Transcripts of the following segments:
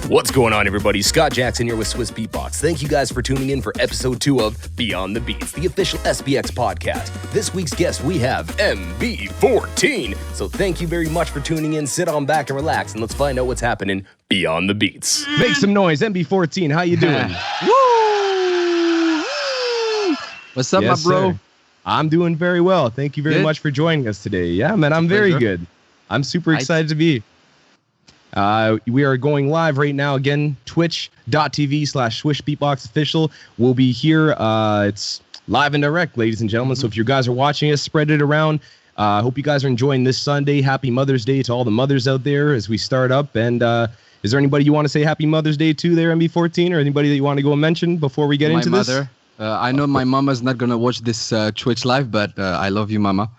What's going on, everybody? Scott Jackson here with Swissbeatbox. Thank you guys for tuning in for episode 2 of Beyond the Beats, the official SBX podcast. This week's guest, we have MB14. So thank you very much for tuning in. Sit on back and relax, and let's find out what's happening beyond the beats. Make some noise, MB14. How you doing? Woo! What's up, Yes, my bro? sir. I'm doing very well. Thank you very much for joining us today. Yeah, man, I'm very good. I'm super excited to be. We are going live right now. Again, twitch.tv/Swissbeatbox official. We'll be here. It's live and direct, ladies and gentlemen. So if you guys are watching us, spread it around. Hope you guys are enjoying this Sunday. Happy Mother's Day to all the mothers out there as we start up. And is there anybody you want to say Happy Mother's Day to there, MB14, or anybody that you want to go and mention before we get into this? My mother. I know my mama's not going to watch this Twitch live, but I love you, mama.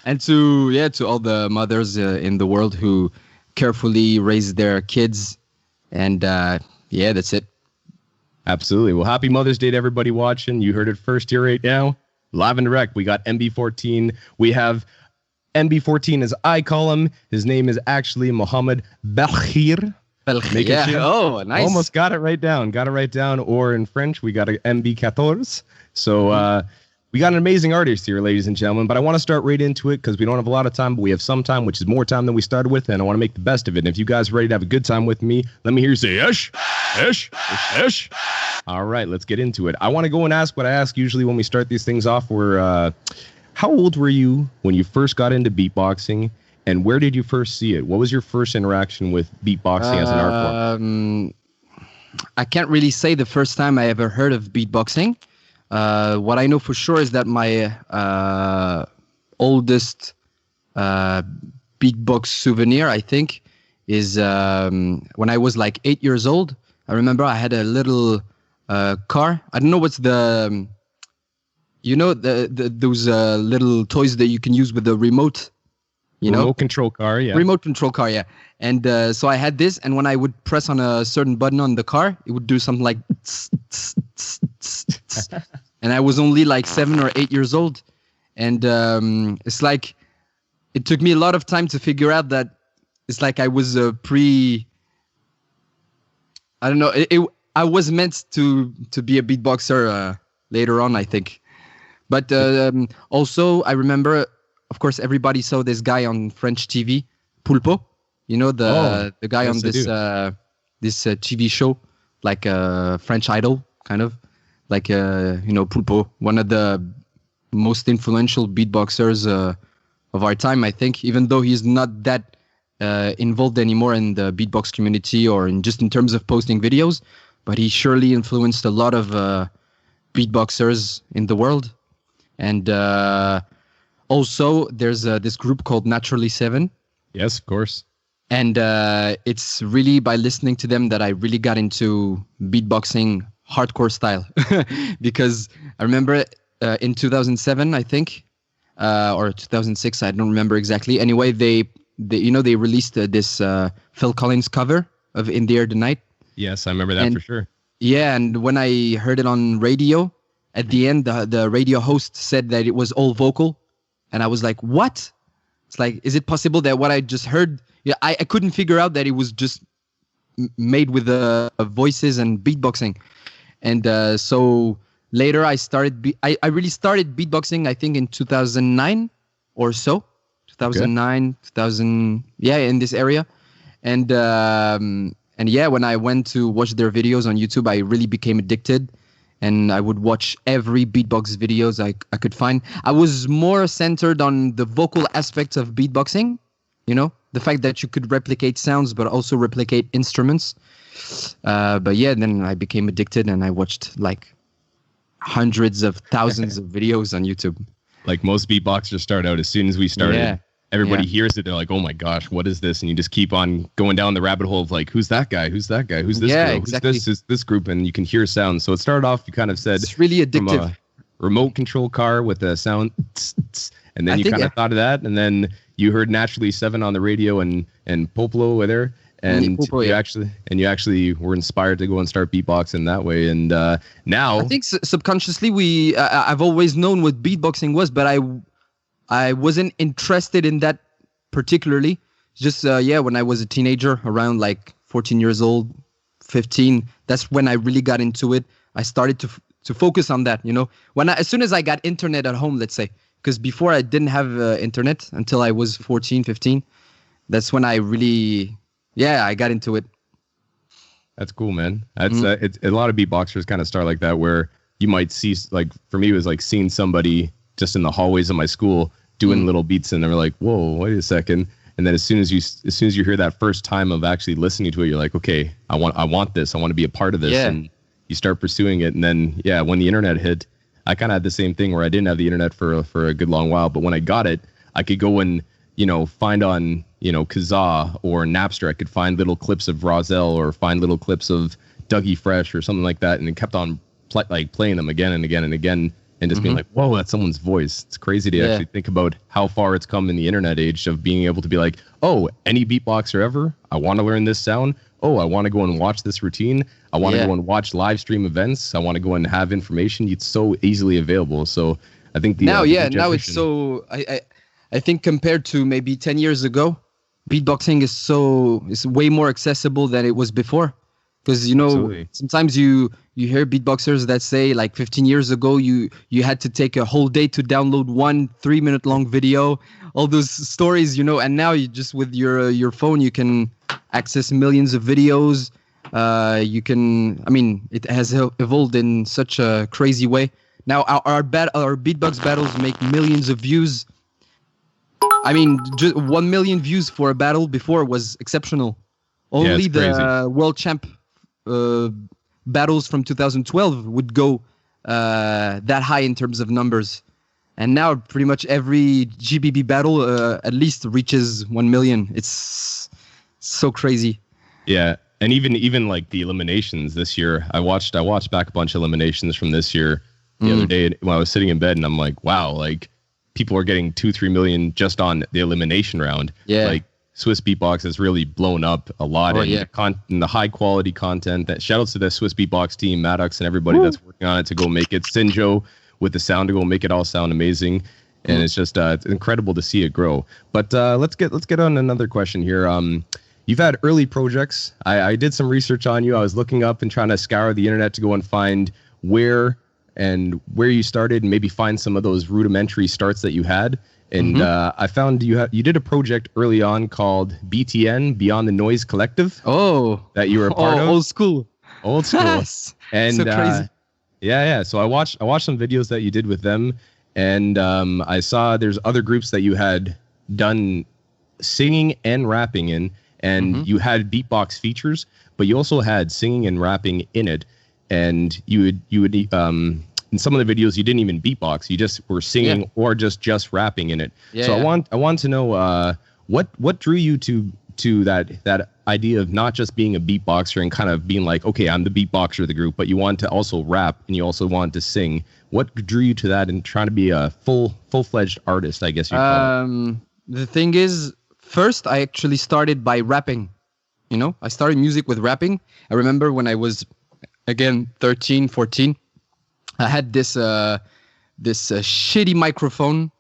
And to all the mothers in the world who carefully raise their kids. And that's it. Absolutely. Well, happy Mother's Day to everybody watching. You heard it first here right now. Live and direct. We got MB14. We have MB14 as I call him. His name is actually Mohammed Belkhir. Oh, nice. Almost got it right down. Or in French, we got a MB14. So we got an amazing artist here, ladies and gentlemen. But I want to start right into it because we don't have a lot of time, but we have some time, which is more time than we started with, and I want to make the best of it. And if you guys are ready to have a good time with me, let me hear you say, Esh, Esh, Esh. All right, let's get into it. I want to go and ask what I ask usually when we start these things off. How old were you when you first got into beatboxing, and where did you first see it? What was your first interaction with beatboxing as an art form? I can't really say the first time I ever heard of beatboxing. What I know for sure is that my oldest beatbox souvenir, I think, is when I was like 8 years old. I remember I had a little car. I don't know what's the, those little toys that you can use with the remote. Remote control car, yeah. Remote control car, yeah. And so I had this, and when I would press on a certain button on the car, it would do something like and I was only like 7 or 8 years old. And it's like, it took me a lot of time to figure out that it's like I was I don't know, I was meant to be a beatboxer later on, I think. But also, I remember, of course, everybody saw this guy on French TV, Pulpo. The guy on this TV show, like French Idol, kind of. Like, Pulpo, one of the most influential beatboxers of our time, I think, even though he's not that involved anymore in the beatbox community or in terms of posting videos, but he surely influenced a lot of beatboxers in the world. And also, there's this group called Naturally 7. Yes, of course. And it's really by listening to them that I really got into beatboxing hardcore style. Because I remember in 2007, I think, or 2006, I don't remember exactly. Anyway, they released this Phil Collins cover of In the Air Tonight. Yes, I remember that for sure. Yeah, and when I heard it on radio, at the end, the radio host said that it was all vocal. And I was like, what? It's like, is it possible that what I just heard... Yeah, I couldn't figure out that it was just made with voices and beatboxing. And so later I started... I really started beatboxing, I think, in 2009 or so. 2009, 2000... Yeah, in this area. And yeah, when I went to watch their videos on YouTube, I really became addicted. And I would watch every beatbox videos I could find. I was more centered on the vocal aspects of beatboxing, the fact that you could replicate sounds, but also replicate instruments. But yeah, then I became addicted and I watched like hundreds of thousands of videos on YouTube. Like most beatboxers start out, as soon as we started, everybody hears it. They're like, oh my gosh, what is this? And you just keep on going down the rabbit hole of like, who's that guy? Who's that guy? Who's this girl? Exactly. Who's this group? And you can hear sounds. So it started off, you kind of said, it's really addictive. From a remote control car with a sound, and then you kind of thought of that. And then you heard Naturally 7 on the radio and Popolo over there. and Popo, you actually were inspired to go and start beatboxing that way. And now I think subconsciously I've always known what beatboxing was, but I wasn't interested in that particularly. Just when I was a teenager, around like 14 years old, 15, that's when I really got into it. I started to focus on that, as soon as I got internet at home, let's say, because before I didn't have internet until I was 14, 15. That's when I really, I got into it. That's cool, man. That's it's a lot of beatboxers kind of start like that, where you might see, like, for me, it was like seeing somebody just in the hallways of my school doing little beats, and they're like, whoa, wait a second. And then as soon as you hear that first time of actually listening to it, you're like, okay, I want this. I want to be a part of this. Yeah. And you start pursuing it. And then, when the internet hit, I kind of had the same thing where I didn't have the internet for a good long while. But when I got it, I could go and, find on, Kazaa or Napster. I could find little clips of Rozelle or find little clips of Dougie Fresh or something like that. And it kept on playing them again and again and again. And just being like, whoa, that's someone's voice. It's crazy to actually think about how far it's come in the internet age of being able to be like, oh, any beatboxer ever, I want to learn this sound. Oh, I want to go and watch this routine. I want to go and watch live stream events. I want to go and have information. It's so easily available. So I think now it's so, I think compared to maybe 10 years ago, beatboxing is way more accessible than it was before. Because, sometimes you hear beatboxers that say, like, 15 years ago, you had to take a whole day to download 1 3-minute long video, all those stories, and now you just, with your phone, you can access millions of videos. It has evolved in such a crazy way. Now, our beatbox battles make millions of views. I mean, just 1 million views for a battle before was exceptional. Only the world champ battles from 2012 would go that high in terms of numbers, and now pretty much every GBB battle at least reaches 1 million. It's so crazy. Yeah, and even like the eliminations this year, I watched back a bunch of eliminations from this year the other day when I was sitting in bed, and I'm like, wow, like people are getting 2-3 million just on the elimination round. Yeah, like Swissbeatbox has really blown up a lot in the high quality content. That shout outs to the Swissbeatbox team, Madox, and everybody that's working on it to go make it. Sinjo with the sound to go make it all sound amazing, and it's just it's incredible to see it grow. But let's get on another question here. You've had early projects. I did some research on you. I was looking up and trying to scour the internet to go and find where you started, and maybe find some of those rudimentary starts that you had. And I found you did a project early on called BTN, Beyond the Noise Collective. Oh, that you were a part of. Old school. Yes. And so crazy. So I watched some videos that you did with them, and I saw there's other groups that you had done singing and rapping in, and you had beatbox features, but you also had singing and rapping in it, and you would in some of the videos, you didn't even beatbox. You just were singing or just rapping in it. Yeah, so I want to know what drew you to that idea of not just being a beatboxer and kind of being like, okay, I'm the beatboxer of the group, but you want to also rap and you also want to sing. What drew you to that and trying to be a full-fledged artist, I guess you call it? The thing is, first, I actually started by rapping. I started music with rapping. I remember when I was, again, 13, 14, I had this shitty microphone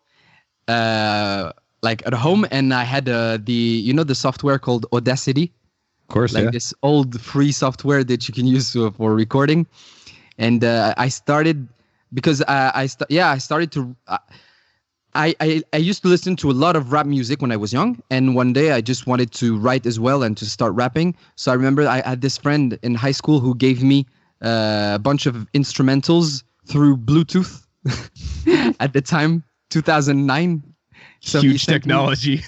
like at home, and I had the software called Audacity. Of course, this old free software that you can use for recording. And I started because I started to I used to listen to a lot of rap music when I was young, and one day I just wanted to write as well and to start rapping. So I remember I had this friend in high school who gave me a bunch of instrumentals through Bluetooth at the time, 2009. So huge technology.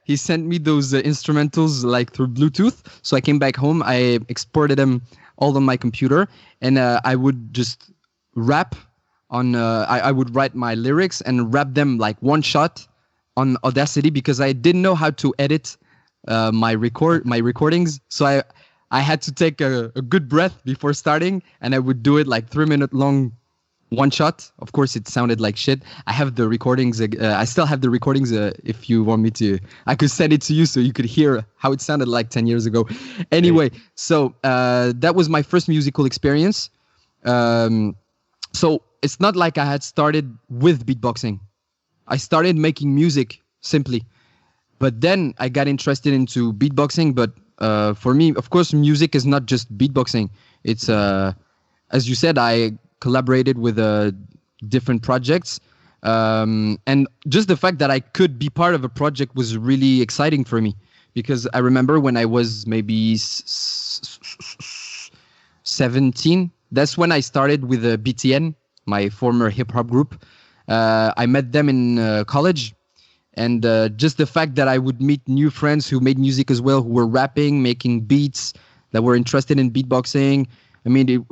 He sent me those instrumentals like through Bluetooth. So I came back home, I exported them all on my computer, and I would just rap on. I would write my lyrics and rap them like one shot on Audacity because I didn't know how to edit my recordings. So I had to take a good breath before starting, and I would do it like 3-minute long one shot. Of course, it sounded like shit. I have the recordings. I still have the recordings. If you want me to, I could send it to you so you could hear how it sounded like 10 years ago. Anyway, so that was my first musical experience. So it's not like I had started with beatboxing. I started making music simply. But then I got interested into beatboxing. But for me, of course, music is not just beatboxing. It's, as you said, I collaborated with different projects. And just the fact that I could be part of a project was really exciting for me. Because I remember when I was maybe 17, that's when I started with BTN, my former hip-hop group. I met them in college. And just the fact that I would meet new friends who made music as well, who were rapping, making beats, that were interested in beatboxing. I mean,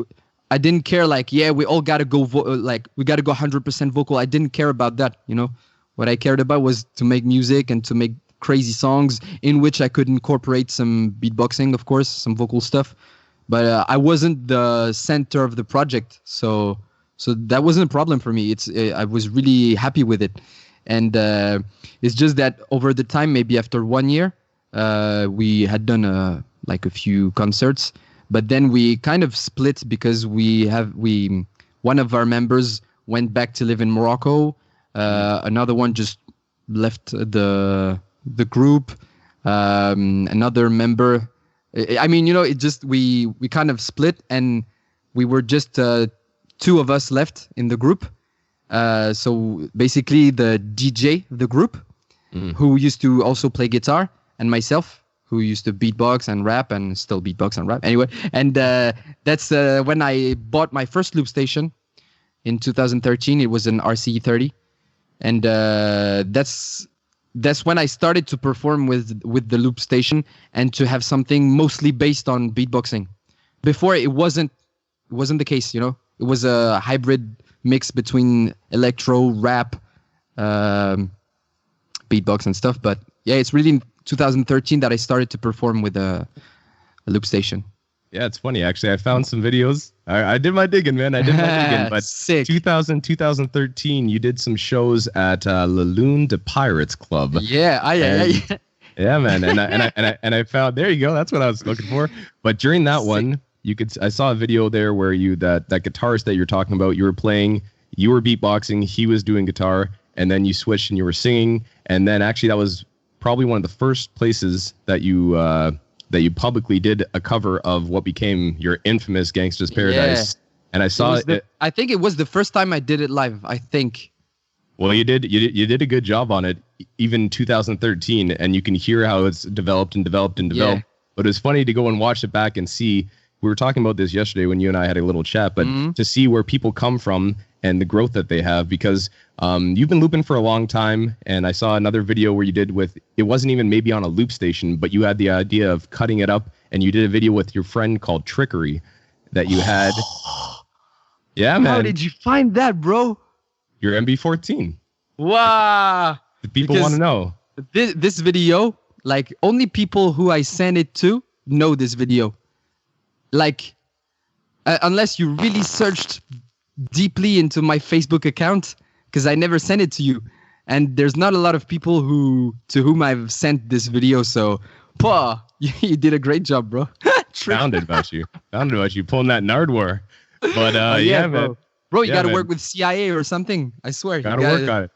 I didn't care like, yeah, we all got to go, we got to go 100% vocal. I didn't care about that, you know. What I cared about was to make music and to make crazy songs in which I could incorporate some beatboxing, of course, some vocal stuff. But I wasn't the center of the project. So that wasn't a problem for me. I was really happy with it. And it's just that over the time, maybe after 1 year, we had done like a few concerts, but then we kind of split because one of our members went back to live in Morocco. Another one just left the group. Another member, I mean, you know, it just we kind of split, and we were just two of us left in the group. So basically the DJ of the group, who used to also play guitar, and myself, who used to beatbox and rap and still beatbox and rap. Anyway, and that's when I bought my first loop station in 2013. It was an RC30. And that's when I started to perform with the loop station and to have something mostly based on beatboxing. Before, it wasn't the case, you know. It was a hybrid mix between electro, rap, beatbox and stuff. But yeah, it's really in 2013 that I started to perform with a loop station. Yeah, it's funny. Actually, I found some videos. I did my digging, man. I did my digging. But Sick. 2013, you did some shows at La Lune de Pirates Club. Yeah, yeah, man. And I found, there you go. That's what I was looking for. But during that one, I saw a video there where that guitarist that you're talking about, you were beatboxing, he was doing guitar, and then you switched and you were singing. And then actually that was probably one of the first places that you publicly did a cover of what became your infamous Gangsta's Paradise. Yeah. And I saw it. I think it was the first time I did it live, I think. Well, you did a good job on it, even 2013, and you can hear how it's developed and developed and developed. Yeah. But it's funny to go and watch it back and see. We were talking about this yesterday when you and I had a little chat, but to see where people come from and the growth that they have, because you've been looping for a long time, and I saw another video where you did it wasn't even maybe on a loop station, but you had the idea of cutting it up, and you did a video with your friend called Trickery that you had. Yeah, man. How did you find that, bro? Your MB14. Wow. The people want to know. This video, like, only people who I send it to know this video. Like, unless you really searched deeply into my Facebook account, because I never sent it to you, and there's not a lot of people to whom I've sent this video. So, you did a great job, bro. Found it about you pulling that Nardwar. But yeah, man. Bro, you got to work with CIA or something. I swear. Gotta work on it.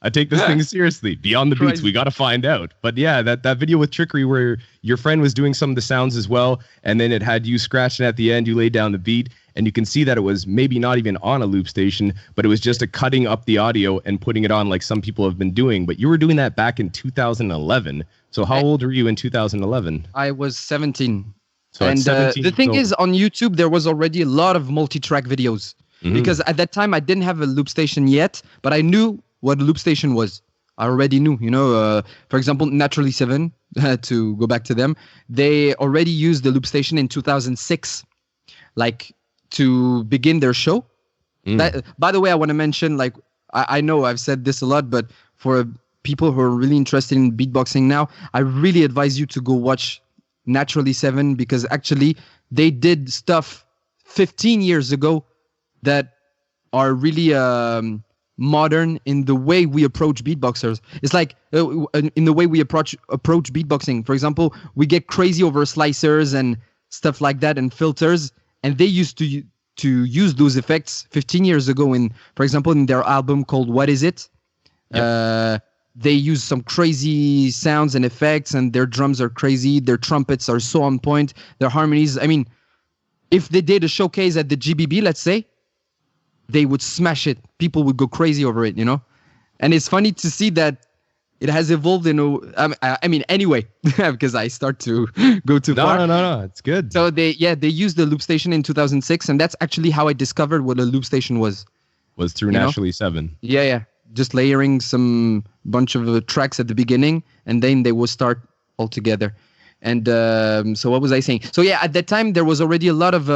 I take this thing seriously. Beyond the beats, we got to find out. But yeah, that video with Trickery where your friend was doing some of the sounds as well, and then it had you scratching at the end, you laid down the beat, and you can see that it was maybe not even on a loop station, but it was just a cutting up the audio and putting it on like some people have been doing. But you were doing that back in 2011. So how old were you in 2011? I was 17. So and 17, the thing is, on YouTube, there was already a lot of multi-track videos. Because at that time, I didn't have a loop station yet, but I knew what a loop station was. I already knew, you know, for example, Naturally 7, to go back to them, they already used the loop station in 2006, like, to begin their show. That, by the way, I want to mention, like, I know I've said this a lot, but for people who are really interested in beatboxing now, I really advise you to go watch Naturally 7, because actually they did stuff 15 years ago that are really modern in the way we approach beatboxers. It's like in the way we approach beatboxing. For example, we get crazy over slicers and stuff like that and filters, and they used to use those effects 15 years ago for example, in their album called What Is It? Yep. They use some crazy sounds and effects, and their drums are crazy. Their trumpets are so on point. Their harmonies. I mean, if they did a showcase at the GBB, let's say, they would smash it. People would go crazy over it, you know? And it's funny to see that it has evolved anyway, because I start to go too far. No, it's good. So they used the loop station in 2006, and that's actually how I discovered what a loop station was. Was through Naturally 7. Yeah. Just layering some bunch of tracks at the beginning, and then they will start all together. And so what was I saying? So yeah, at that time, there was already a lot of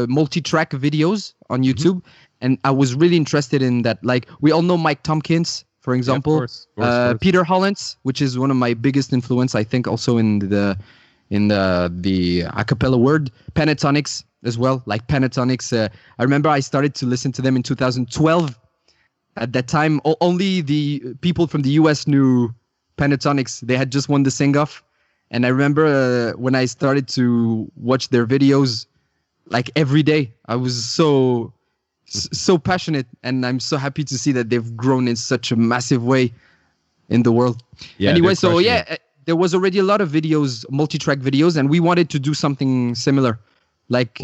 multi-track videos on YouTube, and I was really interested in that. Like, we all know Mike Tompkins, for example. Yeah, of course. Peter Hollins, which is one of my biggest influence, I think, also in the a cappella world. Pentatonics as well, like Pentatonics. I remember I started to listen to them in 2012. At that time, only the people from the US knew Pentatonics. They had just won the sing-off. And I remember when I started to watch their videos, like every day, I was so passionate, and I'm so happy to see that they've grown in such a massive way in the world. Yeah, anyway, so yeah, there was already a lot of videos, multi-track videos, and we wanted to do something similar, like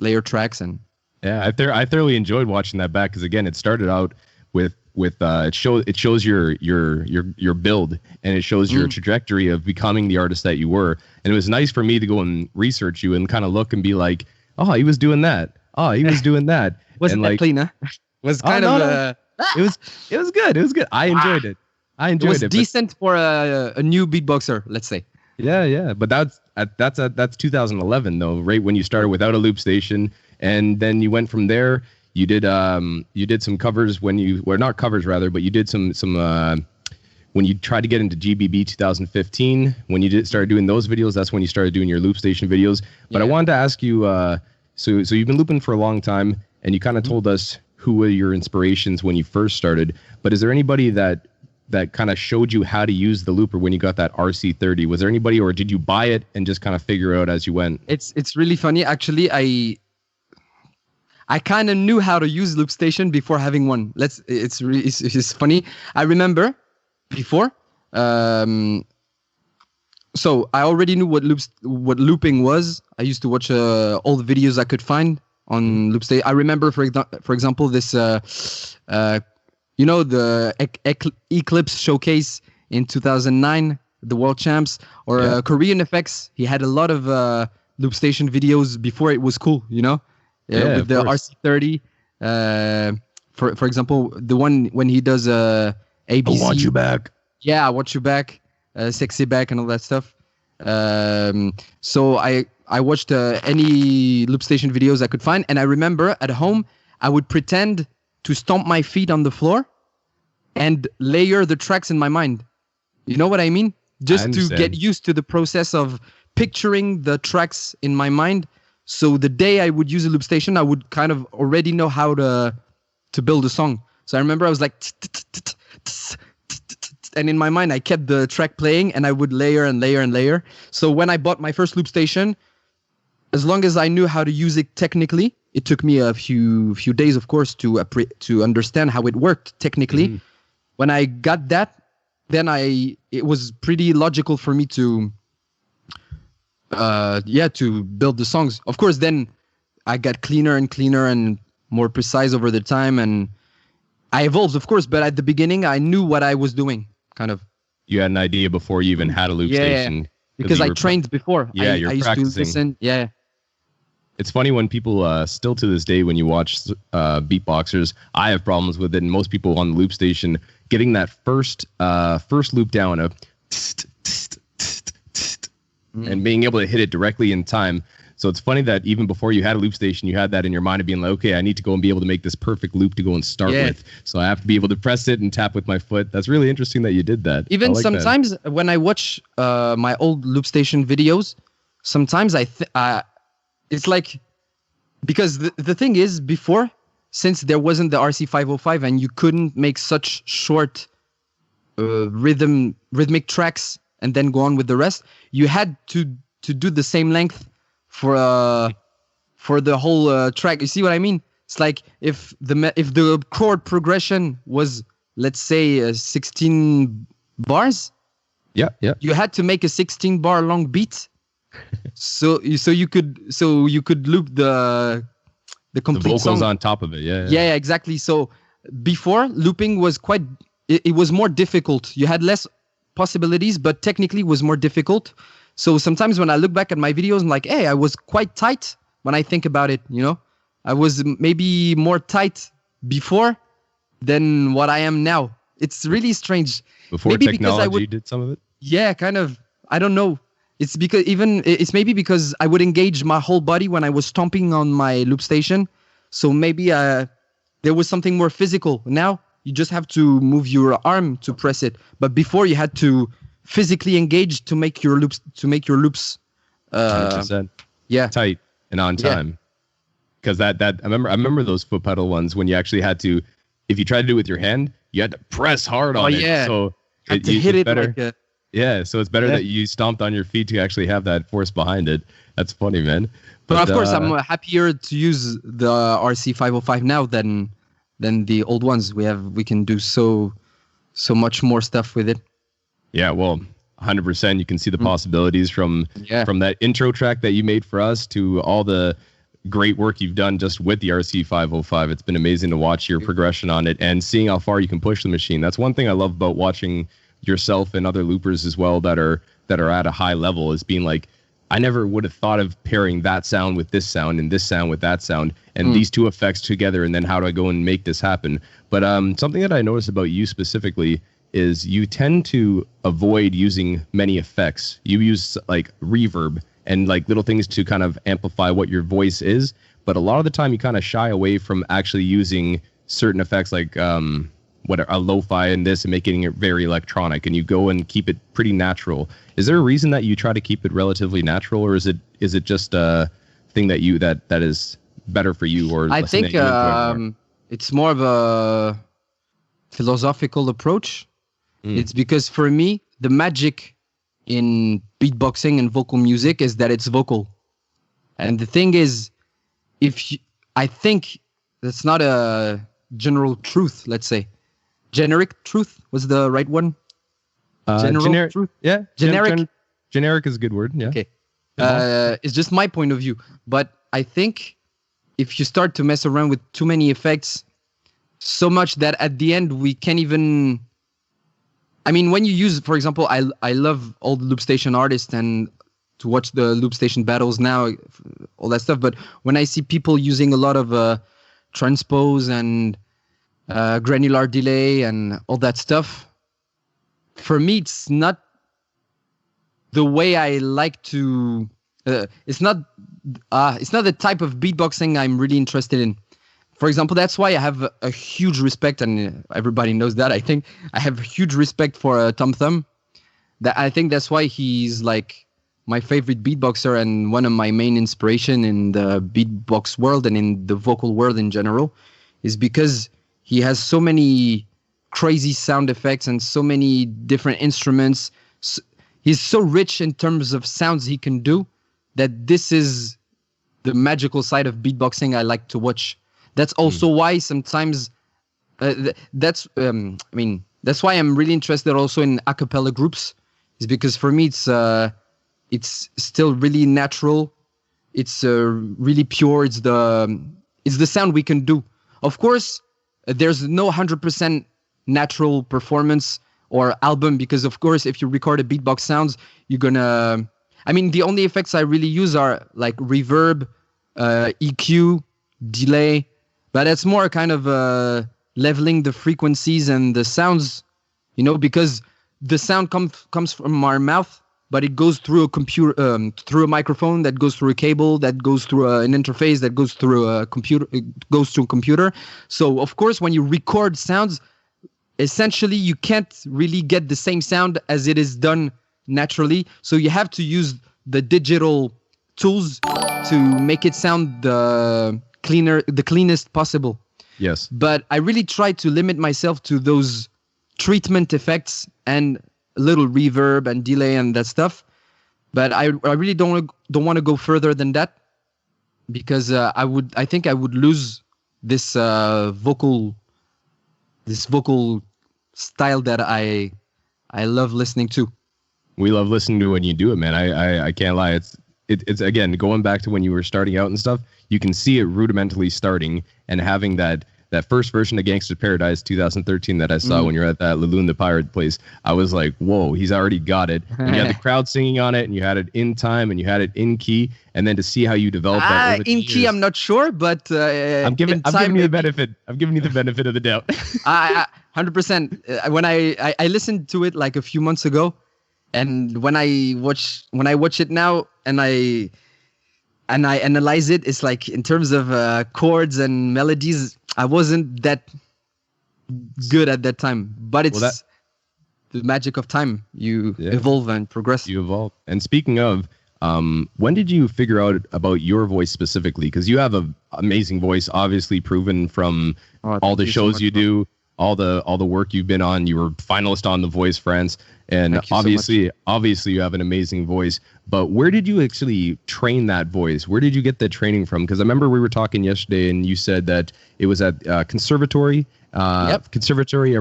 layer tracks and. Yeah, I thoroughly enjoyed watching that back, because again, it started out with it shows your build, and it shows your trajectory of becoming the artist that you were. And it was nice for me to go and research you and kind of look and be like, oh, he was doing that. Oh, he was doing that. Wasn't that clean, huh? Was kind of. It was good. It was good. I enjoyed it. It was decent for a new beatboxer, let's say. Yeah. But that's 2011 though, right when you started without a loop station, and then you went from there. You did some covers when you were not covers rather, but you did some when you tried to get into GBB 2015. When you started doing those videos, that's when you started doing your loop station videos. But I wanted to ask you, so you've been looping for a long time, and you kind of told us who were your inspirations when you first started. But is there anybody that kind of showed you how to use the looper when you got that RC30? Was there anybody, or did you buy it and just kind of figure out as you went? It's really funny, actually. I kind of knew how to use loopstation before having one. It's funny. I remember before. So I already knew what looping was. I used to watch all the videos I could find on loopstation. I remember, for example, this the Eclipse showcase in 2009, the World Champs, or Korean Effects. He had a lot of loopstation videos before it was cool, you know. With the RC30, for example, the one when he does ABC. I Want You Back. Yeah, I Want You Back, Sexy Back, and all that stuff. So I watched any loopstation videos I could find, and I remember at home I would pretend to stomp my feet on the floor and layer the tracks in my mind. You know what I mean? Just to get used to the process of picturing the tracks in my mind. So the day I would use a loop station, I would kind of already know how to build a song. So I remember I was like, and in my mind I kept the track playing, and I would layer and layer and layer. So when I bought my first loop station, as long as I knew how to use it technically, it took me a few days, of course, to understand how it worked technically. When I got that, then it was pretty logical for me to build the songs. Of course, then I got cleaner and cleaner and more precise over the time, and I evolved, of course, but at the beginning I knew what I was doing, kind of. You had an idea before you even had a loop station. Because I trained before. Yeah, I used practicing. To listen. Yeah. It's funny when people still to this day, when you watch Beatboxers, I have problems with it, and most people on the loop station getting that first loop down of and being able to hit it directly in time. So it's funny that even before you had a loop station, you had that in your mind of being like, okay, I need to go and be able to make this perfect loop to go and start with. So I have to be able to press it and tap with my foot. That's really interesting that you did that. Even sometimes when I watch my old loop station videos, sometimes it's like, because the thing is, before, since there wasn't the RC505 and you couldn't make such short rhythmic tracks and then go on with the rest, you had to do the same length for the whole track. You see what I mean? It's like if the chord progression was, let's say, 16 bars, Yeah. you had to make a 16 bar long beat, so you could loop the complete The vocals song on top of it. Yeah, exactly. So before, looping was it was more difficult. You had less possibilities, but technically was more difficult. So sometimes when I look back at my videos, I'm like, hey, I was quite tight when I think about it, you know? I was maybe more tight before than what I am now. It's really strange. Before maybe technology did some of it? Yeah, kind of. I don't know. It's maybe because I would engage my whole body when I was stomping on my loop station. So maybe there was something more physical. Now you just have to move your arm to press it. But before you had to physically engage to make your loops 100%. Yeah, Tight and on time. Because that I remember those foot pedal ones when you actually had to, if you tried to do it with your hand, you had to press hard on it. So had to hit it better. Like So it's better that you stomped on your feet to actually have that force behind it. That's funny, man. But of course, I'm happier to use the RC505 now than the old ones. We can do so much more stuff with it. Yeah, well, 100%. You can see the possibilities from that intro track that you made for us to all the great work you've done just with the RC505. It's been amazing to watch your progression on it and seeing how far you can push the machine. That's one thing I love about watching yourself and other loopers as well that are at a high level, is being like, I never would have thought of pairing that sound with this sound and this sound with that sound and these two effects together, and then how do I go and make this happen? But something that I noticed about you specifically is you tend to avoid using many effects. You use like reverb and like little things to kind of amplify what your voice is, but a lot of the time you kind of shy away from actually using certain effects like a lo-fi and this and making it very electronic, and you go and keep it pretty natural. Is there a reason that you try to keep it relatively natural, or is it just a thing that is better for you? Or I think it's more of a philosophical approach. It's because for me, the magic in beatboxing and vocal music is that it's vocal. And the thing is, I think that's not a general truth, let's say. Generic truth was the right one? General truth? Yeah. Generic. Generic is a good word, yeah. Okay. It's just my point of view. But I think if you start to mess around with too many effects, so much that at the end we can't even... I mean, when you use, for example, I love all the loopstation artists and to watch the loopstation battles now, all that stuff. But when I see people using a lot of transpose and granular delay and all that stuff, for me, it's not the way I like to. It's not the type of beatboxing I'm really interested in. For example, that's why I have a huge respect, and everybody knows that. I think I have huge respect for Tom Thumb. That I think that's why he's like my favorite beatboxer and one of my main inspiration in the beatbox world and in the vocal world in general, is because he has so many crazy sound effects and so many different instruments. He's so rich in terms of sounds he can do that this is the magical side of beatboxing I like to watch. That's also why sometimes that's why I'm really interested also in a cappella groups, is because for me it's still really natural. It's really pure. It's the sound we can do. Of course, there's no 100% natural performance or album, because of course if you record a beatbox sounds, you're gonna... I mean, the only effects I really use are like reverb, EQ, delay, but it's more kind of leveling the frequencies and the sounds, you know, because the sound comes from our mouth, but it goes through a computer, through a microphone, that goes through a cable, that goes through an interface, that goes through a computer. It goes to a computer. So of course, when you record sounds, essentially you can't really get the same sound as it is done naturally. So you have to use the digital tools to make it sound the cleanest possible. Yes. But I really try to limit myself to those treatment effects and a little reverb and delay and that stuff. But I really don't want to go further than that, because I think I would lose this vocal style that I love listening to. We love listening to when you do it, man. I can't lie. It's again, going back to when you were starting out and stuff, you can see it rudimentally starting and having that first version of Gangsta's Paradise 2013 that I saw when you're at that Laloon the Pirate place. I was like, whoa, he's already got it. And you had the crowd singing on it, and you had it in time, and you had it in key, and then to see how you developed that over the in years, key, I'm not sure, but I'm giving you the benefit. I'm giving you the benefit of the doubt. 100%. When I listened to it like a few months ago, and when I watch it now, and I analyze it, it's like in terms of chords and melodies, I wasn't that good at that time. But it's the magic of time. You evolve and progress. You evolve. And speaking of, when did you figure out about your voice specifically? Because you have an amazing voice, obviously proven from all the shows you do, all the work you've been on. You were finalist on The Voice France, and obviously you have an amazing voice. But where did you actually train that voice? Where did you get that training from? Because I remember we were talking yesterday, and you said that it was at conservatory. Conservatory,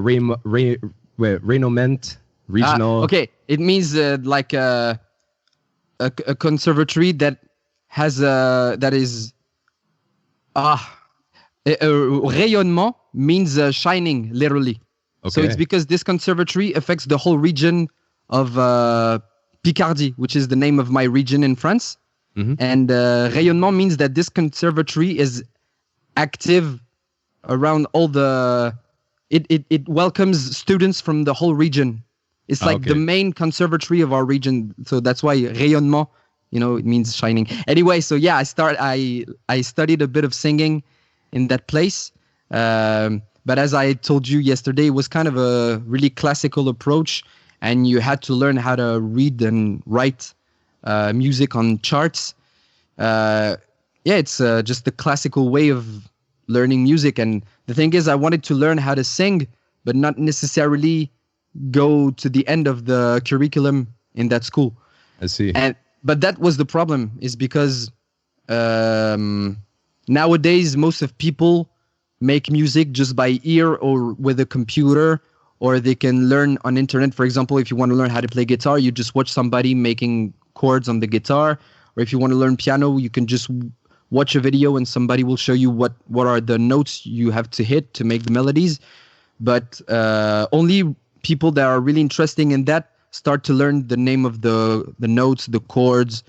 Renoment regional. Okay, it means like a conservatory that has rayonnement means shining, literally. Okay. So it's because this conservatory affects the whole region of Picardy, which is the name of my region in France. Mm-hmm. And rayonnement means that this conservatory is active around all the... It welcomes students from the whole region. It's like the main conservatory of our region. So that's why rayonnement, it means shining. Anyway, so yeah, I studied a bit of singing in that place. But as I told you yesterday, it was kind of a really classical approach, and you had to learn how to read and write music on charts. It's just the classical way of learning music. And the thing is, I wanted to learn how to sing, but not necessarily go to the end of the curriculum in that school. I see. But that was the problem, is because nowadays most of people make music just by ear or with a computer, or they can learn on internet. For example, if you want to learn how to play guitar, you just watch somebody making chords on the guitar. Or if you want to learn piano, you can just watch a video and somebody will show you what are the notes you have to hit to make the melodies. But only people that are really interested in that start to learn the name of the notes, the chords,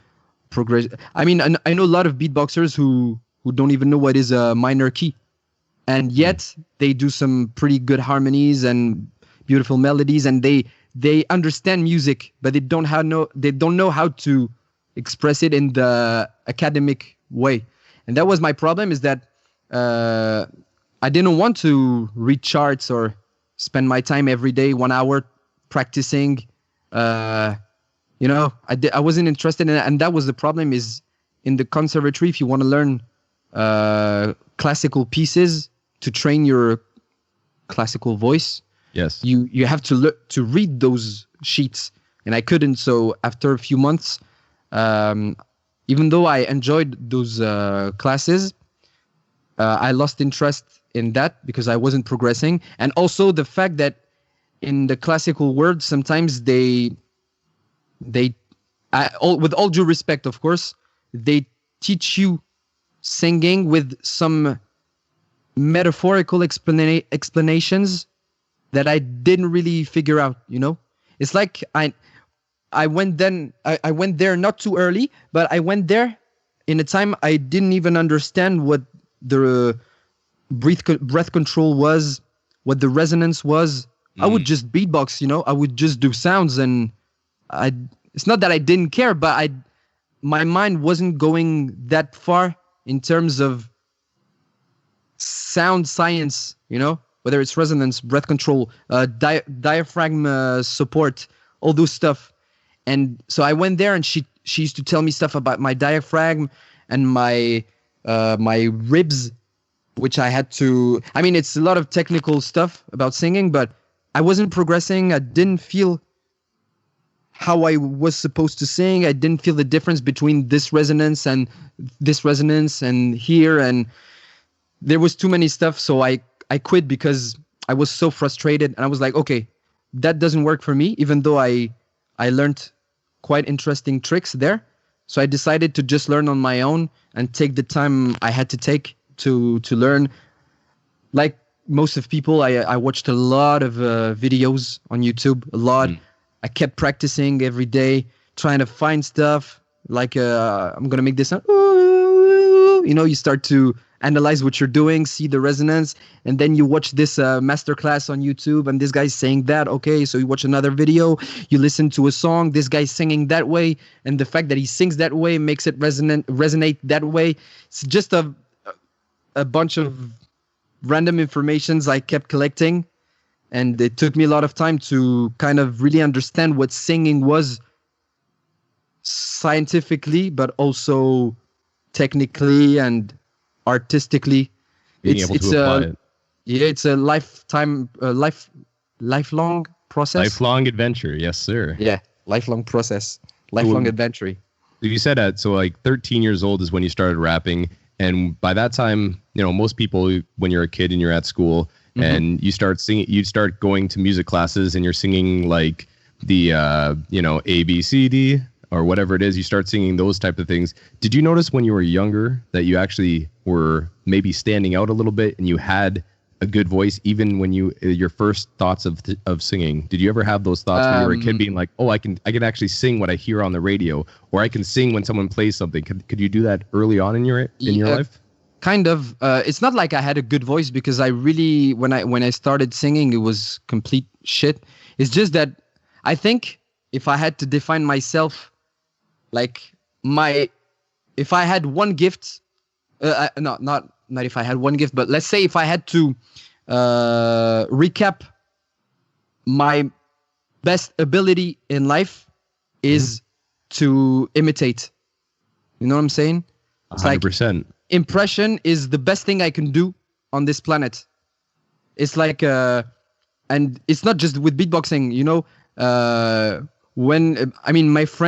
progress. I mean, I know a lot of beatboxers who don't even know what is a minor key. And yet they do some pretty good harmonies and beautiful melodies, and they understand music, but they don't know how to express it in the academic way. And that was my problem, is that I didn't want to read charts or spend my time every day 1 hour practicing. I wasn't interested in it, and that was the problem. Is in the conservatory, if you want to learn classical pieces to train your classical voice, yes, you have to read those sheets, and I couldn't. So after a few months, even though I enjoyed those classes, I lost interest in that because I wasn't progressing. And also the fact that in the classical world, sometimes with all due respect, of course, they teach you singing with some metaphorical explanations that I didn't really figure out. It's like I went there not too early, but I went there in a time I didn't even understand what the breath control was, what the resonance was. I would just beatbox, I would just do sounds, and it's not that I didn't care, but my mind wasn't going that far in terms of sound science, whether it's resonance, breath control, diaphragm support, all those stuff. And so I went there, and she used to tell me stuff about my diaphragm and my ribs which I had to. I mean, it's a lot of technical stuff about singing, but I wasn't progressing. I didn't feel how I was supposed to sing. I didn't feel the difference between this resonance and here, and there was too many stuff. So I quit because I was so frustrated, and I was like, okay, that doesn't work for me, even though I learned quite interesting tricks there. So I decided to just learn on my own and take the time I had to take to learn. Like most of people, I watched a lot of videos on YouTube, a lot. I kept practicing every day, trying to find stuff. Like, I'm going to make this sound. You start to analyze what you're doing, see the resonance, and then you watch this masterclass on YouTube, and this guy's saying that. Okay, so you watch another video, you listen to a song, this guy's singing that way, and the fact that he sings that way makes it resonate that way. It's just a bunch of random informations I kept collecting, and it took me a lot of time to kind of really understand what singing was scientifically, but also technically and artistically. Being able to apply it. Yeah, it's a lifelong process. Lifelong adventure, yes, sir. Yeah, lifelong process, lifelong adventure. You said that, so like 13 years old is when you started rapping, and by that time, most people, when you're a kid and you're at school and you start singing, you start going to music classes and you're singing like the A, B, C, D, or whatever it is, you start singing those type of things. Did you notice when you were younger that you actually were maybe standing out a little bit and you had a good voice, even when your first thoughts of singing? Did you ever have those thoughts when you were a kid, being like, oh, I can actually sing what I hear on the radio, or I can sing when someone plays something? Could you do that early on in your life? Kind of. It's not like I had a good voice, because I really, when I started singing, it was complete shit. It's just that I think if I had to define myself, like if I had one gift, not if I had one gift, but let's say if I had to recap my best ability in life is to imitate. You know what I'm saying? It's 100%. Like impression is the best thing I can do on this planet. It's like, and it's not just with beatboxing,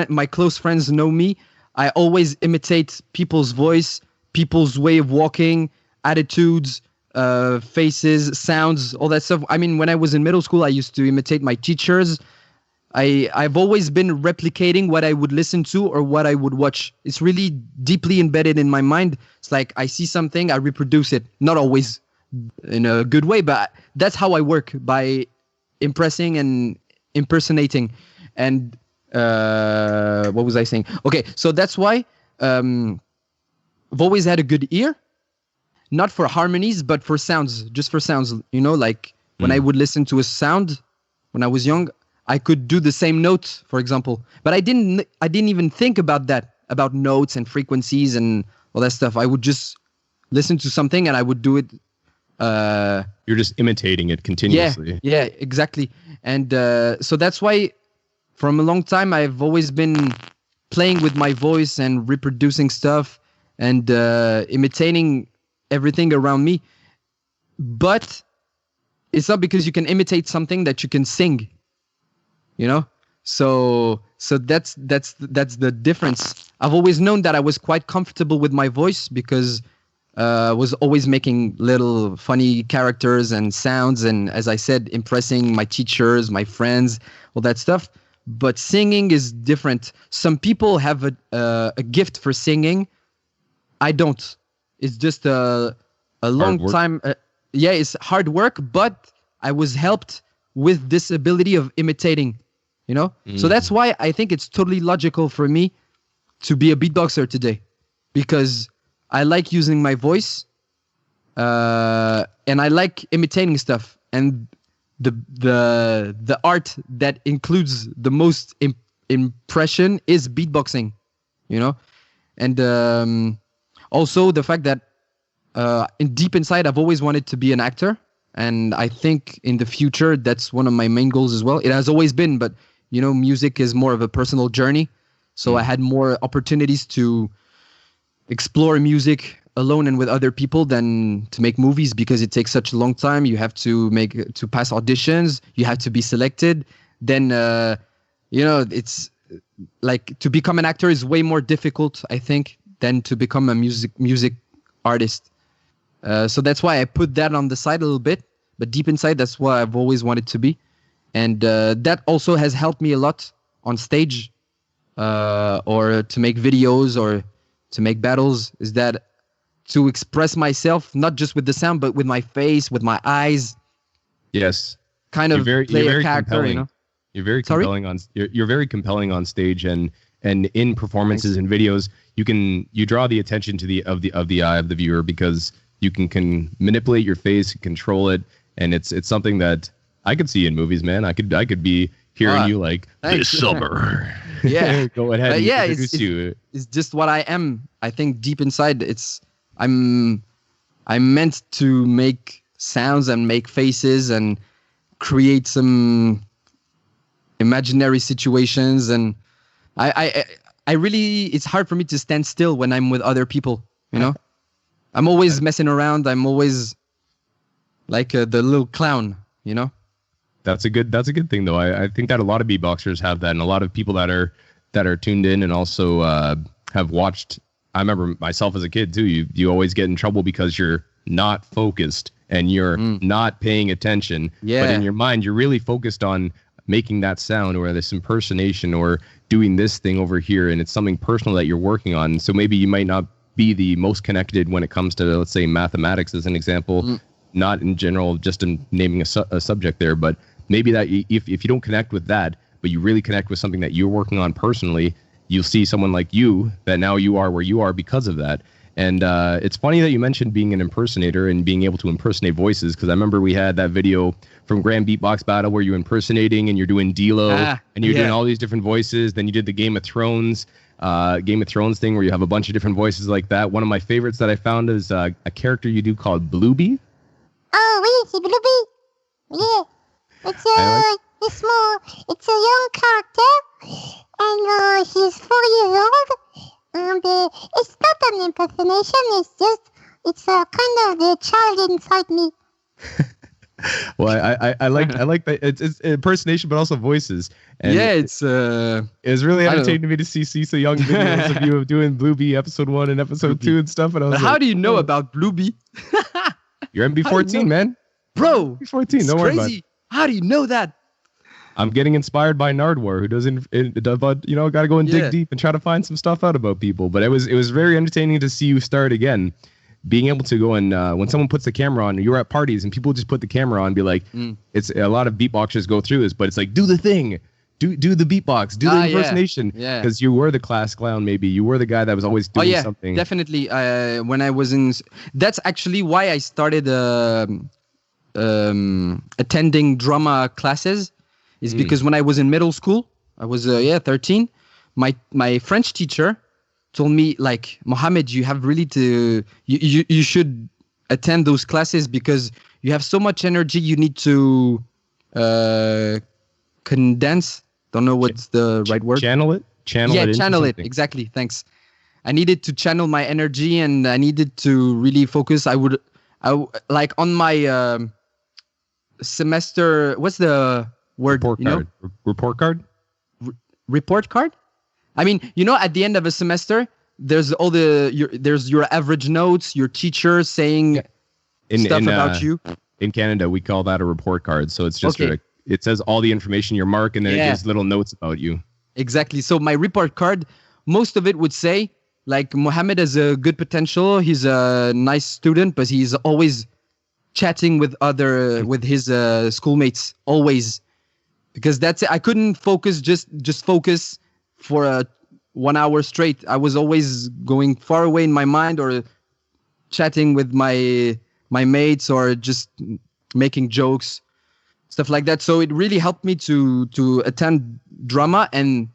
my close friends know me. I always imitate people's voice, people's way of walking, attitudes, faces, sounds, all that stuff. I mean, when I was in middle school, I used to imitate my teachers. I've always been replicating what I would listen to or what I would watch. It's really deeply embedded in my mind. It's like I see something, I reproduce it. Not always in a good way, but that's how I work, by impressing and impersonating. And what was I saying? Okay, so that's why I've always had a good ear, not for harmonies, but for sounds, just for sounds. Like when I would listen to a sound when I was young, I could do the same note, for example, but I didn't even think about that, about notes and frequencies and all that stuff. I would just listen to something and I would do it. You're just imitating it continuously. Yeah, exactly. And so that's why from a long time, I've always been playing with my voice and reproducing stuff and imitating everything around me. But it's not because you can imitate something that you can sing, So that's the difference. I've always known that I was quite comfortable with my voice because I was always making little funny characters and sounds, and as I said, impressing my teachers, my friends, all that stuff. But singing is different. Some people have a gift for singing. I don't. It's just a long time. It's hard work, but I was helped with this ability of imitating, So that's why I think it's totally logical for me to be a beatboxer today, because I like using my voice, and I like imitating stuff. And the art that includes the most impression is beatboxing, and also the fact that deep inside I've always wanted to be an actor, and I think in the future that's one of my main goals as well. It has always been, but music is more of a personal journey, so I had more opportunities to explore music alone and with other people than to make movies, because it takes such a long time. You have to pass auditions. You have to be selected. Then, it's like to become an actor is way more difficult, I think, than to become a music artist. So that's why I put that on the side a little bit. But deep inside, that's what I've always wanted to be. And that also has helped me a lot on stage, or to make videos or to make battles, is that to express myself, not just with the sound, but with my face, with my eyes. Yes. Kind of play a character, compelling. you know? You're very compelling you're very compelling on stage, and in performances and videos, you draw the attention to the eye of the viewer, because you can manipulate your face, control it, and it's something that I could see in movies, man. I could be hearing you like this summer. Yeah. Go ahead and introduce you. It's just what I am. I think deep inside I'm meant to make sounds and make faces and create some imaginary situations, and I really, it's hard for me to stand still when I'm with other people, you know? I'm always messing around. I'm always like the little clown, you know? That's a good thing, though. I think that a lot of beatboxers have that, and a lot of people that are tuned in and also have watched. I remember myself as a kid too. You always get in trouble because you're not focused and you're not paying attention. Yeah. But in your mind, you're really focused on making that sound or this impersonation or doing this thing over here, and it's something personal that you're working on. So maybe you might not be the most connected when it comes to, let's say, mathematics as an example, not in general, just in naming a subject there, but maybe that if you don't connect with that, but you really connect with something that you're working on personally, you'll see someone like you that now you are where you are because of that. And it's funny that you mentioned being an impersonator and being able to impersonate voices, because I remember we had that video from Grand Beatbox Battle where you're impersonating and you're doing D-Lo and you're doing all these different voices. Then you did the Game of Thrones thing where you have a bunch of different voices like that. One of my favorites that I found is a character you do called Blueby. Oh, oui, c'est Blueby. Yeah. It's a young character, and he's 4 years old. And it's not an impersonation. It's kind of the child inside me. Well, I like that it's impersonation, but also voices. And it's really entertaining to me to see so young videos of you doing Blueby episode 1 and episode 2 and stuff. And I was how do you know about Blueby? You're MB14, man. Bro, MB14. Don't worry about it. How do you know that? I'm getting inspired by Nardwar, who doesn't, got to go and dig deep and try to find some stuff out about people. But it was very entertaining to see you start again, being able to go and when someone puts the camera on, you're at parties and people just put the camera on and be like, it's a lot of beatboxers go through this, but it's like, do the thing, do the beatbox, do the impersonation, because you were the class clown. Maybe you were the guy that was always doing something. Definitely. When I was that's actually why I started attending drama classes. Is because when I was in middle school, I was 13. My French teacher told me, like, Mohammed, you have really you should attend those classes because you have so much energy. You need to condense. Don't know what's the right word. Channel it. Channel it. Exactly. Thanks. I needed to channel my energy and I needed to really focus. I like on my semester. What's the word? Report card. Report card? Report card? I mean, at the end of a semester, there's there's your average notes, your teacher saying stuff about you. In Canada, we call that a report card. So it's just it says all the information, your mark, and then it gives little notes about you. Exactly. So my report card, most of it would say, like, Mohammed has a good potential. He's a nice student, but he's always chatting with his schoolmates, always. Because that's it. I couldn't focus, just focus for 1 hour straight. I was always going far away in my mind or chatting with my mates or just making jokes, stuff like that. So it really helped me to attend drama, and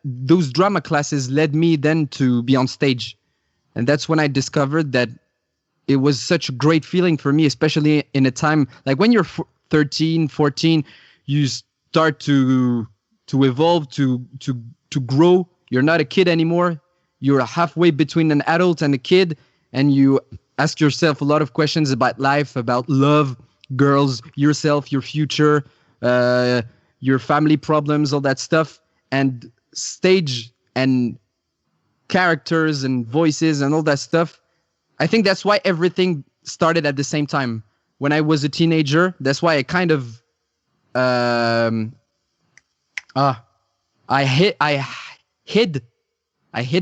those drama classes led me then to be on stage. And that's when I discovered that it was such a great feeling for me, especially in a time like when you're 13, 14, you start to evolve, to grow. You're not a kid anymore. You're halfway between an adult and a kid, and you ask yourself a lot of questions about life, about love, girls, yourself, your future, your family problems, all that stuff. And stage and characters and voices and all that stuff, I think that's why everything started at the same time. When I was a teenager, that's why I kind of I hid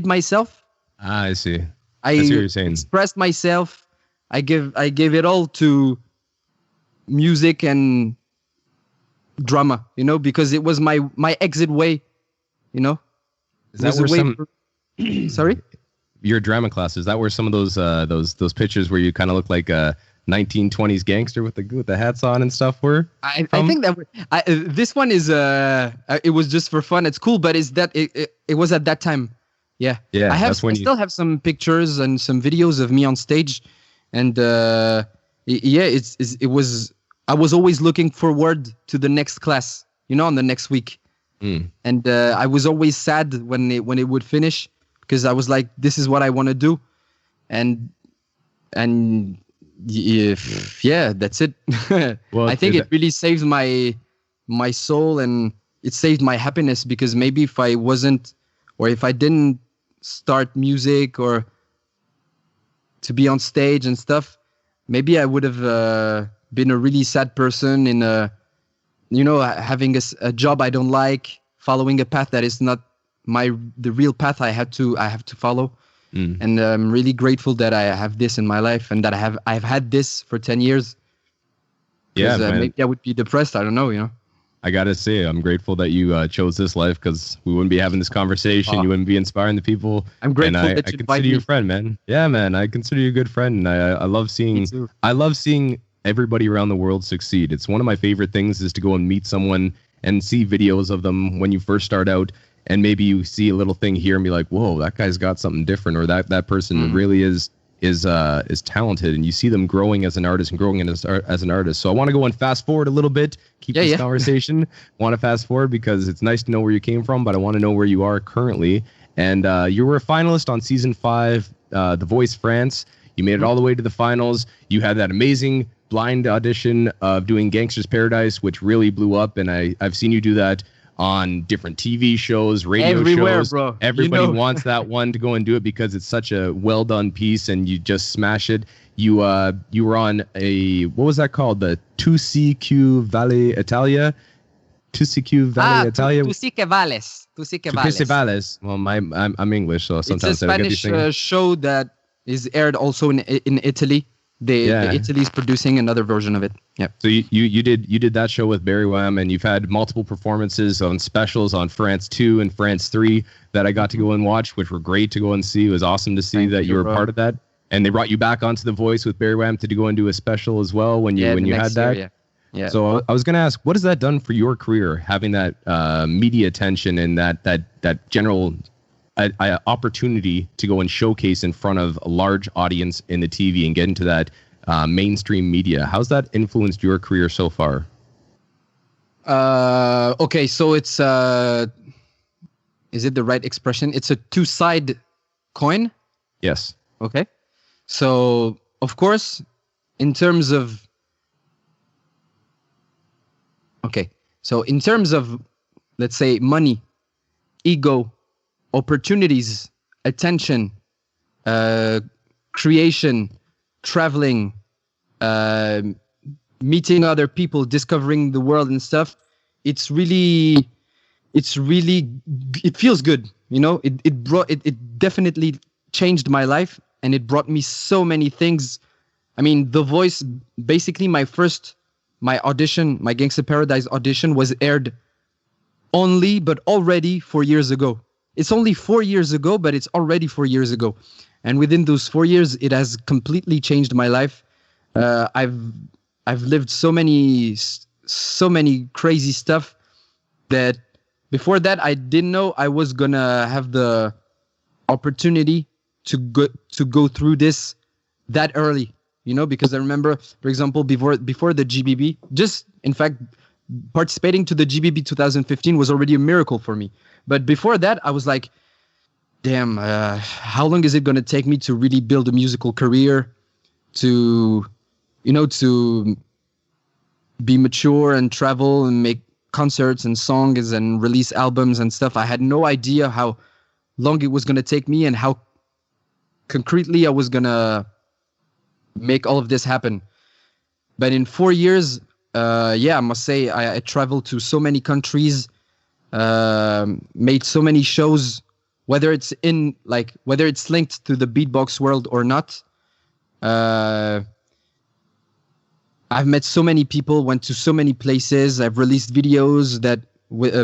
myself. I see. I That's what you're saying. expressed myself. I gave it all to music and drama, because it was my exit way, Is that where Sorry? Your drama class, is that where some of those pictures where you kind of look like a 1920s gangster with the hats on and stuff were? I think that this one is it was just for fun. It's cool, but it was at that time. Yeah. I still have some pictures and some videos of me on stage, and it was. I was always looking forward to the next class, on the next week, and I was always sad when it would finish, because I was like, this is what I want to do, and yeah, that's it. Well, I think it really saved my soul, and it saved my happiness, because maybe if I wasn't, or if I didn't start music or to be on stage and stuff, maybe I would have been a really sad person in having a job I don't like, following a path that is not the real path I have to follow. And I'm really grateful that I have this in my life, and that I've had this for 10 years. Yeah, man. Maybe I would be depressed. I don't know, I gotta say, I'm grateful that you chose this life, because we wouldn't be having this conversation. You wouldn't be inspiring the people. I'm grateful and that I you consider you a friend, man. Yeah, man. I consider you a good friend, and I love seeing everybody around the world succeed. It's one of my favorite things, is to go and meet someone and see videos of them when you first start out, and maybe you see a little thing here and be like, whoa, that guy's got something different, or that person really is talented, and you see them growing as an artist and growing as an artist. So I want to go and fast forward a little bit, keep this conversation. Want to fast forward because it's nice to know where you came from, but I want to know where you are currently. And you were a finalist on season 5, The Voice France. You made it all the way to the finals. You had that amazing blind audition of doing Gangster's Paradise, which really blew up, and I've seen you do that on different TV shows, radio everywhere, shows. Bro. Everybody wants that one to go and do it, because it's such a well done piece, and you just smash it. You were on what was that called? The 2CQ Valle Italia. 2CQ Valle Italia. 2CQ Valles. 2CQ Valles. Well, I'm English, so sometimes it's a Spanish show that is aired also in Italy. Italy's producing another version of it. Yeah. So you did that show with Berywam, and you've had multiple performances on specials on France 2 and France 3 that I got to go and watch, which were great to go and see. It was awesome to see that you were a part of that. And they brought you back onto The Voice with Berywam to go and do a special as well when you had that. Yeah. So I was going to ask, what has that done for your career, having that media attention and that general opportunity to go and showcase in front of a large audience in the TV and get into that mainstream media? How's that influenced your career so far? Okay, so it's is it the right expression? It's a two-sided coin. Yes. Okay. So of course, in terms of let's say money, ego, opportunities, attention, creation, traveling, meeting other people, discovering the world and stuff. It feels good. It definitely changed my life, and it brought me so many things. I mean, The Voice, basically my audition, my Gangsta Paradise audition was aired already 4 years ago. It's only 4 years ago, but it's already 4 years ago. And within those 4 years, it has completely changed my life. I've lived so many crazy stuff that before that, I didn't know I was gonna have the opportunity to go through this that early, because I remember, for example, before the GBB, just in fact, participating to the GBB 2015 was already a miracle for me. But before that, I was like, damn, how long is it going to take me to really build a musical career, to, to be mature and travel and make concerts and songs and release albums and stuff. I had no idea how long it was going to take me and how concretely I was going to make all of this happen. But in 4 years, I must say I traveled to so many countries, made so many shows, whether it's linked to the beatbox world or not. I've met so many people, went to so many places. I've released videos that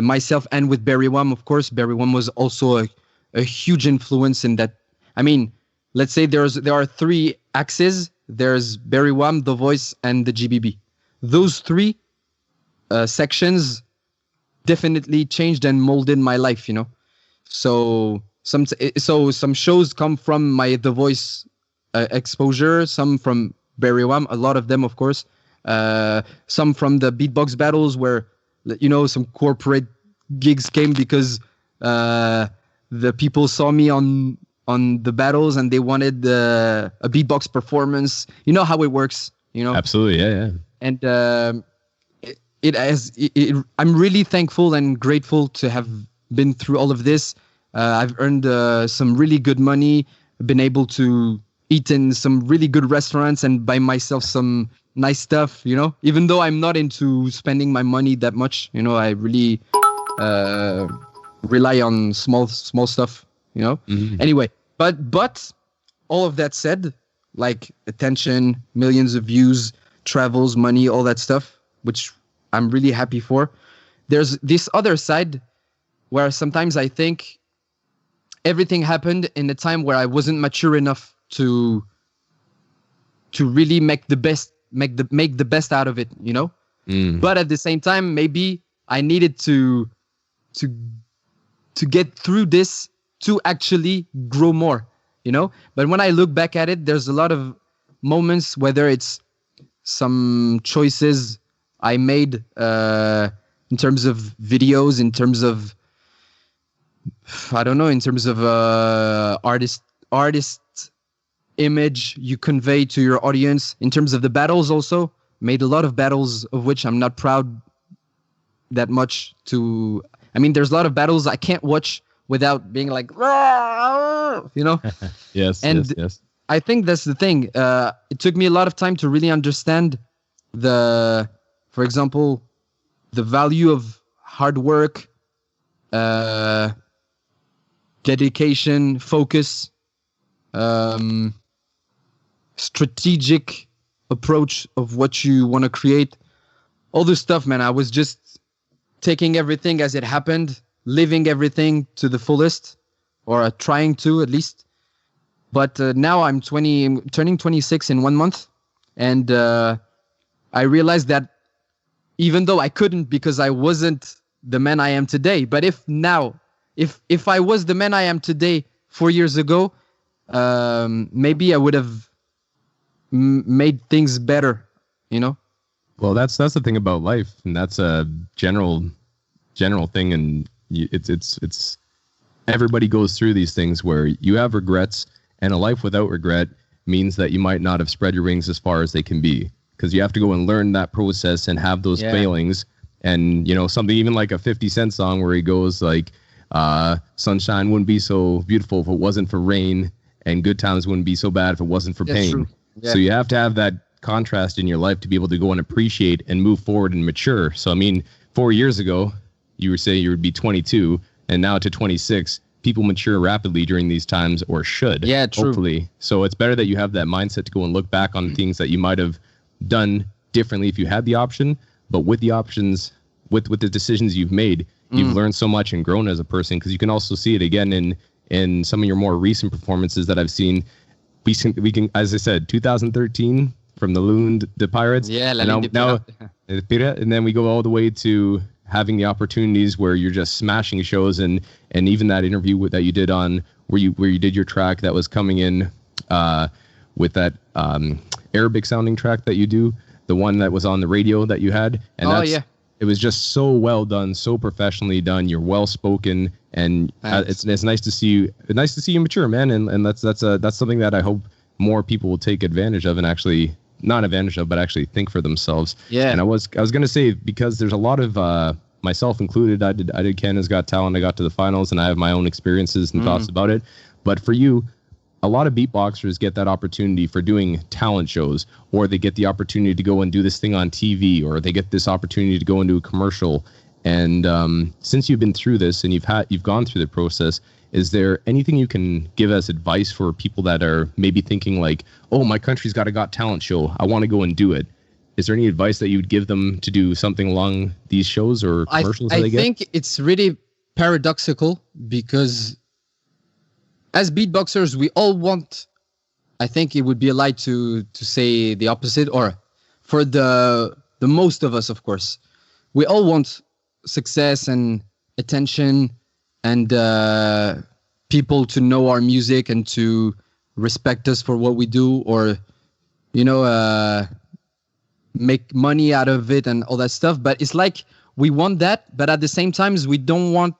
myself and with Berywam, of course. Berywam was also a huge influence in that. I mean, let's say there are 3 axes. There's Berywam, The Voice, and the GBB. Those 3 sections definitely changed and molded my life, So some shows come from my The Voice exposure, some from Berywam, a lot of them, of course. Some from the beatbox battles where, some corporate gigs came because the people saw me on the battles and they wanted a beatbox performance. You know how it works, Absolutely, yeah. And I'm really thankful and grateful to have been through all of this. I've earned some really good money, been able to eat in some really good restaurants and buy myself some nice stuff, even though I'm not into spending my money that much, I really rely on small stuff, Mm-hmm. Anyway, but all of that said, like attention, millions of views, travels, money, all that stuff, which I'm really happy for. There's this other side where sometimes I think everything happened in a time where I wasn't mature enough to really make the best out of it, But at the same time, maybe I needed to get through this to actually grow more, But when I look back at it, there's a lot of moments, whether it's some choices I made in terms of videos, in terms of, I don't know, in terms of artist image you convey to your audience, in terms of the battles also. Made a lot of battles of which I'm not proud that much to. I mean, there's a lot of battles I can't watch without being like, Yes, yes. I think that's the thing. It took me a lot of time to really understand for example, the value of hard work, dedication, focus, strategic approach of what you want to create. All this stuff, man. I was just taking everything as it happened, living everything to the fullest, or trying to at least. But now I'm turning 26 in 1 month, and I realized that even though I couldn't because I wasn't the man I am today, but if I was the man I am today 4 years ago, maybe I would have made things better, Well, that's the thing about life, and that's a general thing, and it's everybody goes through these things where you have regrets, and a life without regret means that you might not have spread your wings as far as they can be, because you have to go and learn that process and have those failings. And something even like a 50 Cent song where he goes like, sunshine wouldn't be so beautiful if it wasn't for rain, and good times wouldn't be so bad if it wasn't for pain. True. Yeah. So you have to have that contrast in your life to be able to go and appreciate and move forward and mature. So I mean, 4 years ago, you would say you would be 22, and now to 26, people mature rapidly during these times, or should. Yeah, true. Hopefully. So it's better that you have that mindset to go and look back on things that you might have done differently if you had the option. But with the options, with the decisions you've made, you've learned so much and grown as a person, because you can also see it again in some of your more recent performances that I've seen. We can, as I said, 2013 from the Lund, the Pirates. Yeah, now, and then we go all the way to having the opportunities where you're just smashing shows, and even that interview that you did on where you did your track that was coming in with that Arabic sounding track that you do, the one that was on the radio that you had, and it was just so well done, so professionally done. You're well spoken, and it's nice to see you. Nice to see you mature, man. And that's something that I hope more people will take advantage of, and actually not advantage of, but actually think for themselves. Yeah. And I was gonna say, because there's a lot of myself included. I did Canada's Got Talent. I got to the finals, and I have my own experiences and thoughts about it. But for you, a lot of beatboxers get that opportunity for doing talent shows, or they get the opportunity to go and do this thing on TV, or they get this opportunity to go into a commercial. And since you've been through this and you've gone through the process, is there anything you can give as advice for people that are maybe thinking like, oh, my country's got a Got Talent show, I want to go and do it? Is there any advice that you would give them to do something along these shows or commercials that they get? I think it's really paradoxical, because as beatboxers, we all want, I think it would be a lie to say the opposite, or for the most of us, of course, we all want success and attention and people to know our music and to respect us for what we do, or, make money out of it and all that stuff. But it's like we want that, but at the same time, we don't want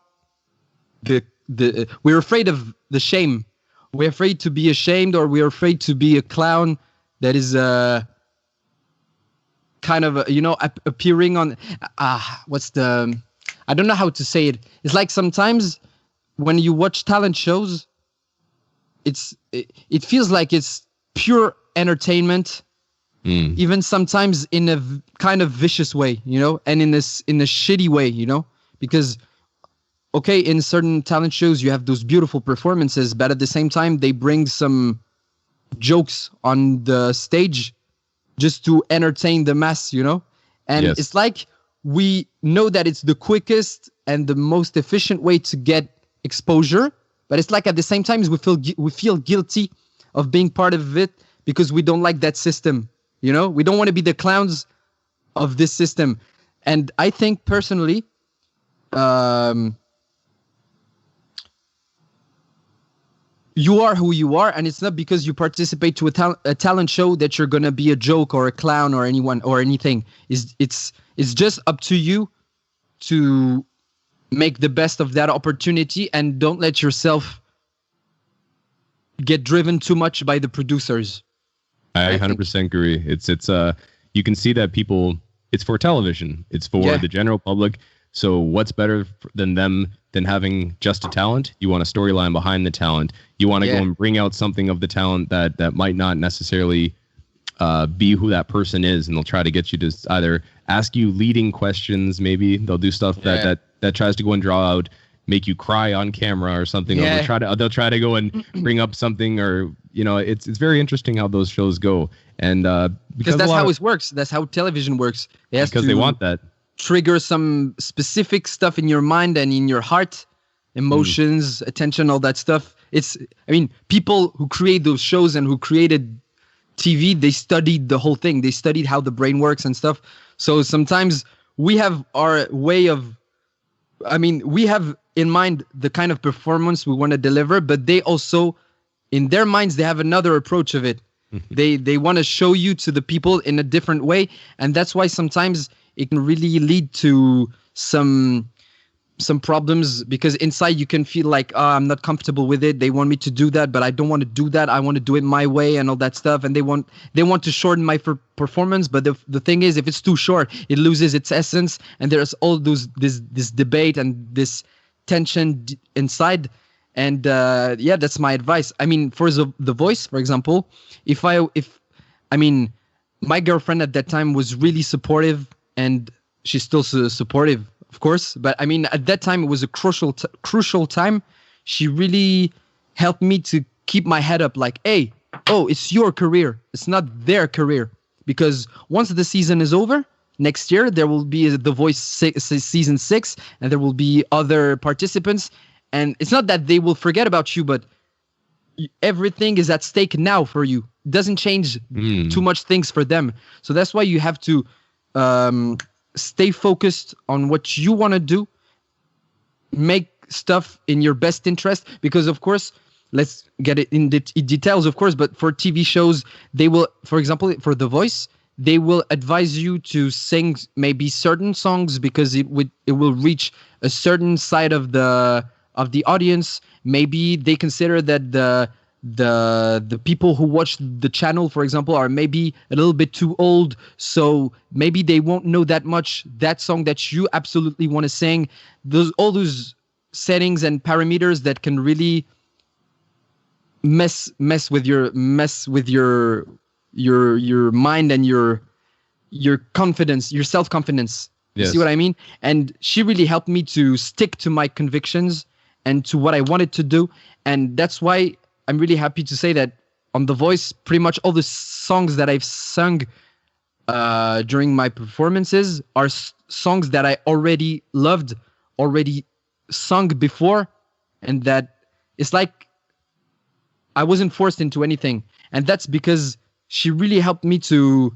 we're afraid of the shame. We're afraid to be ashamed, or we're afraid to be a clown that is kind of appearing on I don't know how to say it. It's like sometimes when you watch talent shows, it feels like it's pure entertainment, even sometimes in a kind of vicious way, and in a shitty way, because okay, in certain talent shows you have those beautiful performances, but at the same time they bring some jokes on the stage just to entertain the mass, and yes. It's like we know that it's the quickest and the most efficient way to get exposure, but it's like at the same time we feel guilty of being part of it, because we don't like that system, we don't want to be the clowns of this system. And I think personally, you are who you are, and it's not because you participate to a talent show that you're gonna be a joke or a clown or anyone or anything. It's just up to you to make the best of that opportunity, and don't let yourself get driven too much by the producers. I 100% agree. It's you can see that people, it's for television, it's for the general public. So what's better than having just a talent? You want a storyline behind the talent. You want to go and bring out something of the talent that might not necessarily be who that person is, and they'll try to get you to either ask you leading questions. Maybe they'll do stuff that tries to go and draw out, make you cry on camera or something. Or they'll try to go and bring up something, or it's very interesting how those shows go. And because that's how it works. That's how television works. Because they want that. Trigger some specific stuff in your mind and in your heart, emotions, attention, all that stuff. People who create those shows and who created TV, they studied the whole thing. They studied how the brain works and stuff. So sometimes we have our way of, we have in mind the kind of performance we want to deliver, but they also, in their minds, they have another approach of it. They want to show you to the people in a different way. And that's why sometimes it can really lead to some problems, because inside you can feel like, I'm not comfortable with it. They want me to do that, but I don't want to do that. I want to do it my way and all that stuff. And they want to shorten my performance. But the thing is, if it's too short, it loses its essence. And there's all this debate and this tension inside. And that's my advice. For the voice, for example, my girlfriend at that time was really supportive, and she's still supportive, of course. But at that time, it was a crucial time. She really helped me to keep my head up, like, hey, it's your career. It's not their career. Because once the season is over, next year, there will be The Voice season 6, and there will be other participants. And it's not that they will forget about you, but everything is at stake now for you. It doesn't change too much things for them. So that's why you have to stay focused on what you want to do. Make stuff in your best interest. Because, of course, let's get it in details, of course, but for TV shows, they will, for example, for The Voice, they will advise you to sing maybe certain songs because it will reach a certain side of the audience. Maybe they consider that the people who watch the channel, for example, are maybe a little bit too old, so maybe they won't know that much that song that you absolutely want to sing. All those settings and parameters that can really mess with your mind and your confidence, your self-confidence. You see what I mean? And she really helped me to stick to my convictions and to what I wanted to do. And that's why I'm really happy to say that on The Voice, pretty much all the songs that I've sung during my performances are songs that I already loved, already sung before, and that it's like I wasn't forced into anything. And that's because she really helped me to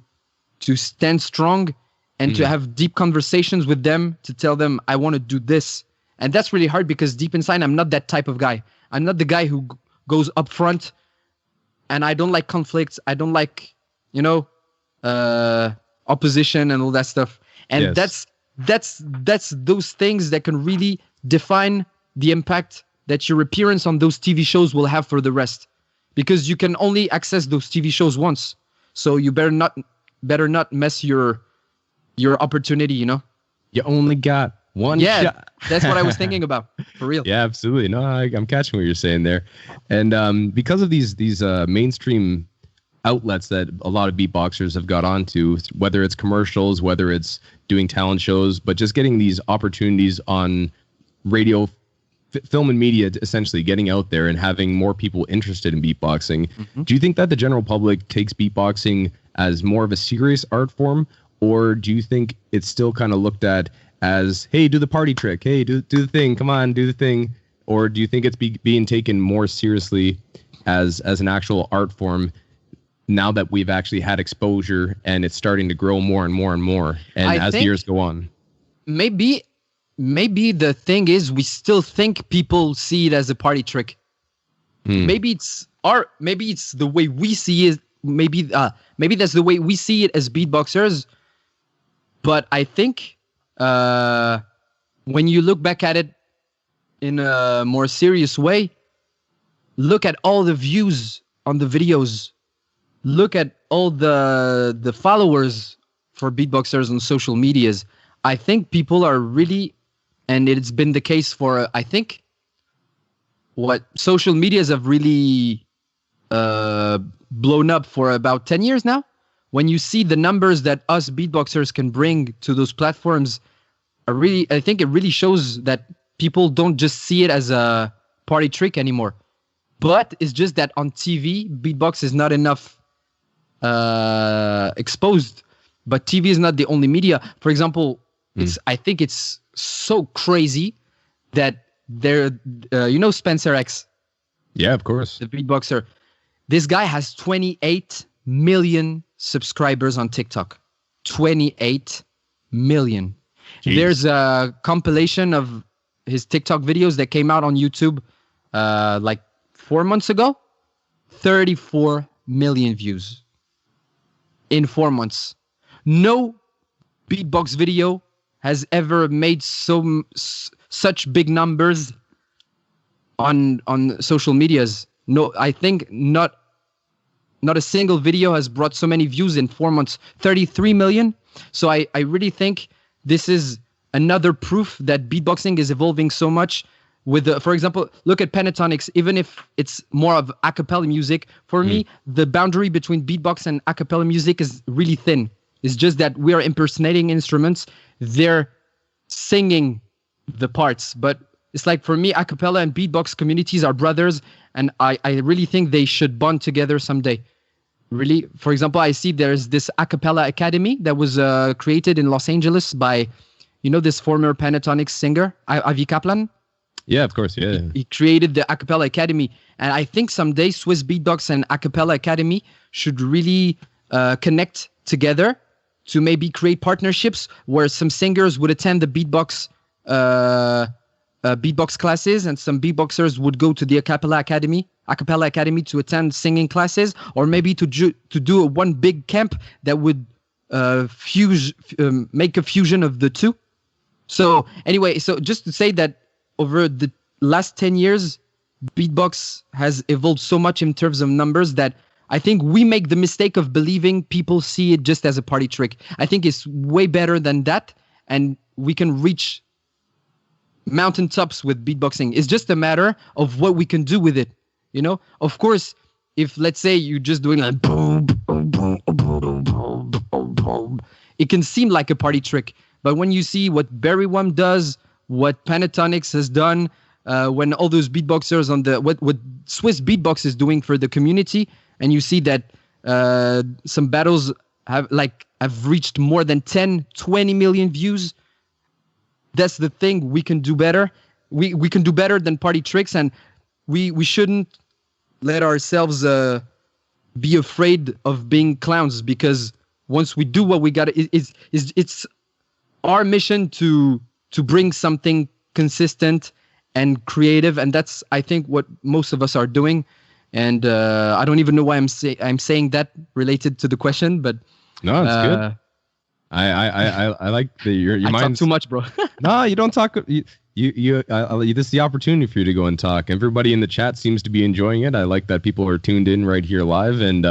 stand strong and to have deep conversations with them, to tell them I want to do this. And that's really hard because deep inside, I'm not that type of guy. I'm not the guy who goes up front, and I don't like conflicts. I don't like, opposition and all that stuff. And that's those things that can really define the impact that your appearance on those TV shows will have for the rest. Because you can only access those TV shows once. So you better not mess your opportunity, You only got one shot. That's what I was thinking about, for real. Yeah, absolutely. No, I'm catching what you're saying there. And because of these mainstream outlets that a lot of beatboxers have got onto, whether it's commercials, whether it's doing talent shows, but just getting these opportunities on radio, film and media, essentially getting out there and having more people interested in beatboxing. Do you think that the general public takes beatboxing as more of a serious art form, or do you think it's still kind of looked at as, hey, do the party trick, hey, do the thing, come on, do the thing? Or do you think it's being taken more seriously as an actual art form now that we've actually had exposure and it's starting to grow more and more and more, and as the years go on? Maybe the thing is we still think people see it as a party trick. Maybe it's the way we see it. Maybe that's the way we see it as beatboxers. But I think when you look back at it in a more serious way, look at all the views on the videos. Look at all the followers for beatboxers on social medias. I think people are really, and it's been the case for, I think, what social medias have really blown up for about 10 years now. When you see the numbers that us beatboxers can bring to those platforms, I think it really shows that people don't just see it as a party trick anymore. But it's just that on TV, beatbox is not enough exposed. But TV is not the only media. For example, I think it's so crazy that Spencer X. Yeah, of course. The beatboxer. This guy has 28 million subscribers on TikTok. 28 million. Jeez. There's a compilation of his TikTok videos that came out on YouTube like 4 months ago. 34 million views in 4 months. No beatbox video has ever made such big numbers on social medias. No, I think not a single video has brought so many views in 4 months. 33 million. So I really think this is another proof that beatboxing is evolving so much. For example, look at pentatonics. Even if it's more of a cappella music, for me, the boundary between beatbox and a cappella music is really thin. It's just that we are impersonating instruments. They're singing the parts. But it's like, for me, a cappella and beatbox communities are brothers. And I really think they should bond together someday. Really, for example, I see there's this a cappella academy that was created in Los Angeles by, this former pentatonics singer, Avi Kaplan. Yeah, of course, yeah. He created the a cappella academy. And I think someday Swissbeatbox and a cappella academy should really connect together to maybe create partnerships where some singers would attend the beatbox classes, and some beatboxers would go to the a cappella academy to attend singing classes, or maybe to do one big camp that would make a fusion of the two. So anyway, so just to say that over the last 10 years, beatbox has evolved so much in terms of numbers that I think we make the mistake of believing people see it just as a party trick. I think it's way better than that, and we can reach mountaintops with beatboxing. It's just a matter of what we can do with it. You know, of course, if let's say you're just doing like boom, boom, boom, boom, boom, boom, boom, it can seem like a party trick. But when you see what Berywam does, what Pentatonics has done, when all those beatboxers on the what Swissbeatbox is doing for the community, and you see that some battles have reached more than 10, 20 million views, that's the thing we can do better. We can do better than party tricks, and we shouldn't let ourselves be afraid of being clowns, because once we do what we got, it's our mission to bring something consistent and creative, and that's, I think, what most of us are doing. And I don't even know why I'm saying that related to the question, but no, it's good. I like that your I mind's talk too much, bro. No, you don't talk. You this is the opportunity for you to go and talk. Everybody in the chat seems to be enjoying it. I like that people are tuned in right here live, and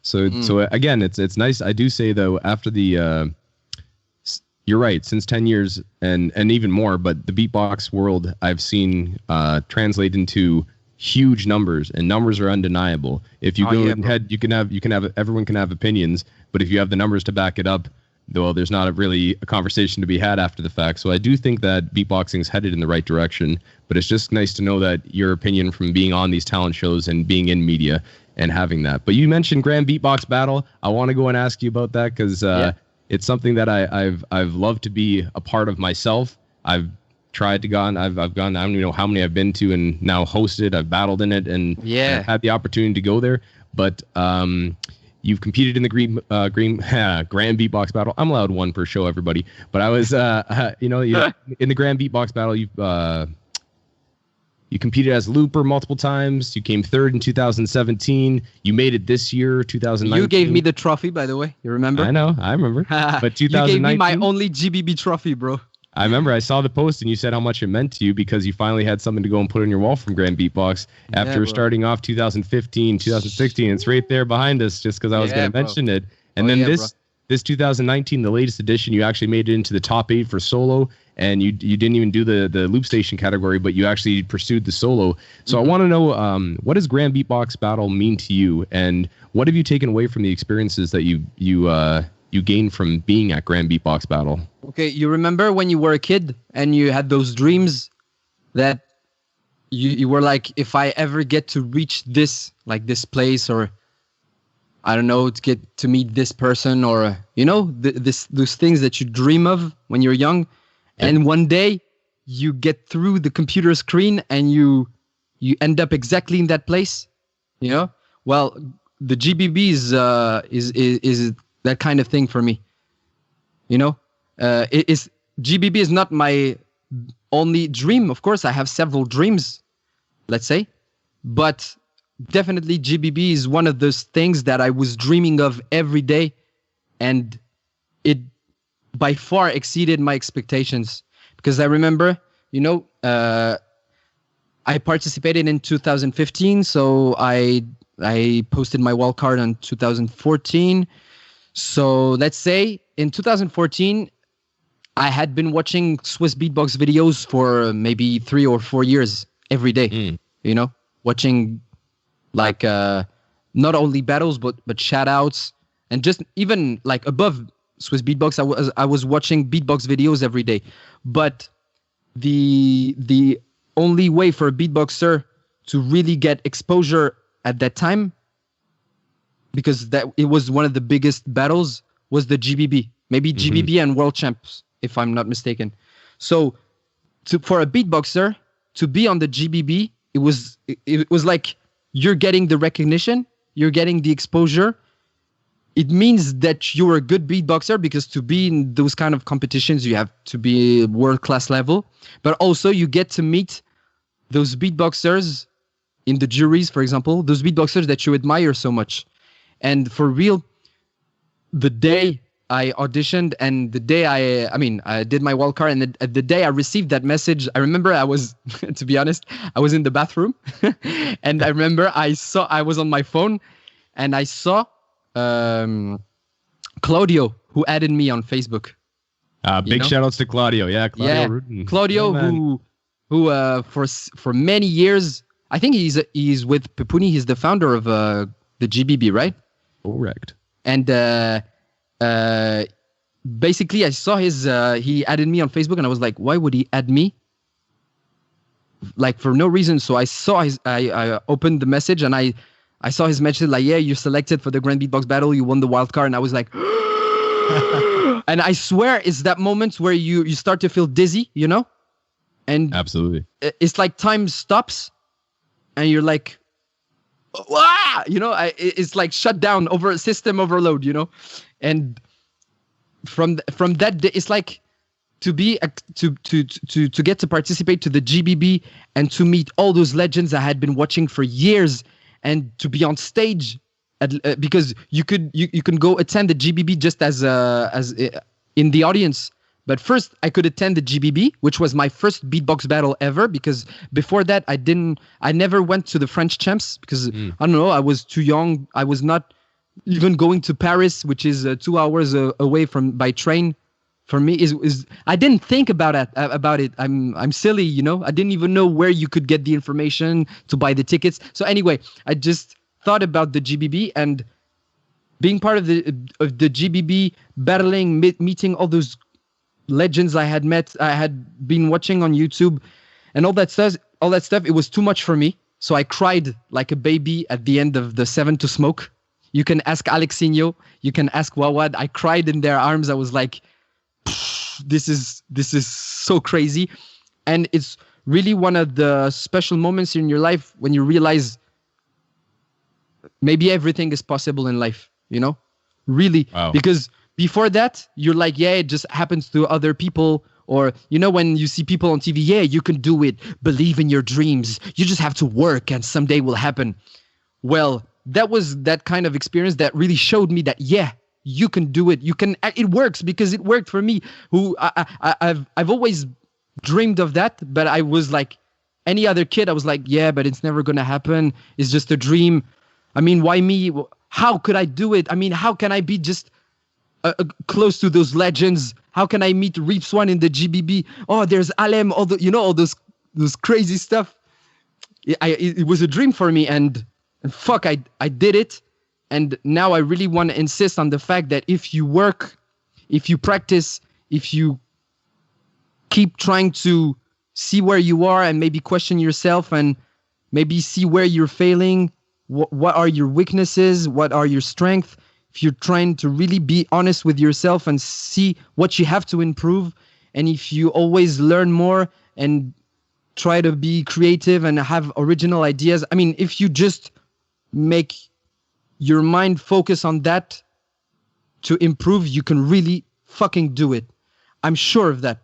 so again, it's nice. I do say though, after the you're right, since 10 years and even more, but the beatbox world I've seen translate into huge numbers, and numbers are undeniable. If you go ahead, you can have everyone can have opinions, but if you have the numbers to back it up, well, there's not really a conversation to be had after the fact. So I do think that beatboxing is headed in the right direction, but it's just nice to know that your opinion from being on these talent shows and being in media and having that. But you mentioned Grand Beatbox Battle. I want to go and ask you about that, because it's something that I've loved to be a part of myself. I've tried to gone. I've gone. I don't even know how many I've been to and now hosted. I've battled in it and I've had the opportunity to go there. But you've competed in the Grand Beatbox Battle. I'm allowed one per show, everybody. But I was, in the Grand Beatbox Battle, you competed as a looper multiple times. You came third in 2017. You made it this year, 2019. You gave me the trophy, by the way. You remember? I know. I remember. But 2019. You gave me my only GBB trophy, bro. I remember I saw the post and you said how much it meant to you because you finally had something to go and put on your wall from Grand Beatbox after starting off 2015, 2016. It's right there behind us just because I was going to mention it. And then this 2019, the latest edition, you actually made it into the top 8 for solo, and you didn't even do the loopstation category, but you actually pursued the solo. So I want to know, what does Grand Beatbox Battle mean to you, and what have you taken away from the experiences that you gained from being at Grand Beatbox Battle? Okay, you remember when you were a kid and you had those dreams that you were like, if I ever get to reach this, like this place, or I don't know, to get to meet this person, or those things that you dream of when you're young, and one day you get through the computer screen and you end up exactly in that place, Well, the GBB is that kind of thing for me, GBB is not my only dream. Of course, I have several dreams, let's say, but definitely GBB is one of those things that I was dreaming of every day, and it by far exceeded my expectations, because I remember, I participated in 2015, so I posted my wildcard on 2014. So let's say in 2014, I had been watching Swissbeatbox videos for maybe 3 or 4 years every day, watching like not only battles but shout outs, and just even like above Swissbeatbox, I was watching beatbox videos every day. But the only way for a beatboxer to really get exposure at that time, because that it was one of the biggest battles, was the GBB, maybe GBB and World Champs, if I'm not mistaken. So for a beatboxer to be on the GBB, it was like you're getting the recognition, you're getting the exposure. It means that you're a good beatboxer, because to be in those kind of competitions, you have to be world-class level. But also you get to meet those beatboxers in the juries, for example, those beatboxers that you admire so much. And for real, the day I auditioned, and the day I did my wildcard, and the day I received that message, I remember I was, to be honest, I was in the bathroom, and I remember I was on my phone, and I saw Claudio, who added me on Facebook. Big shout outs to Claudio. Yeah, Claudio Rudin. Claudio, who for many years, I think he's with Pepuni. He's the founder of the GBB, right? Correct. And basically, I saw he added me on Facebook, and I was like, why would he add me? Like, for no reason. So I saw I opened the message, and I saw his message like, yeah, you're selected for the Grand Beatbox Battle. You won the wild card. And I was like, and I swear it's that moment where you start to feel dizzy, you know? And absolutely, it's like time stops, and you're like, wah! You know, it's like shut down, over system overload, you know? And from that day, it's like to be to get to participate to the GBB and to meet all those legends I had been watching for years, and to be on stage because you can go attend the GBB just as in the audience. But first, I could attend the GBB, which was my first beatbox battle ever, because before that, I never went to the French champs because, I don't know, I was too young. I was not even going to Paris, which is 2 hours away by train. For me, I didn't think about it. I'm silly, you know. I didn't even know where you could get the information to buy the tickets. So anyway, I just thought about the GBB and being part of the GBB, battling, meeting all those legends I had been watching on YouTube, and all that stuff. It was too much for me, so I cried like a baby at the end of the 7 to Smoke. You can ask Alexinho, you can ask Wawad. I cried in their arms. I was like, this is so crazy, and it's really one of the special moments in your life when you realize maybe everything is possible in life. You know, really, wow. Because before that, you're like, yeah, it just happens to other people. Or, you know, when you see people on TV, yeah, you can do it. Believe in your dreams. You just have to work and someday will happen. Well, that was that kind of experience that really showed me that, yeah, you can do it. It works because it worked for me. I've always dreamed of that, but I was like any other kid. I was like, yeah, but it's never going to happen. It's just a dream. I mean, why me? How could I do it? I mean, how can I be just close to those legends? How can I meet Reap Swan in the GBB? Oh, there's Alem, all those crazy stuff. It was a dream for me, and fuck, I did it. And now I really want to insist on the fact that if you work, if you practice, if you keep trying to see where you are and maybe question yourself and maybe see where you're failing, what are your weaknesses, what are your strengths, if you're trying to really be honest with yourself and see what you have to improve, and if you always learn more and try to be creative and have original ideas, I mean, if you just make your mind focus on that to improve, you can really fucking do it. I'm sure of that,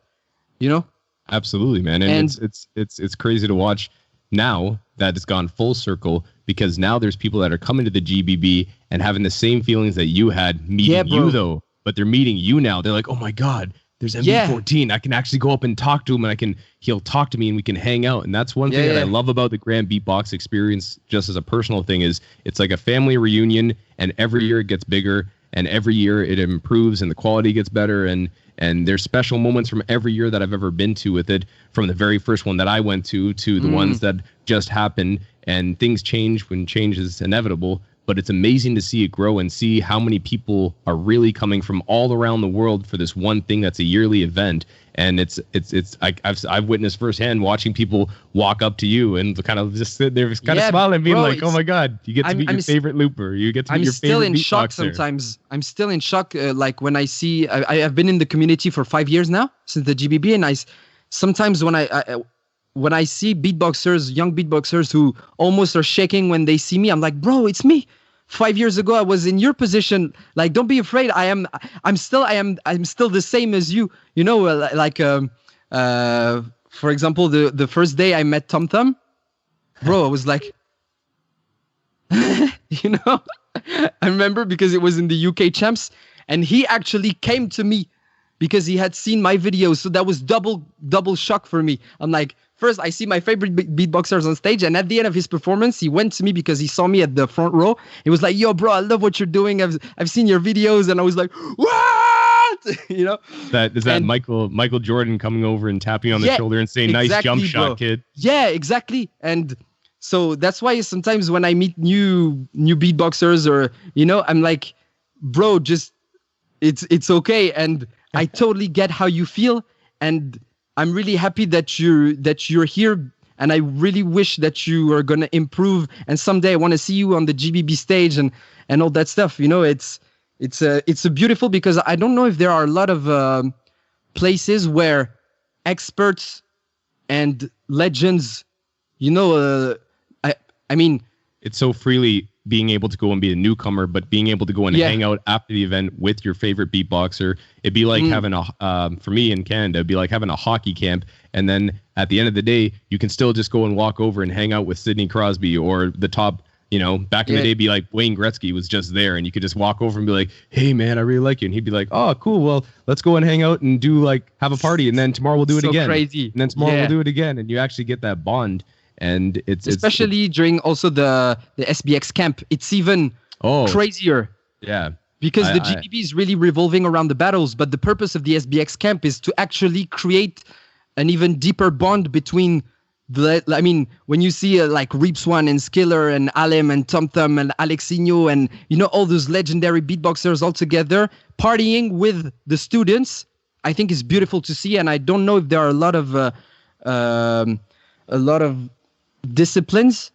you know? Absolutely, man. And it's crazy to watch now that it's gone full circle, because now there's people that are coming to the GBB and having the same feelings that you had meeting you, though. But they're meeting you now. They're like, oh my God, there's MB14. Yeah. I can actually go up and talk to him, and he'll talk to me and we can hang out. And that's one thing that I love about the Grand Beatbox experience, just as a personal thing, is it's like a family reunion, and every year it gets bigger, and every year it improves and the quality gets better. And there's special moments from every year that I've ever been to with it, from the very first one that I went to the ones that just happened. And things change when change is inevitable, but it's amazing to see it grow and see how many people are really coming from all around the world for this one thing that's a yearly event. And I've witnessed firsthand watching people walk up to you and kind of just sit there, kind of smiling and being like, oh my God, you get to meet your favorite looper. You get to meet your favorite beatboxer. I'm still in shock sometimes. I'm still in shock. Like when I see, I've been in the community for 5 years now since the GBB. And sometimes when I see beatboxers, young beatboxers who almost are shaking when they see me, I'm like, bro, it's me. 5 years ago, I was in your position. Like, don't be afraid. I'm still the same as you. You know, for example, the first day I met Tom Thumb, bro, I was like, you know, I remember because it was in the UK champs, And he actually came to me because he had seen my videos. So that was double shock for me. I'm like, first, I see my favorite beatboxers on stage, and at the end of his performance, he went to me because he saw me at the front row. He was like, "Yo, bro, I love what you're doing. I've seen your videos," and I was like, "What?" You know? That Michael Jordan coming over and tapping on the shoulder and saying, "Nice jump shot, kid." Yeah, exactly. And so that's why sometimes when I meet new beatboxers, or I'm like, "Bro, just it's okay," and I totally get how you feel, and I'm really happy that you're here, and I really wish that you are gonna improve. And someday I want to see you on the GBB stage and all that stuff. It's a beautiful, because I don't know if there are a lot of places where experts and legends, I mean, it's so freely being able to go and be a newcomer, but being able to go and hang out after the event with your favorite beatboxer. It'd be like having for me in Canada, it'd be like having a hockey camp. And then at the end of the day, you can still just go and walk over and hang out with Sidney Crosby or the top, back in the day, be like Wayne Gretzky was just there, and you could just walk over and be like, "Hey man, I really like you." And he'd be like, "Oh, cool. Well, let's go and hang out and have a party. And then tomorrow we'll do it again. Crazy. And then tomorrow we'll do it again." And you actually get that bond. And it's especially during also the SBX camp, it's even crazier. Yeah, because the GBB is really revolving around the battles, but the purpose of the SBX camp is to actually create an even deeper bond between when you see like Reeps One and Skiller and Alem and Tom Thumb and Alexinho and all those legendary beatboxers all together partying with the students, I think is beautiful to see. And I don't know if there are a lot of disciplines.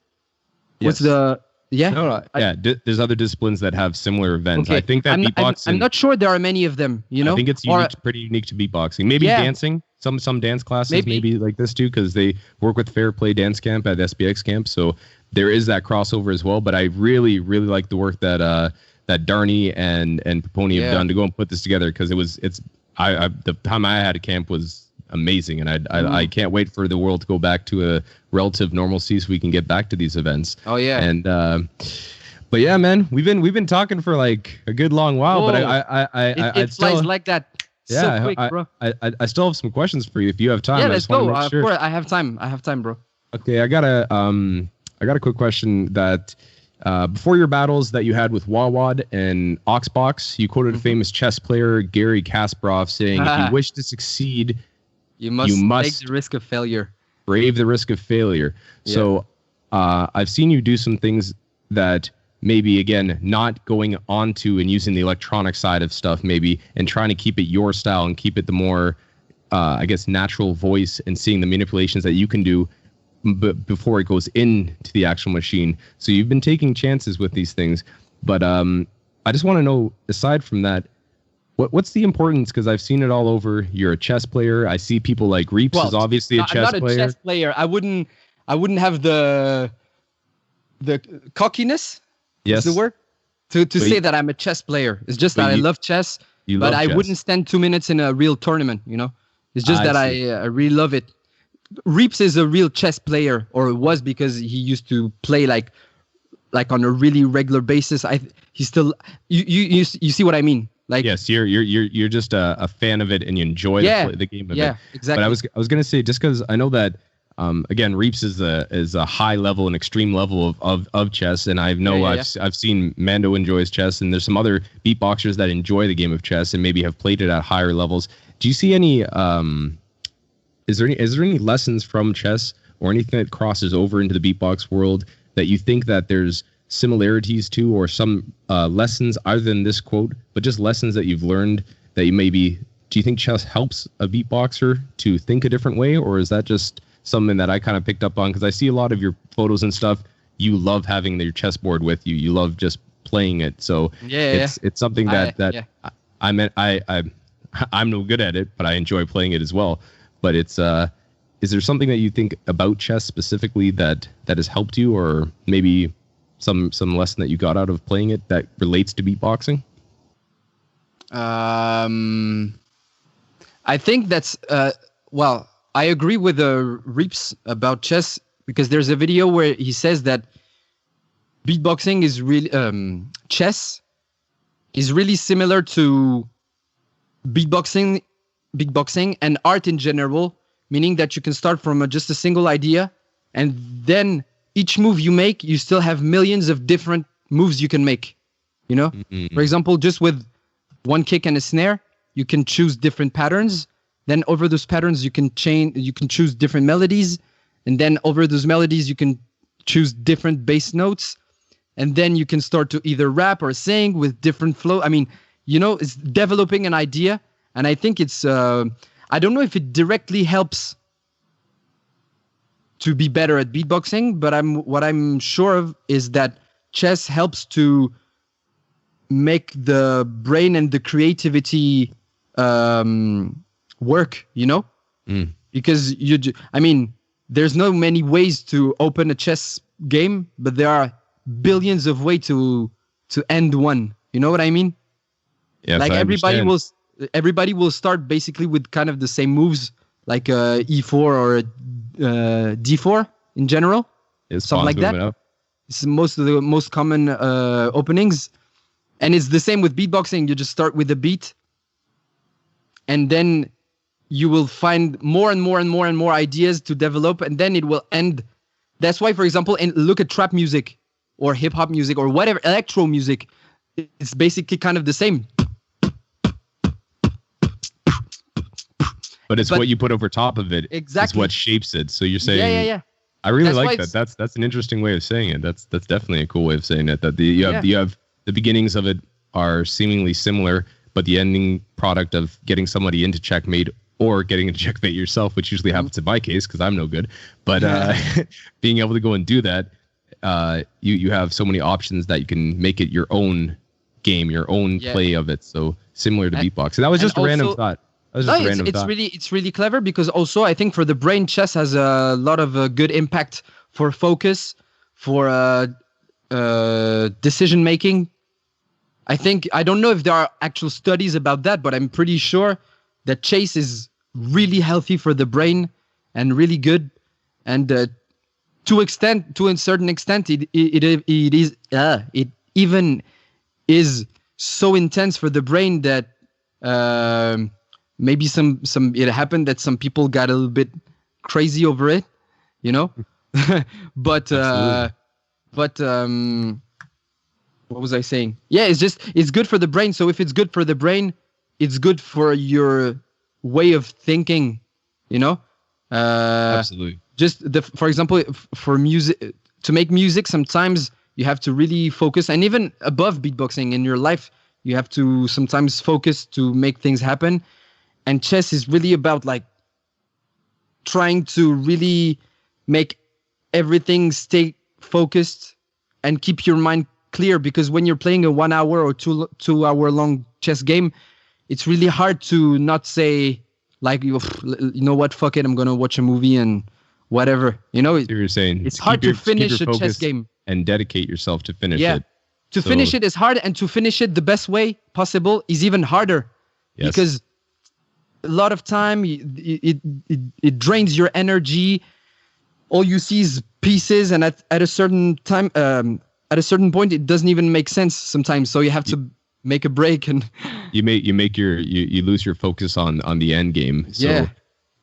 Yes. There's other disciplines that have similar events. Okay. I think that beatboxing, I'm not sure there are many of them, I think it's pretty unique to beatboxing. Maybe dancing, some dance classes maybe like this too, because they work with Fair Play Dance Camp at SBX Camp, so there is that crossover as well. But I really like the work that Darnie and Peponi have done to go and put this together, because the time I had a camp was amazing, and I can't wait for the world to go back to a relative normalcy so we can get back to these events. Oh yeah. And but yeah, man, we've been talking for like a good long while. Whoa. But it flies like that. So quick, bro. I still have some questions for you if you have time. Yeah, let's go. Of course, I have time, bro. Okay, I got a quick question that before your battles that you had with Wawad and Oxbox, you quoted a famous chess player, Garry Kasparov, saying, "If you wish to succeed, you must take the risk of failure. Brave the risk of failure." Yeah. So I've seen you do some things that maybe, again, not going onto and using the electronic side of stuff maybe, and trying to keep it your style and keep it the more, I guess, natural voice, and seeing the manipulations that you can do before it goes into the actual machine. So you've been taking chances with these things. But I just want to know, aside from that, what's the importance? Because I've seen it all over. You're a chess player. I see people like Reeps is obviously a chess player. I'm not a chess player. I wouldn't have the cockiness. Yes. Is the word to say that I'm a chess player. It's just that I love chess, but I wouldn't stand 2 minutes in a real tournament. It's just that I really love it. Reeps is a real chess player, or was, because he used to play like on a really regular basis. He's still you see what I mean? Like, yes, you're just a fan of it, and you enjoy the game of it. Yeah, exactly. But I was gonna say, just because I know that again, Reeps is a high level, an extreme level of chess, and I've seen Mando enjoys chess, and there's some other beatboxers that enjoy the game of chess and maybe have played it at higher levels. Do you see any is there any lessons from chess or anything that crosses over into the beatbox world that you think that there's similarities to, or some lessons other than this quote, but just lessons that you've learned that you maybe, do you think chess helps a beatboxer to think a different way, or is that just something that I kind of picked up on? Because I see a lot of your photos and stuff, you love having your chessboard with you, you love just playing it, so it's something that I'm no good at it, but I enjoy playing it as well. But it's is there something that you think about chess specifically that has helped you, or maybe some lesson that you got out of playing it that relates to beatboxing? I think that's I agree with Reeps about chess, because there's a video where he says that beatboxing is really chess is really similar to beatboxing and art in general, meaning that you can start from just a single idea, and then each move you make, you still have millions of different moves you can make. You know, for example, just with one kick and a snare, you can choose different patterns. Then over those patterns, you can choose different melodies, and then over those melodies, you can choose different bass notes, and then you can start to either rap or sing with different flow. I mean, you know, it's developing an idea, and I think it's. I don't know if it directly helps to be better at beatboxing, but what I'm sure of is that chess helps to make the brain and the creativity work, you know? Because there's no many ways to open a chess game, but there are billions of ways to end one. You know what I mean? Yes, like I everybody will start basically with kind of the same moves, like E4 or D4 in general, something like that. It's most of the most common openings, and it's the same with beatboxing. You just start with a beat, and then you will find more and more and more and more ideas to develop, and then it will end. That's why, for example, look at trap music or hip hop music or whatever, electro music. It's basically kind of the same. But what you put over top of it exactly is what shapes it. So you're saying, yeah. I really like that. That's an interesting way of saying it. That's definitely a cool way of saying it. That you have the beginnings of it are seemingly similar, but the ending product of getting somebody into checkmate or getting into checkmate yourself, which usually happens in my case because I'm no good. But being able to go and do that, you have so many options that you can make it your own game, your own play of it. So similar to beatbox. And that was just a random thought. It's really clever because also I think for the brain, chess has a lot of good impact for focus, for decision making. I don't know if there are actual studies about that, but I'm pretty sure that chess is really healthy for the brain and really good. And to a certain extent, it even is so intense for the brain that maybe it happened that some people got a little bit crazy over it, you know. but what was I saying? Yeah, it's good for the brain. So if it's good for the brain, it's good for your way of thinking, you know. Absolutely. For example, for music, to make music, sometimes you have to really focus, and even above beatboxing in your life, you have to sometimes focus to make things happen. And chess is really about like trying to really make everything stay focused and keep your mind clear, because when you're playing a 1 hour or 2 hour long chess game, it's really hard to not say like, you know what, fuck it, I'm gonna watch a movie and whatever, you know. You're saying it's hard to finish a chess game and dedicate yourself to finish it. To finish it is hard, and to finish it the best way possible is even harder. Yes. Because a lot of time it drains your energy. All you see is pieces, and at a certain time, at a certain point, it doesn't even make sense sometimes. So you have to make a break, and you lose your focus on the end game. So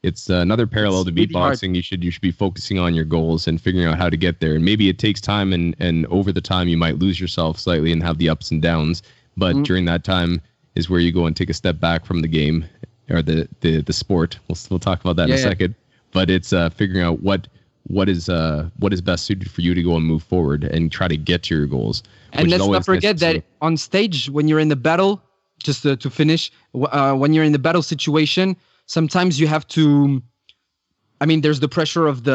it's another parallel to beatboxing. Really you should be focusing on your goals and figuring out how to get there. And maybe it takes time, and over the time you might lose yourself slightly and have the ups and downs. But during that time is where you go and take a step back from the game or the sport. We'll talk about that in a second. But it's figuring out what is best suited for you to go and move forward and try to get to your goals. And let's not forget that on stage, when you're in the battle, just to finish, when you're in the battle situation, sometimes you have to. I mean, there's the pressure of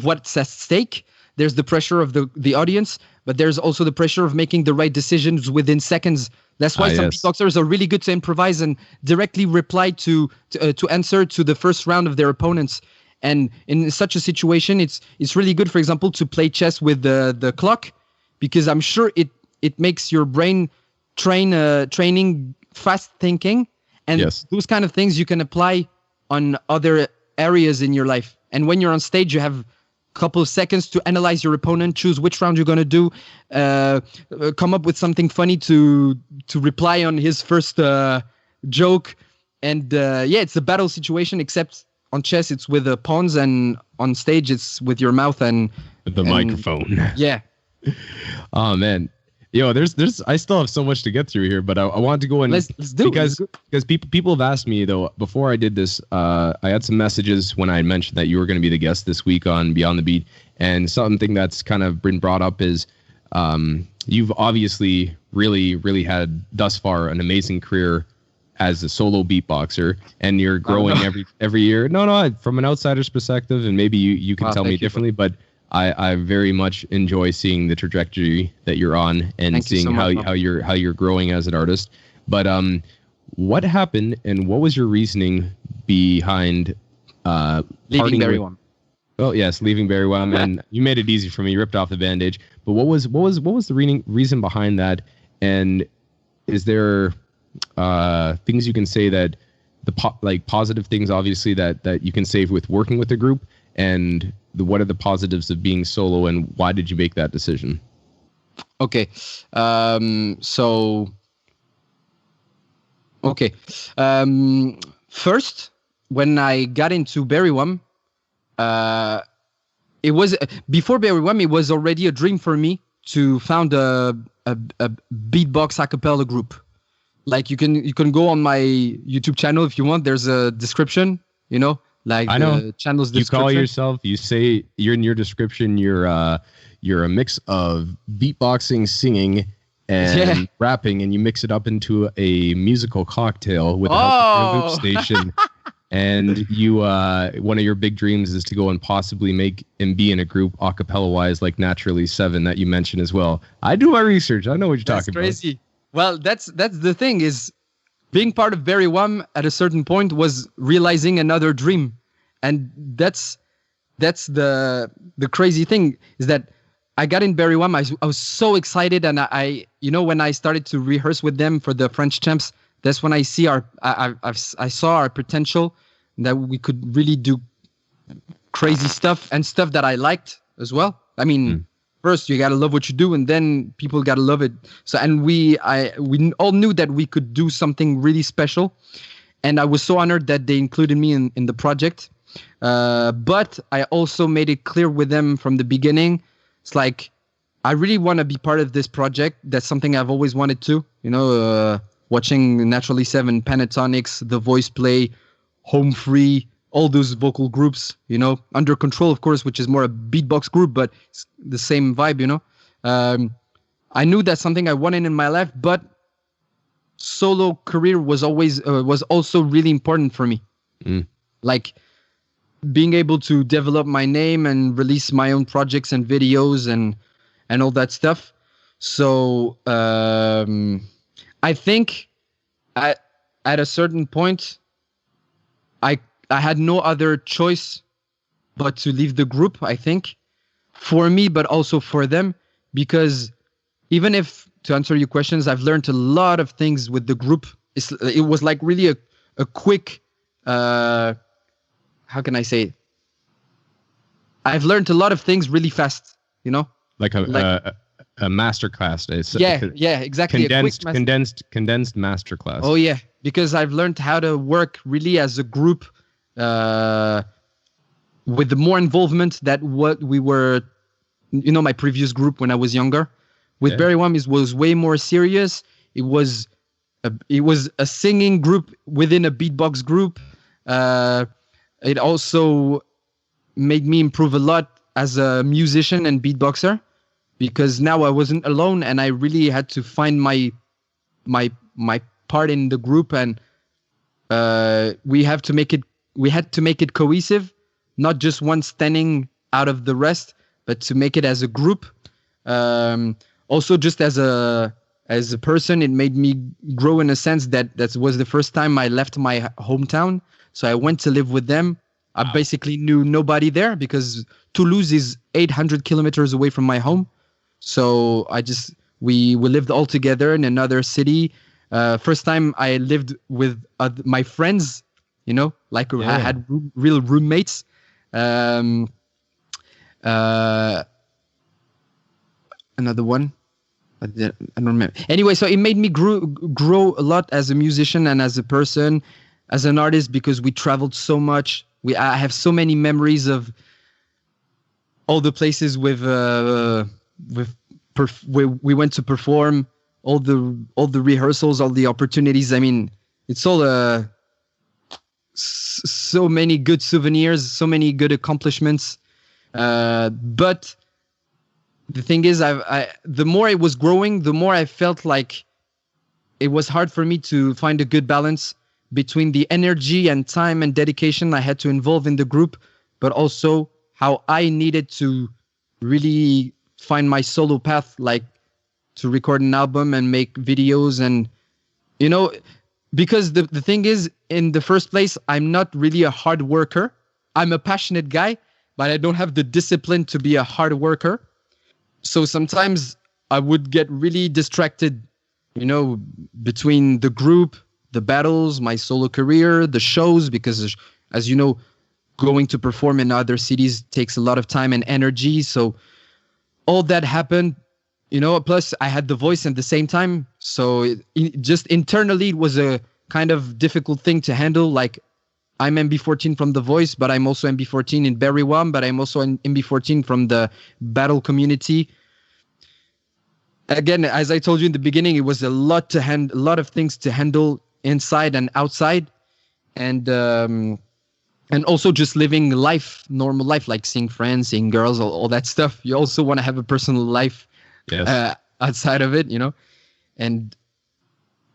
what's at stake. There's the pressure of the audience, but there's also the pressure of making the right decisions within seconds. That's why some beatboxers are really good to improvise and directly reply to answer to the first round of their opponents. And in such a situation, it's really good, for example, to play chess with the clock, because I'm sure it makes your brain training fast thinking, and those kind of things you can apply on other areas in your life. And when you're on stage, you have couple of seconds to analyze your opponent, choose which round you're gonna do, come up with something funny to reply on his first joke, and it's a battle situation. Except on chess, it's with the pawns, and on stage, it's with your mouth and the microphone. Yeah. Oh man. Yo, I still have so much to get through here, but I want to go in let's do because people have asked me though before I did this. I had some messages when I mentioned that you were going to be the guest this week on Beyond the Beat, and something that's kind of been brought up is you've obviously really had thus far an amazing career as a solo beatboxer, and you're growing every year. No, from an outsider's perspective, and maybe you can tell me differently, but I very much enjoy seeing the trajectory that you're on and seeing how you're growing as an artist. But what happened and what was your reasoning behind leaving Berywam? Well, yes, leaving Berywam, and you made it easy for me. You ripped off the bandage. But what was the reason behind that? And is there things you can say that positive things, obviously that you can say with working with a group, and what are the positives of being solo, and why did you make that decision? Okay. First, when I got into Berywam, it was before Berywam, it was already a dream for me to found a beatbox a cappella group. Like you can go on my YouTube channel if you want. There's a description, like I know. The channel's description. You call yourself, you say you're in your description, you're a mix of beatboxing, singing, and rapping, and you mix it up into a musical cocktail with the help of your loopstation. And you, one of your big dreams is to go and possibly make and be in a group a cappella wise, like Naturally 7 that you mentioned as well. I do my research. I know what you're talking about. That's crazy. Well, that's the thing is, being part of Berywam at a certain point was realizing another dream, and that's the crazy thing is that I got in Berywam. I was so excited, and I when I started to rehearse with them for the French champs, that's when I saw our potential, that we could really do crazy stuff and stuff that I liked as well. I mean. First, you gotta love what you do, and then people gotta love it. So, and we all knew that we could do something really special, and I was so honored that they included me in the project. But I also made it clear with them from the beginning. It's like I really want to be part of this project. That's something I've always wanted to. Watching Naturally 7, Pentatonics, The Voice Play, Home Free. All those vocal groups, Under Control, of course, which is more a beatbox group, but it's the same vibe, I knew that's something I wanted in my life, but solo career was also really important for me. Like being able to develop my name and release my own projects and videos and all that stuff. So I think at a certain point, I had no other choice but to leave the group, I think, for me, but also for them, because even if, to answer your questions, I've learned a lot of things with the group. It was like really a quick, how can I say it? I've learned a lot of things really fast, Like a masterclass. Exactly. Condensed masterclass. Oh yeah, because I've learned how to work really as a group, with the more involvement that what we were, my previous group when I was younger. With Berywam, it was way more serious. It was a singing group within a beatbox group. It also made me improve a lot as a musician and beatboxer, because now I wasn't alone and I really had to find my part in the group, and we had to make it cohesive, not just one standing out of the rest, but to make it as a group. Also, just as a person, it made me grow in a sense that was the first time I left my hometown. So I went to live with them. I basically knew nobody there because Toulouse is 800 kilometers away from my home. So we lived all together in another city. First time I lived with my friends, I had real roommates. Another one. I don't remember. Anyway, so it made me grow a lot as a musician and as a person, as an artist, because we traveled so much. I have so many memories of all the places where we went to perform, all the rehearsals, all the opportunities. I mean, it's all so many good souvenirs, so many good accomplishments. But the thing is, the more it was growing, the more I felt like it was hard for me to find a good balance between the energy and time and dedication I had to involve in the group, but also how I needed to really find my solo path, like to record an album and make videos. And, you know, because the thing is, in the first place, I'm not really a hard worker. I'm a passionate guy, but I don't have the discipline to be a hard worker. So sometimes I would get really distracted, you know, between the group, the battles, my solo career, the shows, because as you know, going to perform in other cities takes a lot of time and energy. So all that happened, you know, plus I had the voice at the same time. So just internally, it was a kind of difficult thing to handle. Like, I'm MB14 from The Voice, but I'm also MB14 in Berywam, but I'm also MB14 from the battle community. Again, as I told you in the beginning, it was a lot of things to handle inside and outside, and also just living normal life, like seeing friends, seeing girls, all that stuff. You also want to have a personal life outside of it, you know, and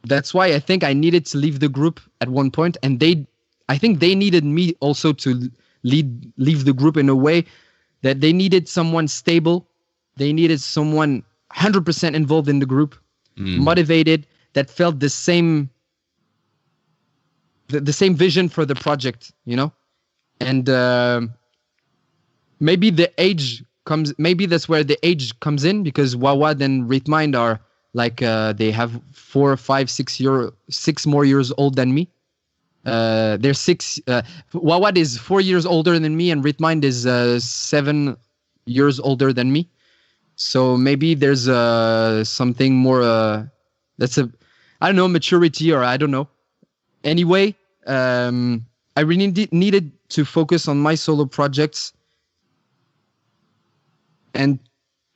that's why I think I needed to leave the group at one point, and I think they needed me also to leave the group in a way that they needed someone stable. They needed someone 100% involved in the group, motivated, that felt the same vision for the project, you know? And maybe that's where the age comes in, because Wawad and Ritmind are like, they have 4, 5, 6 more years old than me. They're 6. Wawad is 4 years older than me, and Ritmind is 7 years older than me. So maybe there's something more. I don't know, maturity, or I don't know. Anyway, I really needed to focus on my solo projects and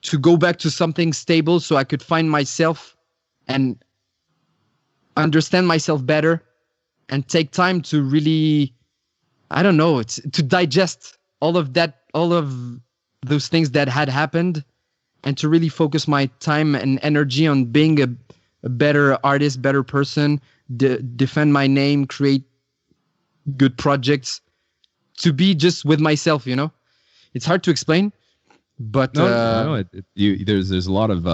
to go back to something stable, so I could find myself and understand myself better. And take time to really, I don't know, to digest all of those things that had happened, and to really focus my time and energy on being a better artist, better person, defend my name, create good projects, to be just with myself, you know? It's hard to explain, but... there's a lot of,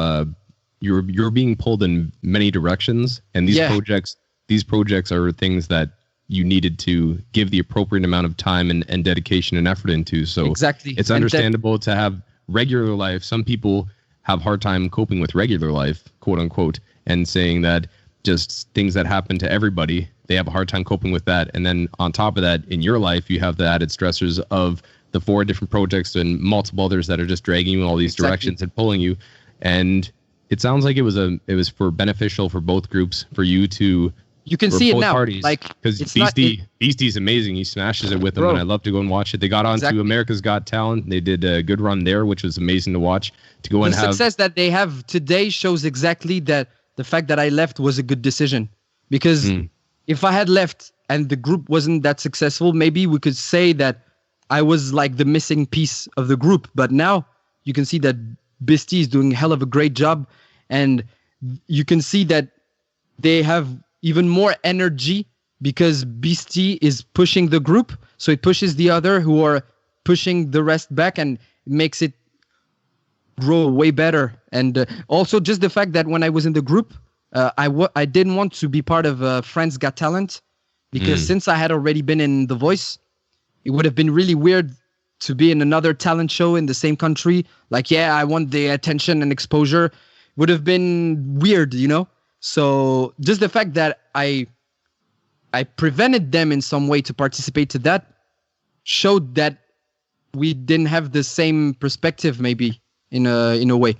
you're being pulled in many directions, and these projects are things that you needed to give the appropriate amount of time and dedication and effort into. So exactly, it's understandable to have regular life. Some people have hard time coping with regular life, quote unquote, and saying that just things that happen to everybody, they have a hard time coping with that. And then on top of that, in your life, you have the added stressors of the 4 different projects and multiple others that are just dragging you in all these directions and pulling you. And it sounds like it was for beneficial for both groups, for you to... You can see it now, parties. like, because Beastie's amazing. He smashes it with them, and I love to go and watch it. They got onto America's Got Talent. They did a good run there, which was amazing to watch. To go and have the success that they have today shows exactly that the fact that I left was a good decision. Because if I had left and the group wasn't that successful, maybe we could say that I was like the missing piece of the group. But now you can see that Beastie is doing a hell of a great job, and you can see that they have even more energy because Beastie is pushing the group, so it pushes the other who are pushing the rest back, and makes it grow way better. And also just the fact that when I was in the group, I didn't want to be part of Friends Got Talent, because since I had already been in The Voice, it would have been really weird to be in another talent show in the same country. Like, yeah, I want the attention and exposure. Would have been weird, you know? So just the fact that I prevented them in some way to participate to that showed that we didn't have the same perspective, maybe in a way.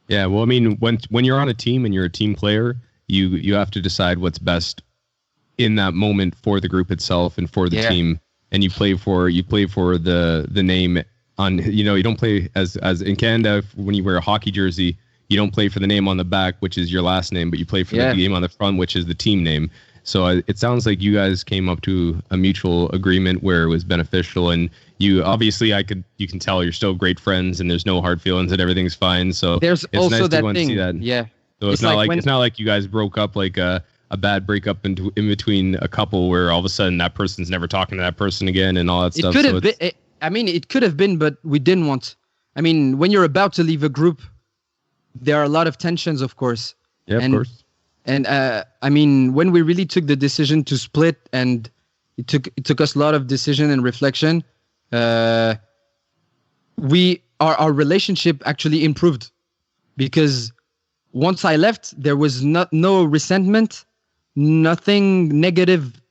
Yeah, well, I mean, when you're on a team and you're a team player, you have to decide what's best in that moment for the group itself and for the team, and you play for the name on. You don't play as in Canada when you wear a hockey jersey. You don't play for the name on the back, which is your last name, but you play for the name on the front, which is the team name. So it sounds like you guys came up to a mutual agreement where it was beneficial, and you obviously you can tell you're still great friends, and there's no hard feelings, and everything's fine. So there's it's also nice that to go and thing. see that. Yeah. So it's not like you guys broke up like a bad breakup in between a couple where all of a sudden that person's never talking to that person again and all that stuff. It could have been. It could have been, but we didn't want. I mean, when you're about to leave a group, there are a lot of tensions, of course. Yeah, of course. And I mean, when we really took the decision to split, and it took us a lot of decision and reflection, our relationship actually improved, because once I left, there was no resentment, nothing negative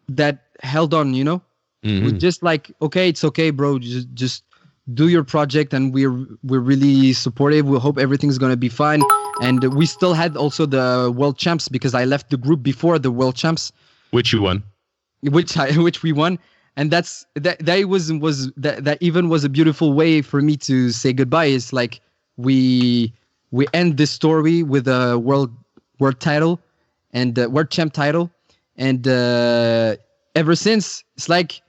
that held on. We're just like, okay, it's okay, bro. Just do your project, and we're really supportive. We hope everything's gonna be fine. And we still had also the world champs, because I left the group before the world champs, which you won, which we won. And that even was a beautiful way for me to say goodbye. It's like we end this story with a world title and world champ title, and ever since it's like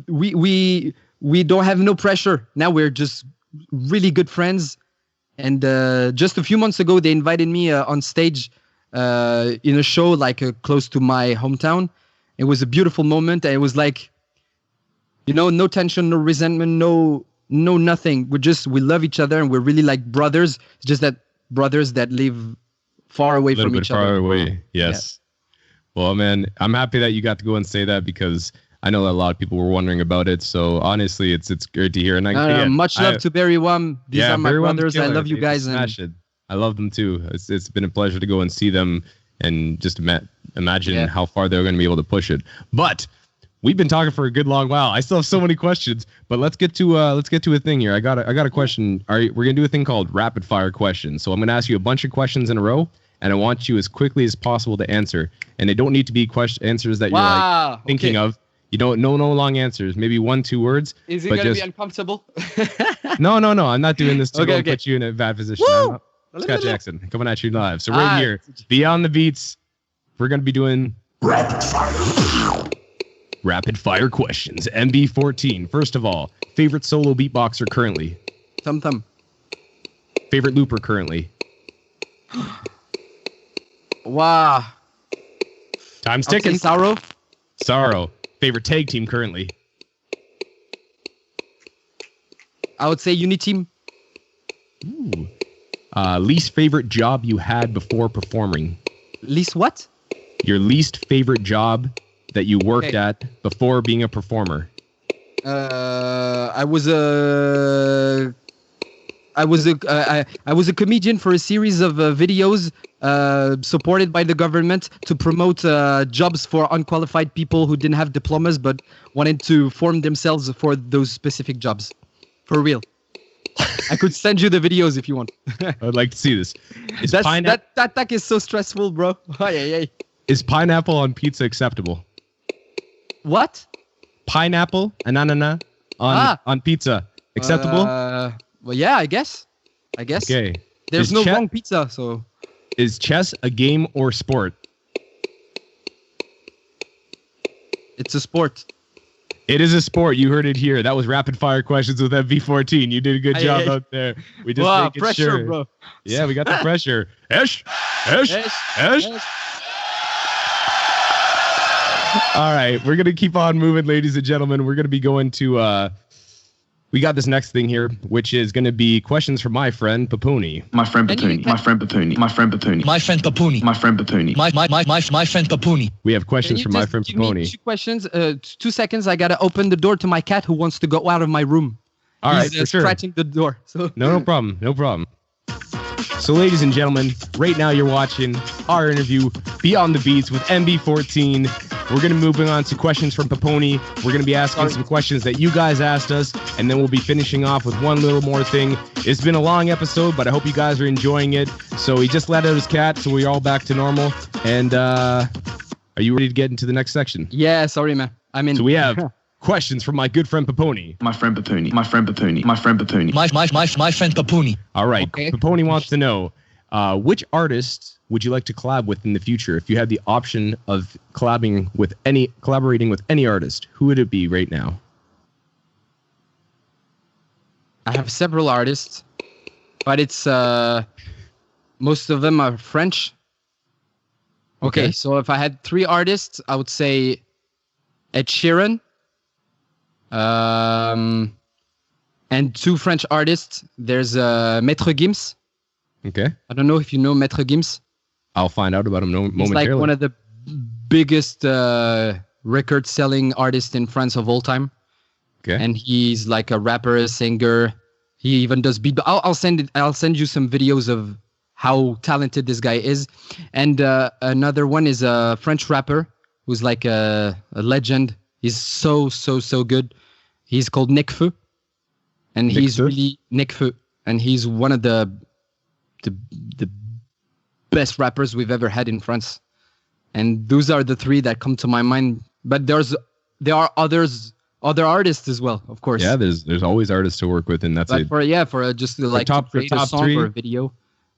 we don't have no pressure. Now we're just really good friends. And just a few months ago, they invited me on stage in a show like close to my hometown. It was a beautiful moment. And it was like, no tension, no resentment, no nothing. We love each other, and we're really like brothers. It's just that brothers that live far away from each other. Far away, yes. Yeah. Well, man, I'm happy that you got to go and say that, because I know that a lot of people were wondering about it. So honestly, it's great to hear. And much love to Berywam. These are my brothers. I love you guys. I love them too. It's been a pleasure to go and see them, and just imagine how far they're going to be able to push it. But we've been talking for a good long while. I still have so many questions, but let's get to a thing here. I got a question. We're gonna do a thing called rapid fire questions. So I'm gonna ask you a bunch of questions in a row, and I want you as quickly as possible to answer. And they don't need to be answers that you're thinking of. You don't know no long answers. Maybe 1-2 words. Is it gonna be uncomfortable? No. I'm not doing this to put you in a bad position. Scott Jackson coming at you live. So right here, Beyond the Beats, we're gonna be doing rapid fire questions. MB14. First of all, favorite solo beatboxer currently? Tum. Favorite looper currently? Wow. Time's ticking. Sorrow. Favorite tag team currently? I would say Uniteam. Ooh. Least favorite job you had before performing? Least what? Your least favorite job that you worked at before being a performer? I was a comedian for a series of videos supported by the government to promote jobs for unqualified people who didn't have diplomas but wanted to form themselves for those specific jobs. For real. I could send you the videos if you want. I'd like to see this. That tag is so stressful, bro. Is pineapple on pizza acceptable? What? Pineapple and ananas on pizza acceptable? Well, yeah, I guess. Okay. There's no wrong pizza, so. Is chess a game or sport? It's a sport. It is a sport. You heard it here. That was rapid fire questions with MB14. You did a good job out there. We just making pressure, sure. Bro. Yeah, we got the pressure. Esh. All right, we're gonna keep on moving, ladies and gentlemen. We're gonna be going to. We got this next thing here, which is going to be questions from my friend Papuni. My friend Papuni. We have questions from my friend Papuni. 2 questions. 2 seconds. I gotta open the door to my cat who wants to go out of my room. All right, for sure. Scratching the door. So no problem. So, ladies and gentlemen, right now you're watching our interview, Beyond the Beats with MB14. We're going to be moving on to questions from Paponi. We're going to be asking some questions that you guys asked us, and then we'll be finishing off with one little more thing. It's been a long episode, but I hope you guys are enjoying it. So he just let out his cat, so we're all back to normal. And are you ready to get into the next section? Yeah, sorry, man. So we have questions from my good friend Paponi. My friend Paponi. My friend Paponi. My friend Paponi. My friend Paponi. All right. Okay. Paponi wants to know, which artist would you like to collab with in the future? If you had the option of collaborating with any artist, who would it be right now? I have several artists, but it's most of them are French. Okay, so if I had 3 artists, I would say Ed Sheeran, and 2 French artists. There's Maître Gims. Okay. I don't know if you know Maître Gims. I'll find out about him momentarily. He's like one of the biggest record-selling artists in France of all time. Okay. And he's like a rapper, a singer. He even does beat. I'll send you some videos of how talented this guy is. And another one is a French rapper who's like a legend. He's so good. He's called Nekfeu, and he's really Nekfeu, and he's one of the best rappers we've ever had in France. And those are the 3 that come to my mind. But there are other artists as well, of course. Yeah, there's always artists to work with, and that's it. For just like top a song 3 or a video.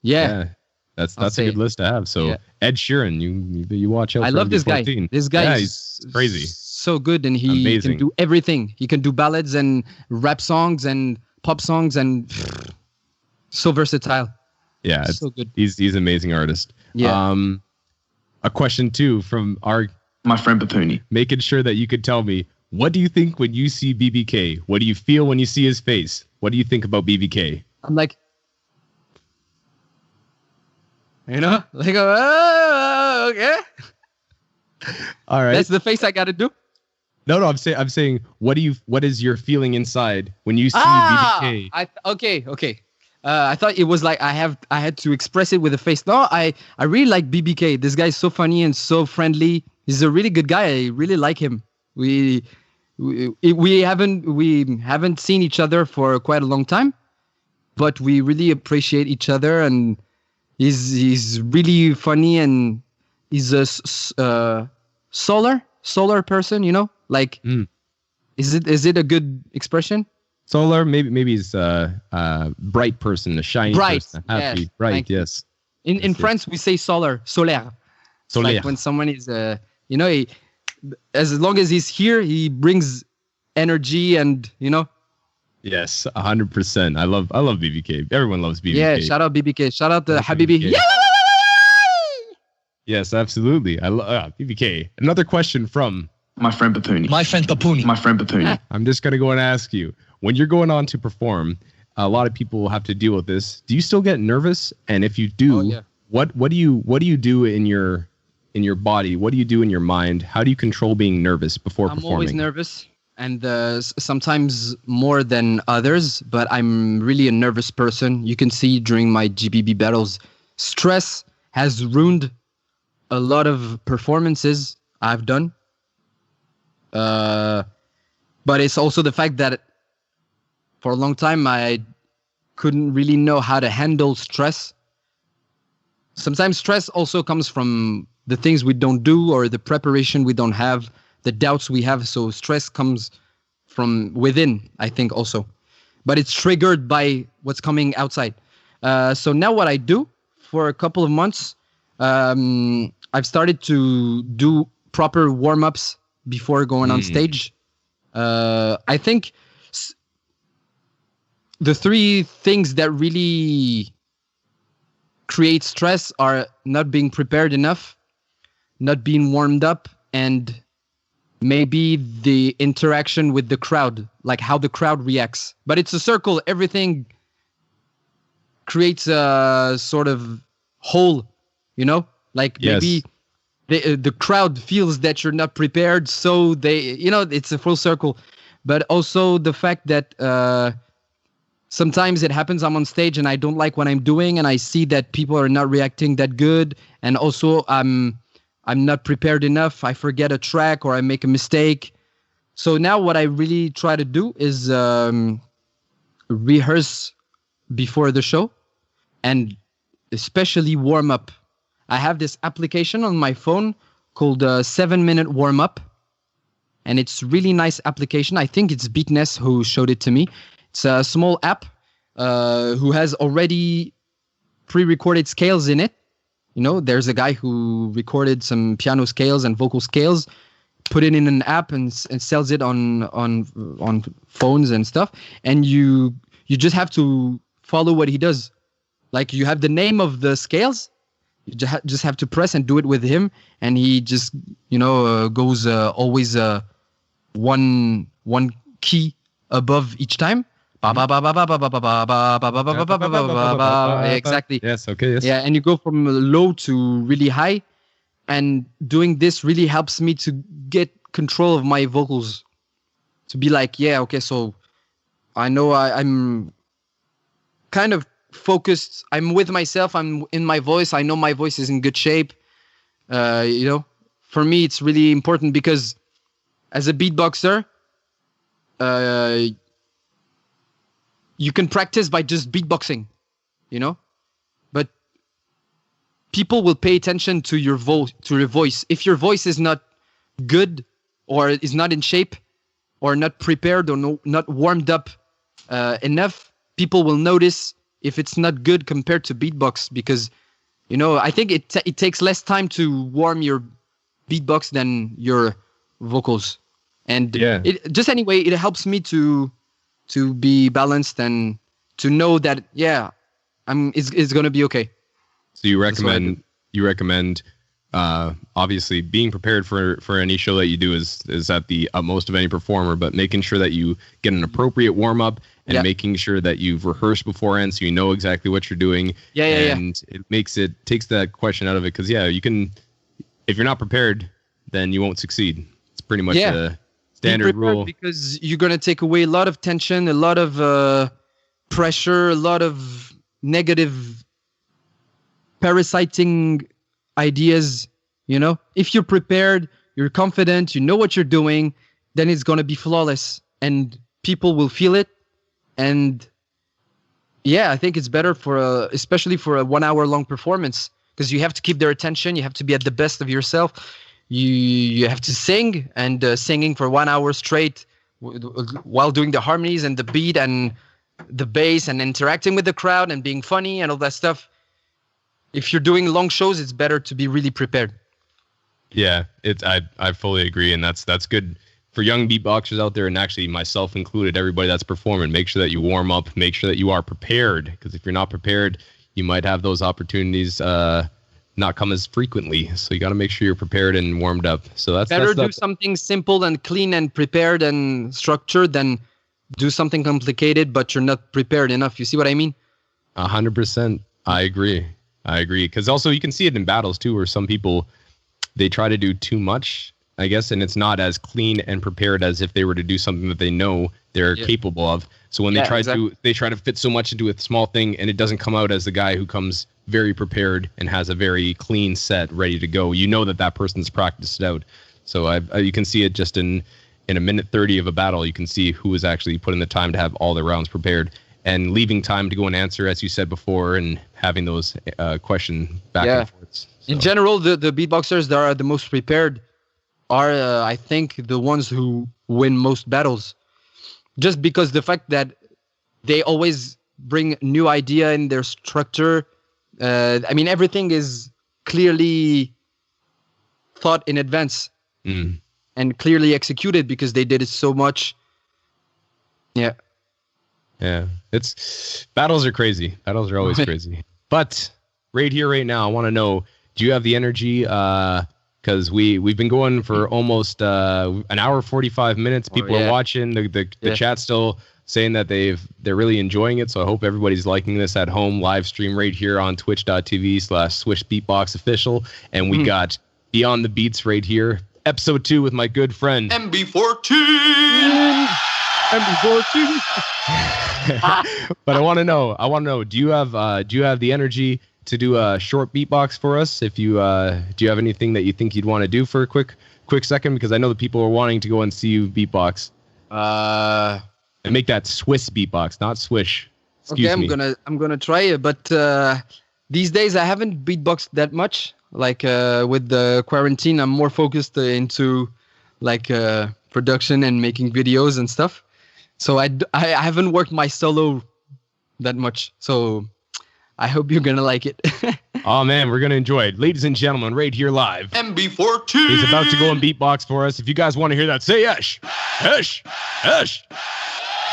Yeah. That's a good list to have. So Ed Sheeran, you watch out. I for love this guy. MB14. This guy is crazy. So good, and he can do everything. He can do ballads and rap songs and pop songs, and so versatile. Yeah, it's so good. He's an amazing artist. Yeah. A question too from my friend Paponi, making sure that you could tell me, what do you think when you see BBK? What do you feel when you see his face? What do you think about BBK? I'm like, okay. All right. That's the face I got to do. No, I'm saying, what is your feeling inside when you see BBK? Okay. I thought it was like I had to express it with a face. No, I really like BBK. This guy's so funny and so friendly. He's a really good guy. I really like him. We haven't seen each other for quite a long time, but we really appreciate each other, and he's really funny, and he's a solar person, like is it a good expression? Solar, maybe he's a bright person, a shiny person, a happy, yes, bright, yes. In France we say solaire. Like when someone is as long as he's here, he brings energy, and Yes, 100%. I love BBK. Everyone loves BBK. Yeah, shout out BBK. Shout out to Habibi. BBK. Yes, absolutely. I love BBK. Another question from my friend Paponi. My friend Paponi. My friend Paponi. I'm just gonna go and ask you, when you're going on to perform, a lot of people have to deal with this. Do you still get nervous? And if you do, what do you do in your body? What do you do in your mind? How do you control being nervous before performing? I'm always nervous, and sometimes more than others, but I'm really a nervous person. You can see during my GBB battles, stress has ruined a lot of performances I've done. But it's also the fact that for a long time I couldn't really know how to handle stress. Sometimes stress also comes from the things we don't do, or the preparation we don't have, the doubts we have. So stress comes from within, I think, also. But it's triggered by what's coming outside. So now what I do for a couple of months, I've started to do proper warm-ups before going on stage. I think the 3 things that really create stress are not being prepared enough, not being warmed up, and maybe the interaction with the crowd, like how the crowd reacts. But it's a circle. Everything creates a sort of whole, like maybe the crowd feels that you're not prepared, so they, it's a full circle. But also the fact that sometimes it happens I'm on stage and I don't like what I'm doing, and I see that people are not reacting that good, and also I'm not prepared enough. I forget a track or I make a mistake. So now what I really try to do is rehearse before the show, and especially warm up. I have this application on my phone called 7-minute warm up, and it's really nice application. I think it's Beatness who showed it to me. It's a small app who has already pre-recorded scales in it. You know, there's a guy who recorded some piano scales and vocal scales, put it in an app and sells it on phones and stuff. And you just have to follow what he does. Like, you have the name of the scales. You just have to press and do it with him, and he just goes always one key above each time. Exactly. Yes. Okay. Yes. Yeah, and you go from low to really high, and doing this really helps me to get control of my vocals. To be like, yeah, okay, so I know I'm kind of focused. I'm with myself. I'm in my voice. I know my voice is in good shape. For me, it's really important because as a beatboxer, you can practice by just beatboxing, but people will pay attention to your voice. If your voice is not good or is not in shape or not prepared or not warmed up enough, people will notice if it's not good compared to beatbox, because I think it takes less time to warm your beatbox than your vocals, and it helps me to be balanced and to know that it's gonna be okay. So you recommend obviously being prepared for any show that you do is at the utmost of any performer, but making sure that you get an appropriate warm up and making sure that you've rehearsed beforehand so you know exactly what you're doing. And it takes that question out of it, because you can, if you're not prepared, then you won't succeed. It's pretty much a standard rule, because you're going to take away a lot of tension, a lot of pressure, a lot of negative parasiting ideas. If you're prepared, you're confident, you know what you're doing, then it's going to be flawless and people will feel it. And I think it's better especially for a 1 hour long performance, because you have to keep their attention. You have to be at the best of yourself. You have to sing, and singing for 1 hour straight while doing the harmonies and the beat and the bass and interacting with the crowd and being funny and all that stuff. If you're doing long shows, it's better to be really prepared. Yeah, I fully agree, and that's good for young beatboxers out there, and actually myself included, everybody that's performing. Make sure that you warm up, make sure that you are prepared, because if you're not prepared, you might have those opportunities not come as frequently. So you got to make sure you're prepared and warmed up. So that's better do something simple and clean and prepared and structured than do something complicated but you're not prepared enough. You see what I mean? 100%. I agree. Because also you can see it in battles too, where some people, they try to do too much, I guess, and it's not as clean and prepared as if they were to do something that they know they're capable of. So when they try to fit so much into a small thing, and it doesn't come out as the guy who comes very prepared and has a very clean set ready to go. You know that person's practiced it out. So you can see it just in a minute 30 of a battle. You can see who is actually putting the time to have all the rounds prepared and leaving time to go and answer, as you said before, and having those questions back and forth. So. In general, the beatboxers that are the most prepared are, I think, the ones who win most battles. Just because the fact that they always bring new idea in their structure. Everything is clearly thought in advance and clearly executed because they did it so much. Yeah. Battles are crazy. Battles are always crazy. But right here, right now, I want to know, do you have the energy? Because we've been going for almost an hour 45 minutes. People are watching. The chat's still saying that they're really enjoying it. So I hope everybody's liking this at home. Live stream right here on twitch.tv/Swissbeatbox official. And we got Beyond the Beats right here. Episode 2 with my good friend MB14. MB14. But I want to know, do you have the energy to do a short beatbox for us? If you do you have anything that you think you'd want to do for a quick second? Because I know that people are wanting to go and see you beatbox. And make that Swiss beatbox, not Swish. Excuse me. I'm gonna try it, but these days I haven't beatboxed that much. Like with the quarantine, I'm more focused into like production and making videos and stuff. So I haven't worked my solo that much. So I hope you're gonna like it. Oh man, we're gonna enjoy it, ladies and gentlemen. Right here live, MB14. He's about to go and beatbox for us. If you guys want to hear that, say esh, esh, esh.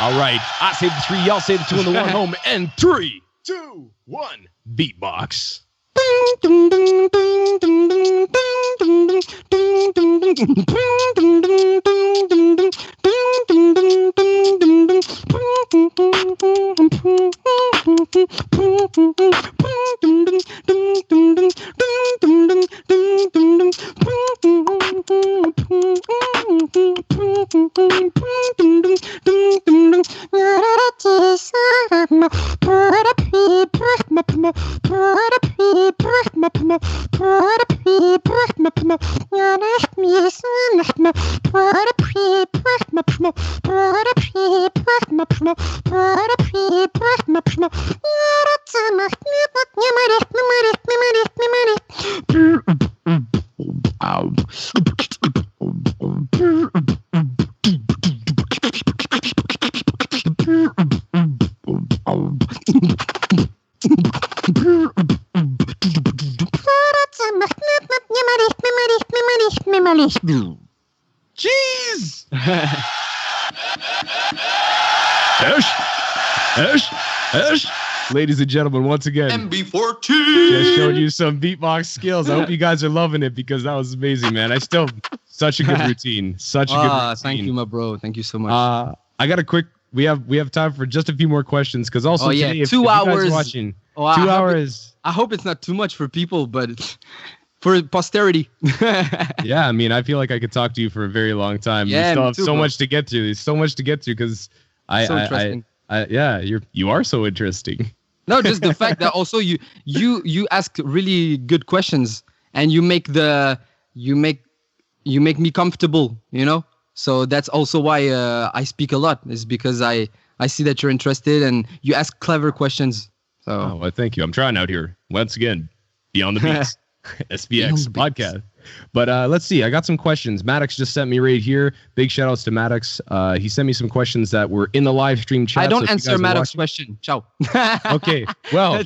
All right, I say the 3, y'all say the 2 and the 1 home, and 3, 2, 1, beatbox. Jeez! Esh. Ladies and gentlemen, once again, MB14. just showed you some beatbox skills. I hope you guys are loving it because that was amazing, man. Such a good routine. Such a good routine. Thank you, my bro. Thank you so much. I got a quick. We have time for just a few more questions because also today, if 2 you guys hours. are watching, 2 I hours. I hope it's not too much for people, but for posterity. Yeah, I mean, I feel like I could talk to you for a very long time. Yeah, we still me have too, so bro. much to get to. There's so much to get to because Interesting. you are so interesting. No, just the fact that also you ask really good questions and you make me comfortable, you know? So that's also why I speak a lot, is because I see that you're interested and you ask clever questions. So Oh, well, thank you. I'm trying out here once again. Beyond the Beats, SBX podcast. But let's see. I got some questions. Madox just sent me right here. Big shout outs to Madox. He sent me some questions that were in the live stream chat. I don't so answer Madox's question. Ciao. Okay. Well.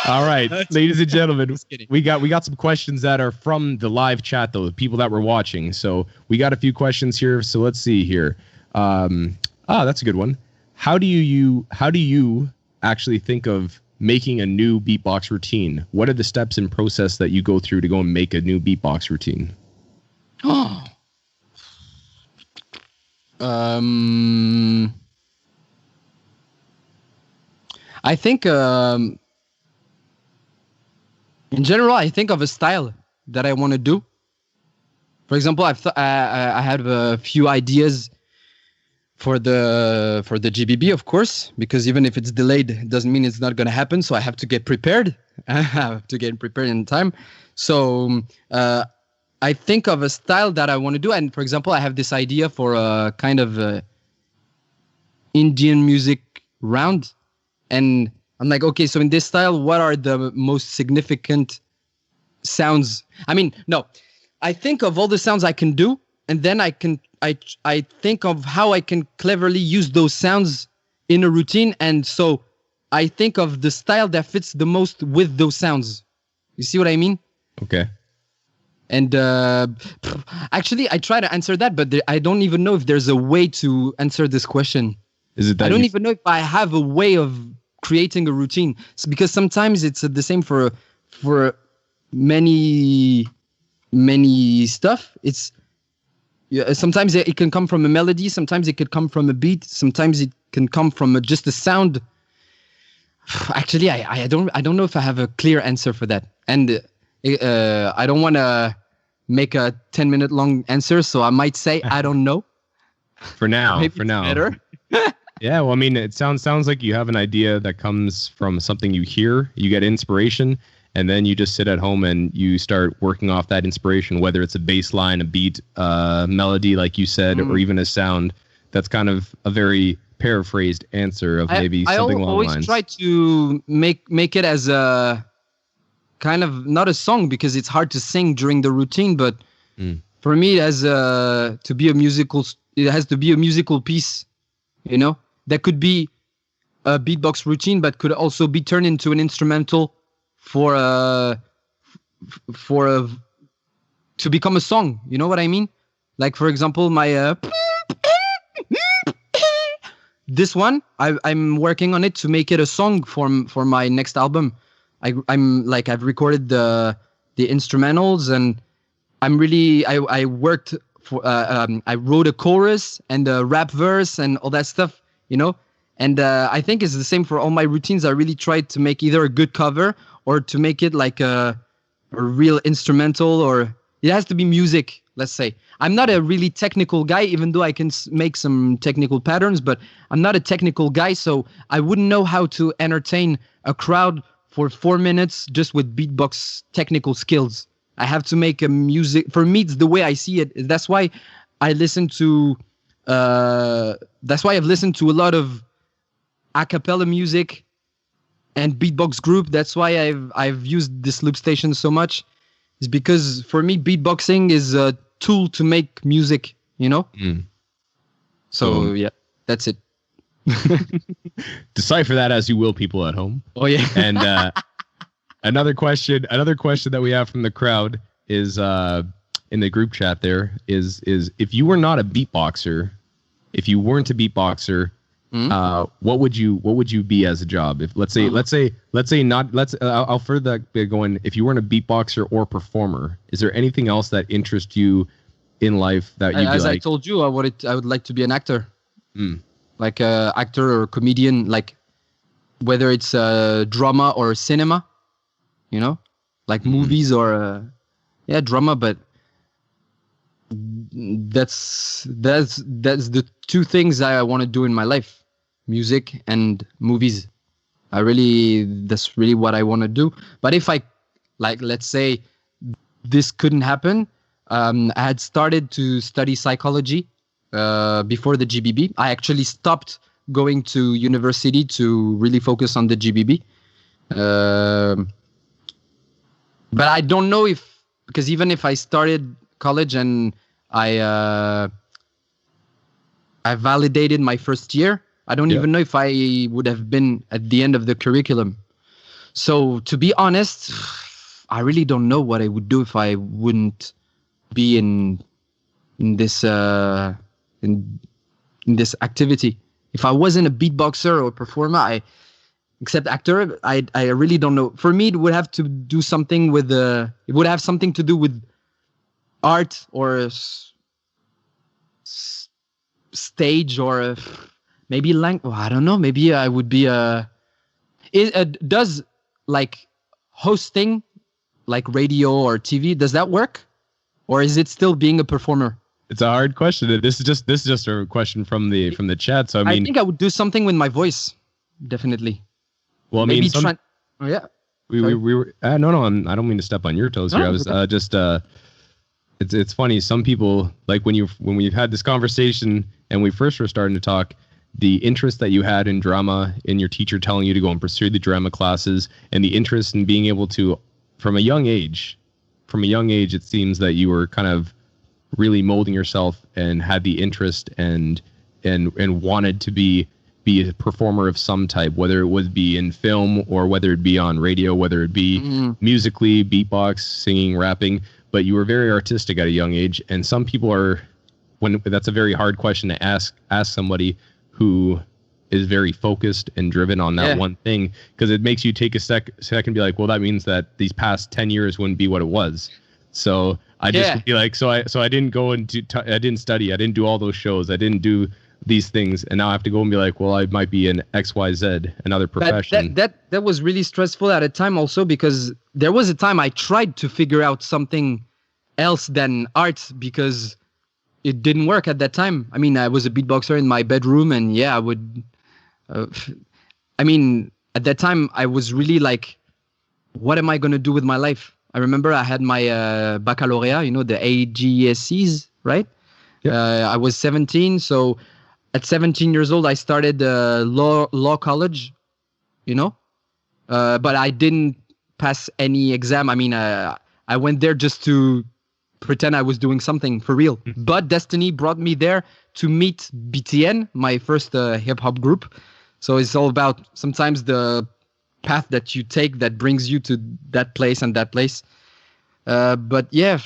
All right, ladies and gentlemen, Just kidding. we got some questions that are from the live chat, though, the people that were watching. So we got a few questions here. So let's see here. That's a good one. How do you actually think of making a new beatbox routine? What are the steps and process that you go through to go and make a new beatbox routine? I think in general, I think of a style that I want to do. For example, I had a few ideas for the GBB, of course, because even if it's delayed, it doesn't mean it's not going to happen. So I have to get prepared. I have to get prepared in time. So I think of a style that I want to do. And for example, I have this idea for a kind of Indian music round. And I'm like, okay, so in this style, what are the most significant sounds? I mean, no, I think of all the sounds I can do, and then I think of how I can cleverly use those sounds in a routine. And so I think of the style that fits the most with those sounds. You see what I mean? Okay. And actually, I try to answer that, but I don't even know if there's a way to answer this question. Is it that I don't even know if I have a way of creating a routine. It's because sometimes it's the same for many stuff. It's sometimes it can come from a melody, sometimes it could come from a beat, sometimes it can come from just a sound. Actually, I don't know if I have a clear answer for that, and I don't want to make a 10-minute long answer, so I might say I don't know. For now, Maybe for now. better. Yeah, well, I mean, it sounds like you have an idea that comes from something you hear, you get inspiration, and then you just sit at home and you start working off that inspiration, whether it's a bass line, a beat, melody, like you said, or even a sound. That's kind of a very paraphrased answer of maybe something along the lines. I always try to make it as a kind of, not a song because it's hard to sing during the routine, but for me, it has to be a musical piece, you know? That could be a beatbox routine, but could also be turned into an instrumental to become a song. You know what I mean? Like, for example, my this one, I'm working on it to make it a song for my next album. I've recorded the instrumentals, and I worked for I wrote a chorus and a rap verse and all that stuff. You know, and I think it's the same for all my routines. I really tried to make either a good cover or to make it like a real instrumental, or it has to be music, let's say. I'm not a really technical guy, even though I can make some technical patterns, but I'm not a technical guy, so I wouldn't know how to entertain a crowd for 4 minutes just with beatbox technical skills. I have to make a music. For me, it's the way I see it. That's why I listen to... that's why I've listened to a lot of a cappella music and beatbox group. That's why I've used this loopstation so much. Is because for me, beatboxing is a tool to make music, you know? So yeah, that's it. Decipher that as you will, people at home. Oh yeah. And another question that we have from the crowd is in the group chat there is if you were not a beatboxer, if you weren't a beatboxer, what would you be as a job? If let's say I'll further that going. If you weren't a beatboxer or performer, is there anything else that interests you in life that you? As I told you, I would like to be an actor, like a actor or comedian, like whether it's drama or cinema, you know, like movies or drama, but. That's the two things I want to do in my life: music and movies. That's really what I want to do. But if let's say this couldn't happen, I had started to study psychology before the GBB. I actually stopped going to university to really focus on the GBB. But I don't know because even if I started college and I validated my first year, I don't even know if I would have been at the end of the curriculum. So to be honest, I really don't know what I would do if I wouldn't be in this in this activity. If I wasn't a beatboxer or performer, except actor, I really don't know. For me, it would have to do something with it would have something to do with art or stage or maybe language. I don't know. Maybe I would be does like hosting, like radio or TV, does that work, or is it still being a performer? It's a hard question. This is just a question from the chat. So I think I would do something with my voice, definitely. Well, I maybe mean, oh yeah. We were I don't mean to step on your toes here. I was just it's funny. Some people, like when we've had this conversation and we first were starting to talk, the interest that you had in drama, in your teacher telling you to go and pursue the drama classes, and the interest in being able to, from a young age, it seems that you were kind of really molding yourself and had the interest and wanted to be a performer of some type, whether it would be in film or whether it be on radio, whether it be musically, beatbox, singing, rapping. But you were very artistic at a young age, and some people that's a very hard question to ask somebody who is very focused and driven on that one thing, because it makes you take a second and be like, well, that means that these past 10 years wouldn't be what it was. So I just would be like, so I didn't go and I didn't study, I didn't do all those shows, I didn't do these things, and now I have to go and be like, well, I might be in XYZ, another profession. That was really stressful at a time also, because there was a time I tried to figure out something else than art, because it didn't work at that time. I mean, I was a beatboxer in my bedroom, and yeah, I would. I mean, at that time, I was really like, what am I going to do with my life? I remember I had my baccalaureate, the AGSCs, right? Yep. I was 17. So at 17 years old, I started law college, but I didn't pass any exam. I mean, I went there just to pretend I was doing something for real. But destiny brought me there to meet BTN, my first hip hop group. So it's all about sometimes the path that you take that brings you to that place and that place. But yeah,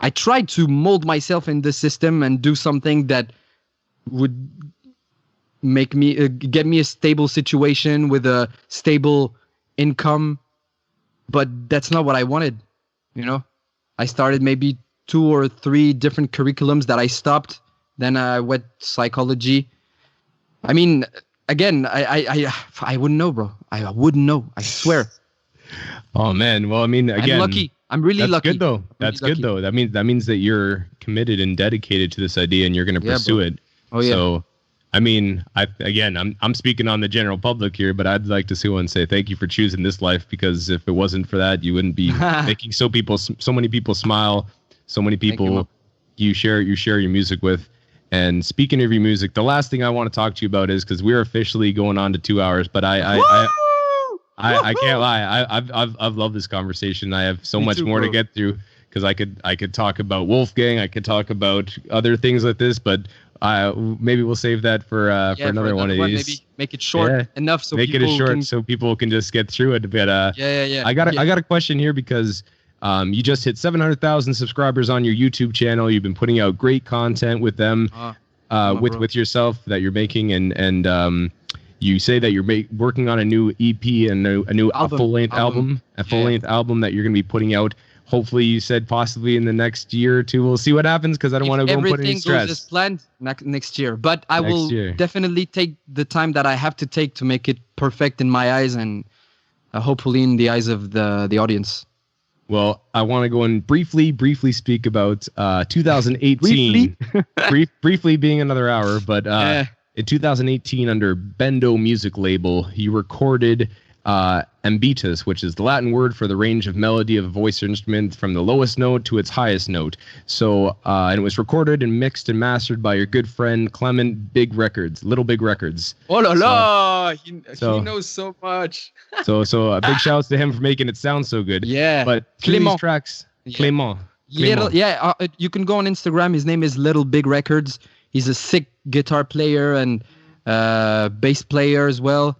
I tried to mold myself in the system and do something that would make me get me a stable situation with a stable income. But that's not what I wanted. I started maybe 2 or 3 different curriculums that I stopped. Then I went psychology. I mean, again, I wouldn't know, bro. I wouldn't know. I swear. Oh man. Well, I mean, again, I'm lucky. I'm really that's lucky. Good though. That's good though. That means that you're committed and dedicated to this idea, and you're going to pursue it. Oh yeah. So, I mean, I'm speaking on the general public here, but I'd like to see one say thank you for choosing this life, because if it wasn't for that, you wouldn't be making so many people smile, so many people you share your music with. And speaking of your music, the last thing I want to talk to you about is, because we're officially going on to 2 hours, but I can't lie. I've loved this conversation. I have so much more to get through, because I could talk about Wolfgang, I could talk about other things like this, but maybe we'll save that for another one of these. Maybe make it short enough so make people it short can... so people can just get through it. But I got a question here, because you just hit 700,000 subscribers on your YouTube channel. You've been putting out great content with them, with yourself that you're making, and you say that you're working on a new EP and a new full-length album that you're going to be putting out. Hopefully, you said possibly in the next year or two. We'll see what happens, because I don't want to go and put any stress. Everything goes as planned next year. But I will definitely take the time that I have to take to make it perfect in my eyes, and hopefully in the eyes of the audience. Well, I want to go and briefly speak about 2018. Briefly being another hour, but in 2018, under Bendo music label, you recorded ambitus, which is the Latin word for the range of melody of a voice instrument from the lowest note to its highest note. So, and it was recorded and mixed and mastered by your good friend Clement Little Big Records. Oh la la! He knows so much. so a big shout out to him for making it sound so good. Yeah. But these tracks, Clement. You can go on Instagram. His name is Little Big Records. He's a sick guitar player and bass player as well.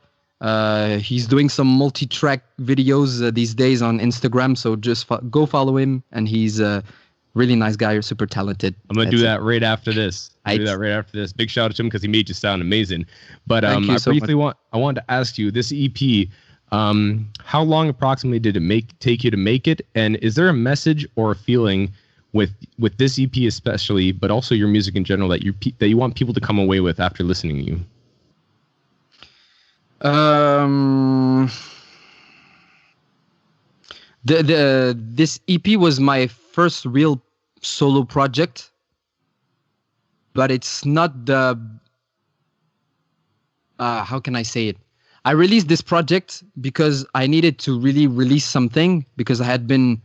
He's doing some multi-track videos these days on Instagram, so just go follow him, and he's a really nice guy, super talented. I'm gonna do that right after this. Big shout out to him, because he made you sound amazing. But I wanted to ask you, this EP, how long approximately did it take you to make it, and is there a message or a feeling with this EP especially, but also your music in general, that you want people to come away with after listening to you? This EP was my first real solo project, but it's not the how can I say it? I released this project because I needed to really release something, because I had been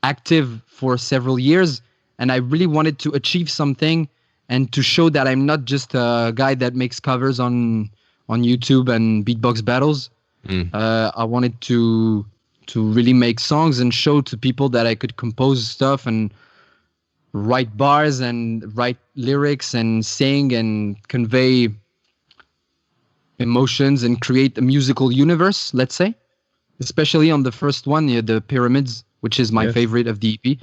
active for several years, and I really wanted to achieve something and to show that I'm not just a guy that makes covers on YouTube and beatbox battles. I wanted to really make songs and show to people that I could compose stuff and write bars and write lyrics and sing and convey emotions and create a musical universe, let's say. Especially on the first one, the Pyramids, which is my favorite of the EP.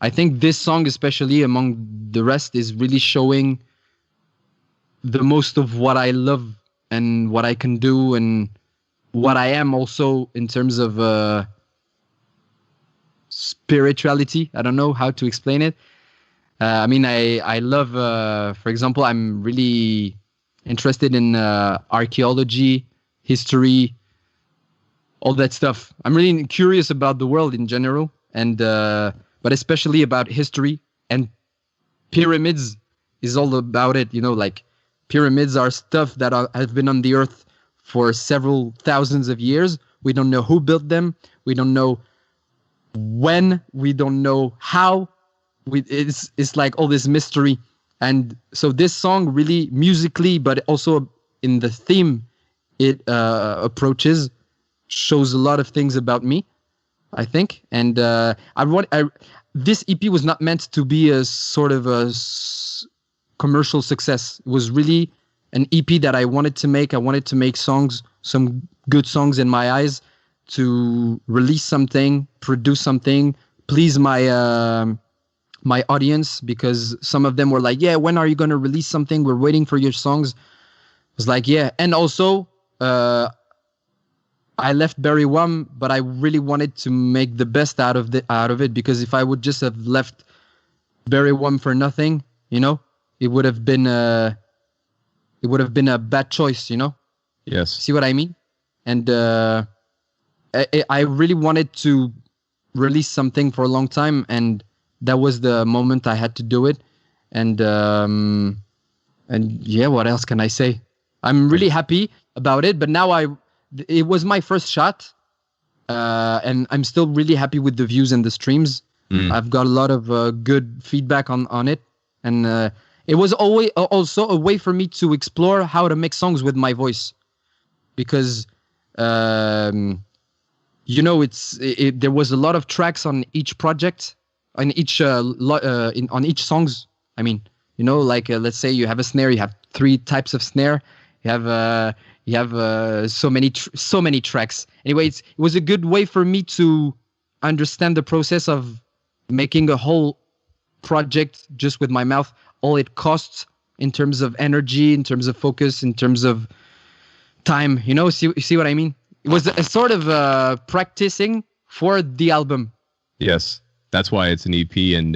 I think this song, especially among the rest, is really showing the most of what I love and what I can do and what I am also in terms of spirituality. I don't know how to explain it. I love, for example, I'm really interested in archaeology, history, all that stuff. I'm really curious about the world in general, and but especially about history and pyramids is all about it. Like pyramids are stuff that have been on the earth for several thousands of years. We don't know who built them. We don't know when. We don't know how. It's like all this mystery. And so this song really musically, but also in the theme it approaches, shows a lot of things about me, I think. And this EP was not meant to be a sort of a commercial success. It was really an EP that I wanted to make. I wanted to make songs, some good songs in my eyes, to release something, produce something, please my audience, because some of them were like, yeah, when are you going to release something? We're waiting for your songs. I was like, yeah. And also, I left Berywam, but I really wanted to make the best out of it, because if I would just have left Berywam for nothing, it would have been a bad choice, Yes. See what I mean? And I really wanted to release something for a long time, and that was the moment I had to do it. And yeah, what else can I say? I'm really happy about it, but now it was my first shot, and I'm still really happy with the views and the streams. I've got a lot of good feedback on it, and it was always also a way for me to explore how to make songs with my voice, because there was a lot of tracks on each project, on each on each songs. I mean, like let's say you have a snare, you have 3 types of snare, you have so many tracks. Anyway, it was a good way for me to understand the process of making a whole project just with my mouth, all it costs in terms of energy, in terms of focus, in terms of time. See what I mean? It was a sort of practicing for the album. Yes, that's why it's an EP, and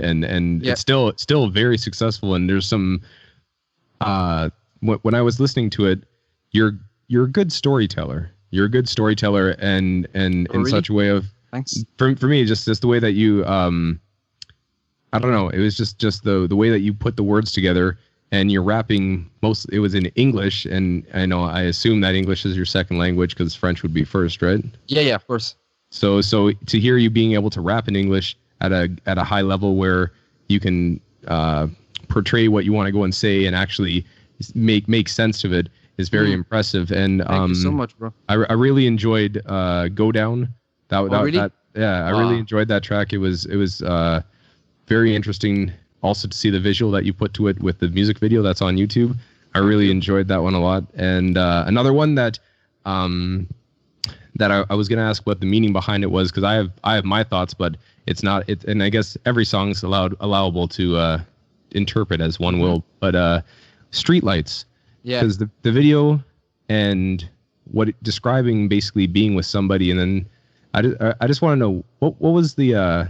yeah. it's still very successful. And there's some when I was listening to it, you're a good storyteller. You're a good storyteller, and in really? such a way of, Thanks. For me, just the way that you I don't know, it was just the way that you put the words together, and you're rapping it was in English, and I assume that English is your second language, because French would be first, right? Yeah, of course. So to hear you being able to rap in English at a high level where you can portray what you want to go and say and actually make sense of it is very impressive. And thank you so much, bro. I really enjoyed Go Down. Really? I really enjoyed that track. It was very interesting also to see the visual that you put to it with the music video that's on YouTube. I really enjoyed that one a lot. And another one that I was going to ask what the meaning behind it was, because I have my thoughts, but it's not it. And I guess every song's allowable to interpret as one will. But Streetlights, yeah, because the video and describing basically being with somebody, and then I just want to know what was the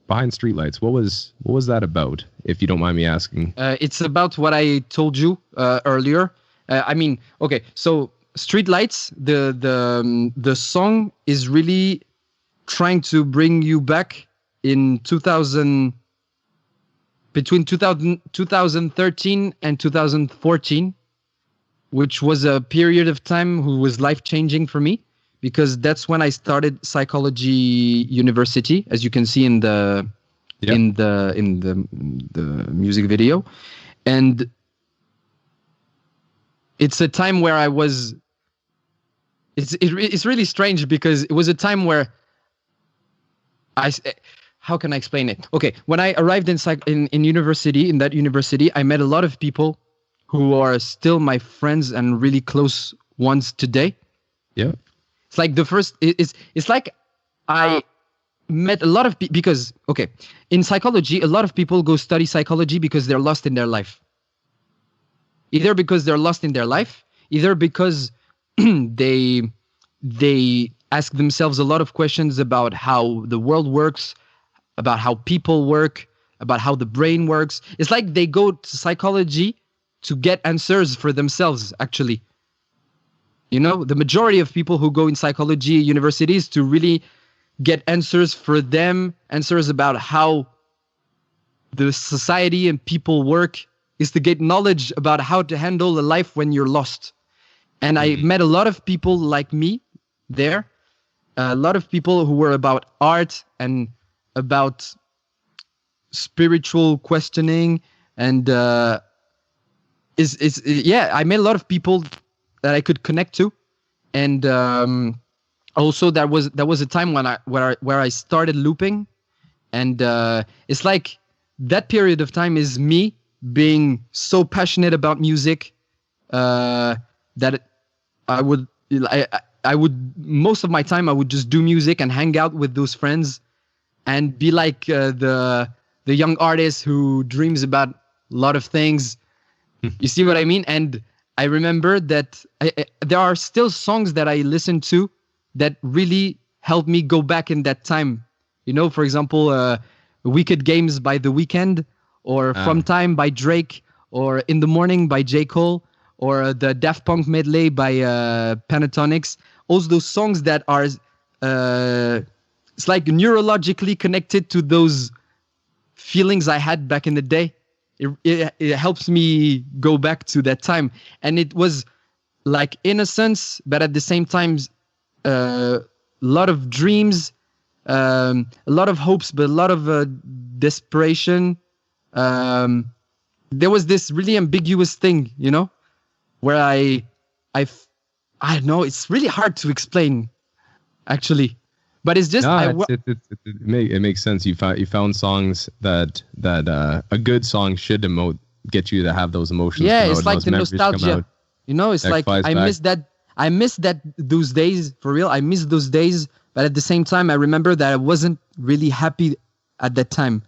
behind Streetlights. What was that about, if you don't mind me asking? It's about what I told you earlier. I mean, okay, so Streetlights, the song is really trying to bring you back in 2000, between 2013 and 2014, which was a period of time who was life-changing for me, because that's when I started psychology university, as you can see in the music video. And it's a time where I was it's really strange, because it was a time where how can I explain it? Okay, when I arrived in university, in that university, I met a lot of people who are still my friends and really close ones today. Yeah. It's like it's like I met a lot of people, because, okay, in psychology, a lot of people go study psychology because they're lost in their life. Either because they're lost in their life, either because they ask themselves a lot of questions about how the world works, about how people work, about how the brain works. It's like they go to psychology to get answers for themselves, actually. The majority of people who go in psychology universities to really get answers for them, answers about how the society and people work is to get knowledge about how to handle a life when you're lost. And I met a lot of people like me there, a lot of people who were about art and about spiritual questioning, and I met a lot of people that I could connect to, and also that was a time where I started looping, and it's like that period of time is me being so passionate about music that I would most of my time I would just do music and hang out with those friends and be like the young artist who dreams about a lot of things. You see what I mean? And I remember that there are still songs that I listen to that really helped me go back in that time. You know, for example, Wicked Games by The Weeknd, or From Time by Drake, or In the Morning by J. Cole, or the Daft Punk medley by Pentatonics. All those songs that are, it's like neurologically connected to those feelings I had back in the day. It helps me go back to that time. And it was like innocence, but at the same time, a lot of dreams, a lot of hopes, but a lot of desperation. There was this really ambiguous thing, you know, where I don't know, it's really hard to explain, actually. But it's just it makes sense. You found songs that a good song should get you to have those emotions. Yeah, it's like the nostalgia. You know, it's like I miss that those days for real. I miss those days, but at the same time, I remember that I wasn't really happy at that time.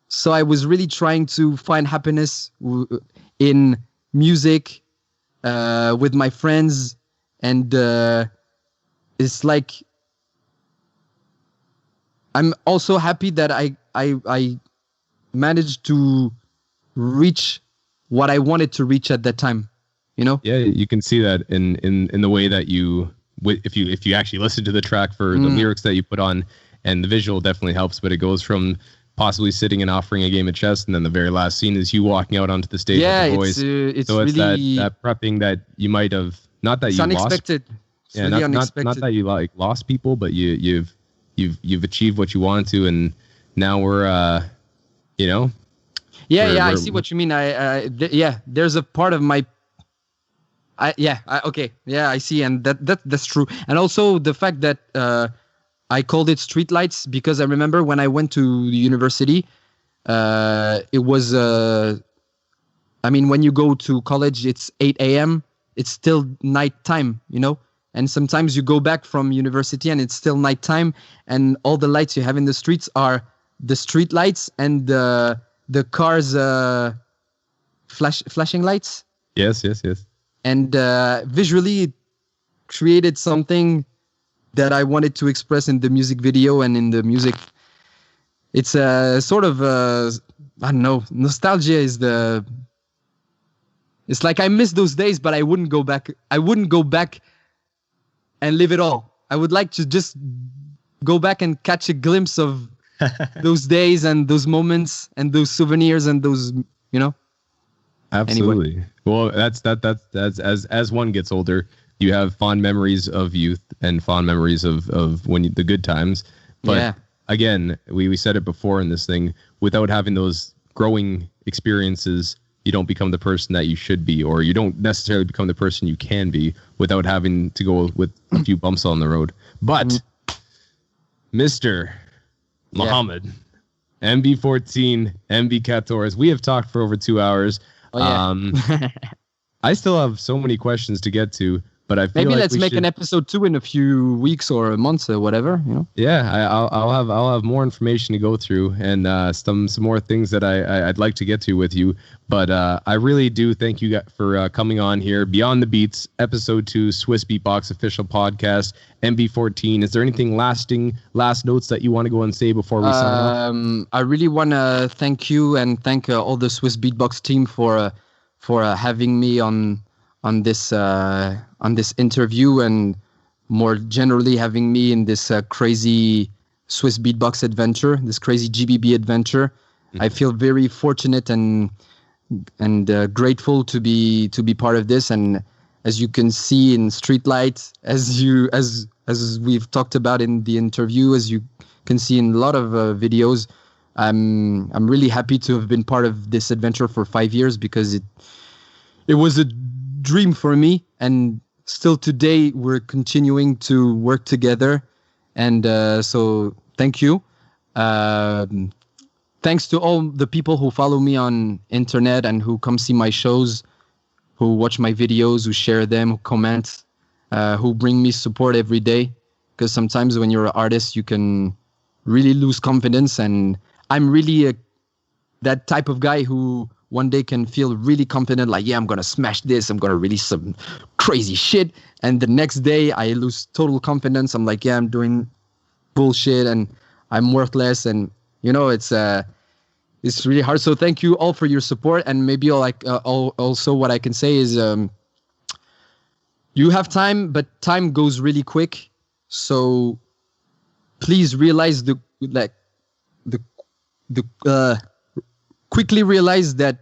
So I was really trying to find happiness in music, with my friends, and it's like. I'm also happy that I managed to reach what I wanted to reach at that time, you know? Yeah, you can see that in the way that if you actually listen to the track for the lyrics that you put on, and the visual definitely helps, but it goes from possibly sitting and offering a game of chess, and then the very last scene is you walking out onto the stage with the boys. It's so it's really that prepping that you might have, not that it's you unexpected. lost. It's really unexpected. Not that you like lost people, but you've achieved what you wanted to, and now we're you know. I see what you mean. There's a part of my okay, I see, and that's true. And also the fact that I called it Streetlights because I remember when I went to the university, it was when you go to college, it's 8 a.m. It's still nighttime, you know. And sometimes you go back from university and it's still nighttime, and all the lights you have in the streets are the street lights and the cars' flashing lights. Yes. And visually, it created something that I wanted to express in the music video and in the music. It's a sort of I don't know. Nostalgia is It's like I miss those days, but I wouldn't go back. And live it all. I would like to just go back and catch a glimpse of those days and those moments and those souvenirs and those, you know. Absolutely. Anyway. Well, that's as one gets older, you have fond memories of youth and fond memories of the good times. But again, we said it before in this thing, without having those growing experiences, you don't become the person that you should be, or you don't necessarily become the person you can be without having to go with a few bumps on the road. But Mr. Mohammed, MB14, MB14, we have talked for over 2 hours. I still have so many questions to get to, but I feel maybe like let's make an episode 2 in a few weeks or a month or whatever, you know. Yeah, I'll have more information to go through, and some more things that I'd like to get to with you. But I really do thank you for coming on here. Beyond the Beats, episode 2, Swissbeatbox official podcast, MB14. Is there anything last notes that you want to go and say before we sign off? I really want to thank you and thank all the Swissbeatbox team for having me on this interview, and more generally having me in this crazy Swissbeatbox adventure, this crazy GBB adventure. I feel very fortunate and grateful to be part of this. And as you can see in Streetlight, as we've talked about in the interview, as you can see in a lot of videos, I'm really happy to have been part of this adventure for 5 years, because it was a dream for me, and still today we're continuing to work together. And so thank you. Thanks to all the people who follow me on internet and who come see my shows, who watch my videos, who share them, who comment, who bring me support every day. Because sometimes when you're an artist, you can really lose confidence. And I'm really that type of guy who one day can feel really confident, like, yeah, I'm going to smash this. I'm going to release some crazy shit. And the next day I lose total confidence. I'm like, yeah, I'm doing bullshit and I'm worthless. And, you know, it's really hard. So thank you all for your support. And maybe also what I can say is you have time, but time goes really quick. So please realize quickly realize that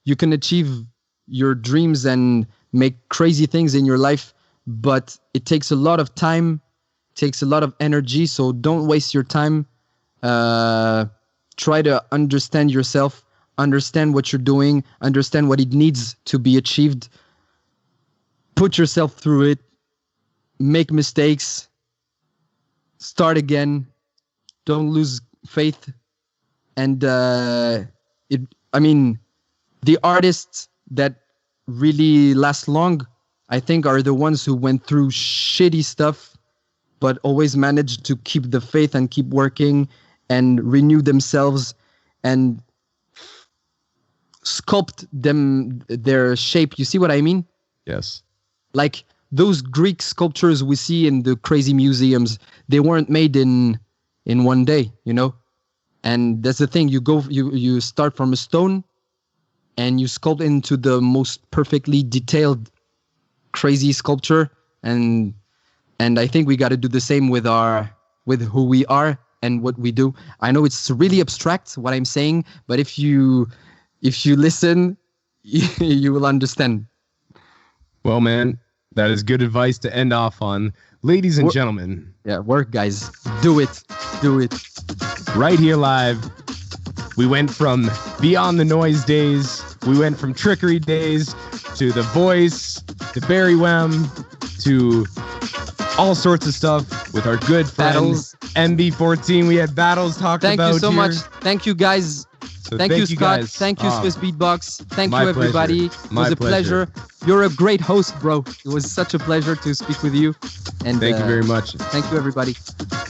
you can achieve your dreams and make crazy things in your life, but it takes a lot of time, takes a lot of energy. So don't waste your time. Try to understand yourself, understand what you're doing, understand what it needs to be achieved. Put yourself through it, make mistakes, start again, don't lose faith. And the artists that really last long, I think, are the ones who went through shitty stuff, but always managed to keep the faith and keep working and renew themselves and sculpt their shape. You see what I mean? Yes. Like those Greek sculptures we see in the crazy museums, they weren't made in one day, you know? And that's the thing. You start from a stone and you sculpt into the most perfectly detailed, crazy sculpture. And I think we got to do the same with who we are and what we do. I know it's really abstract what I'm saying, but if you listen, you will understand. Well, man, that is good advice to end off on. Ladies and gentlemen. Yeah, work, guys. Do it. Do it. Right here live. We went from Beyond the Noise days. We went from Trickery days to The Voice, to Berywam, to all sorts of stuff with our good friends MB14. We had battles talked about. Thank you so here. much. Thank you, guys. So thank you, Scott. Guys. Thank you, Swissbeatbox. Thank you, everybody. Pleasure. It was a pleasure. You're a great host, bro. It was such a pleasure to speak with you. And thank you very much. Thank you, everybody.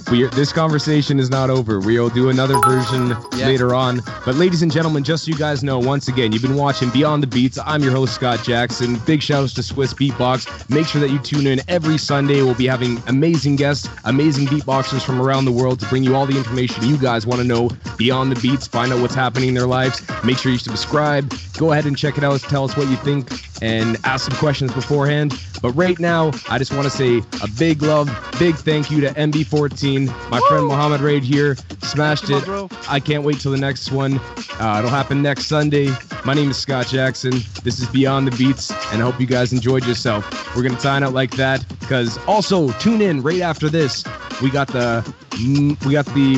This conversation is not over. We'll do another version later on. But ladies and gentlemen, just so you guys know, once again, you've been watching Beyond the Beats. I'm your host, Scott Jackson. Big shout outs to Swissbeatbox. Make sure that you tune in every Sunday. We'll be having amazing guests, amazing beatboxers from around the world to bring you all the information you guys want to know beyond the beats, find out what's happening in their lives. Make sure you subscribe. Go ahead and check it out. Tell us what you think and ask some questions beforehand. But right now, I just want to say a big love, big thank you to MB14. My friend Mohammed Raid here smashed it. Bro. I can't wait till the next one. It'll happen next Sunday. My name is Scott Jackson. This is Beyond the Beats, and I hope you guys enjoyed yourself. We're going to sign out like that, because also tune in right after this. We got the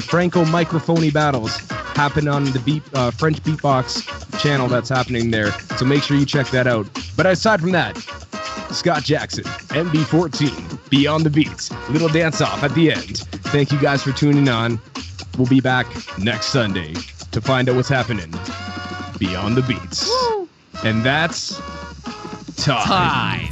Franco Microphony battles happen on the French Beatbox channel that's happening there. So make sure you check that out. But aside from that, Scott Jackson, MB14, Beyond the Beats, little dance off at the end. Thank you guys for tuning on. We'll be back next Sunday to find out what's happening beyond the beats. And that's time.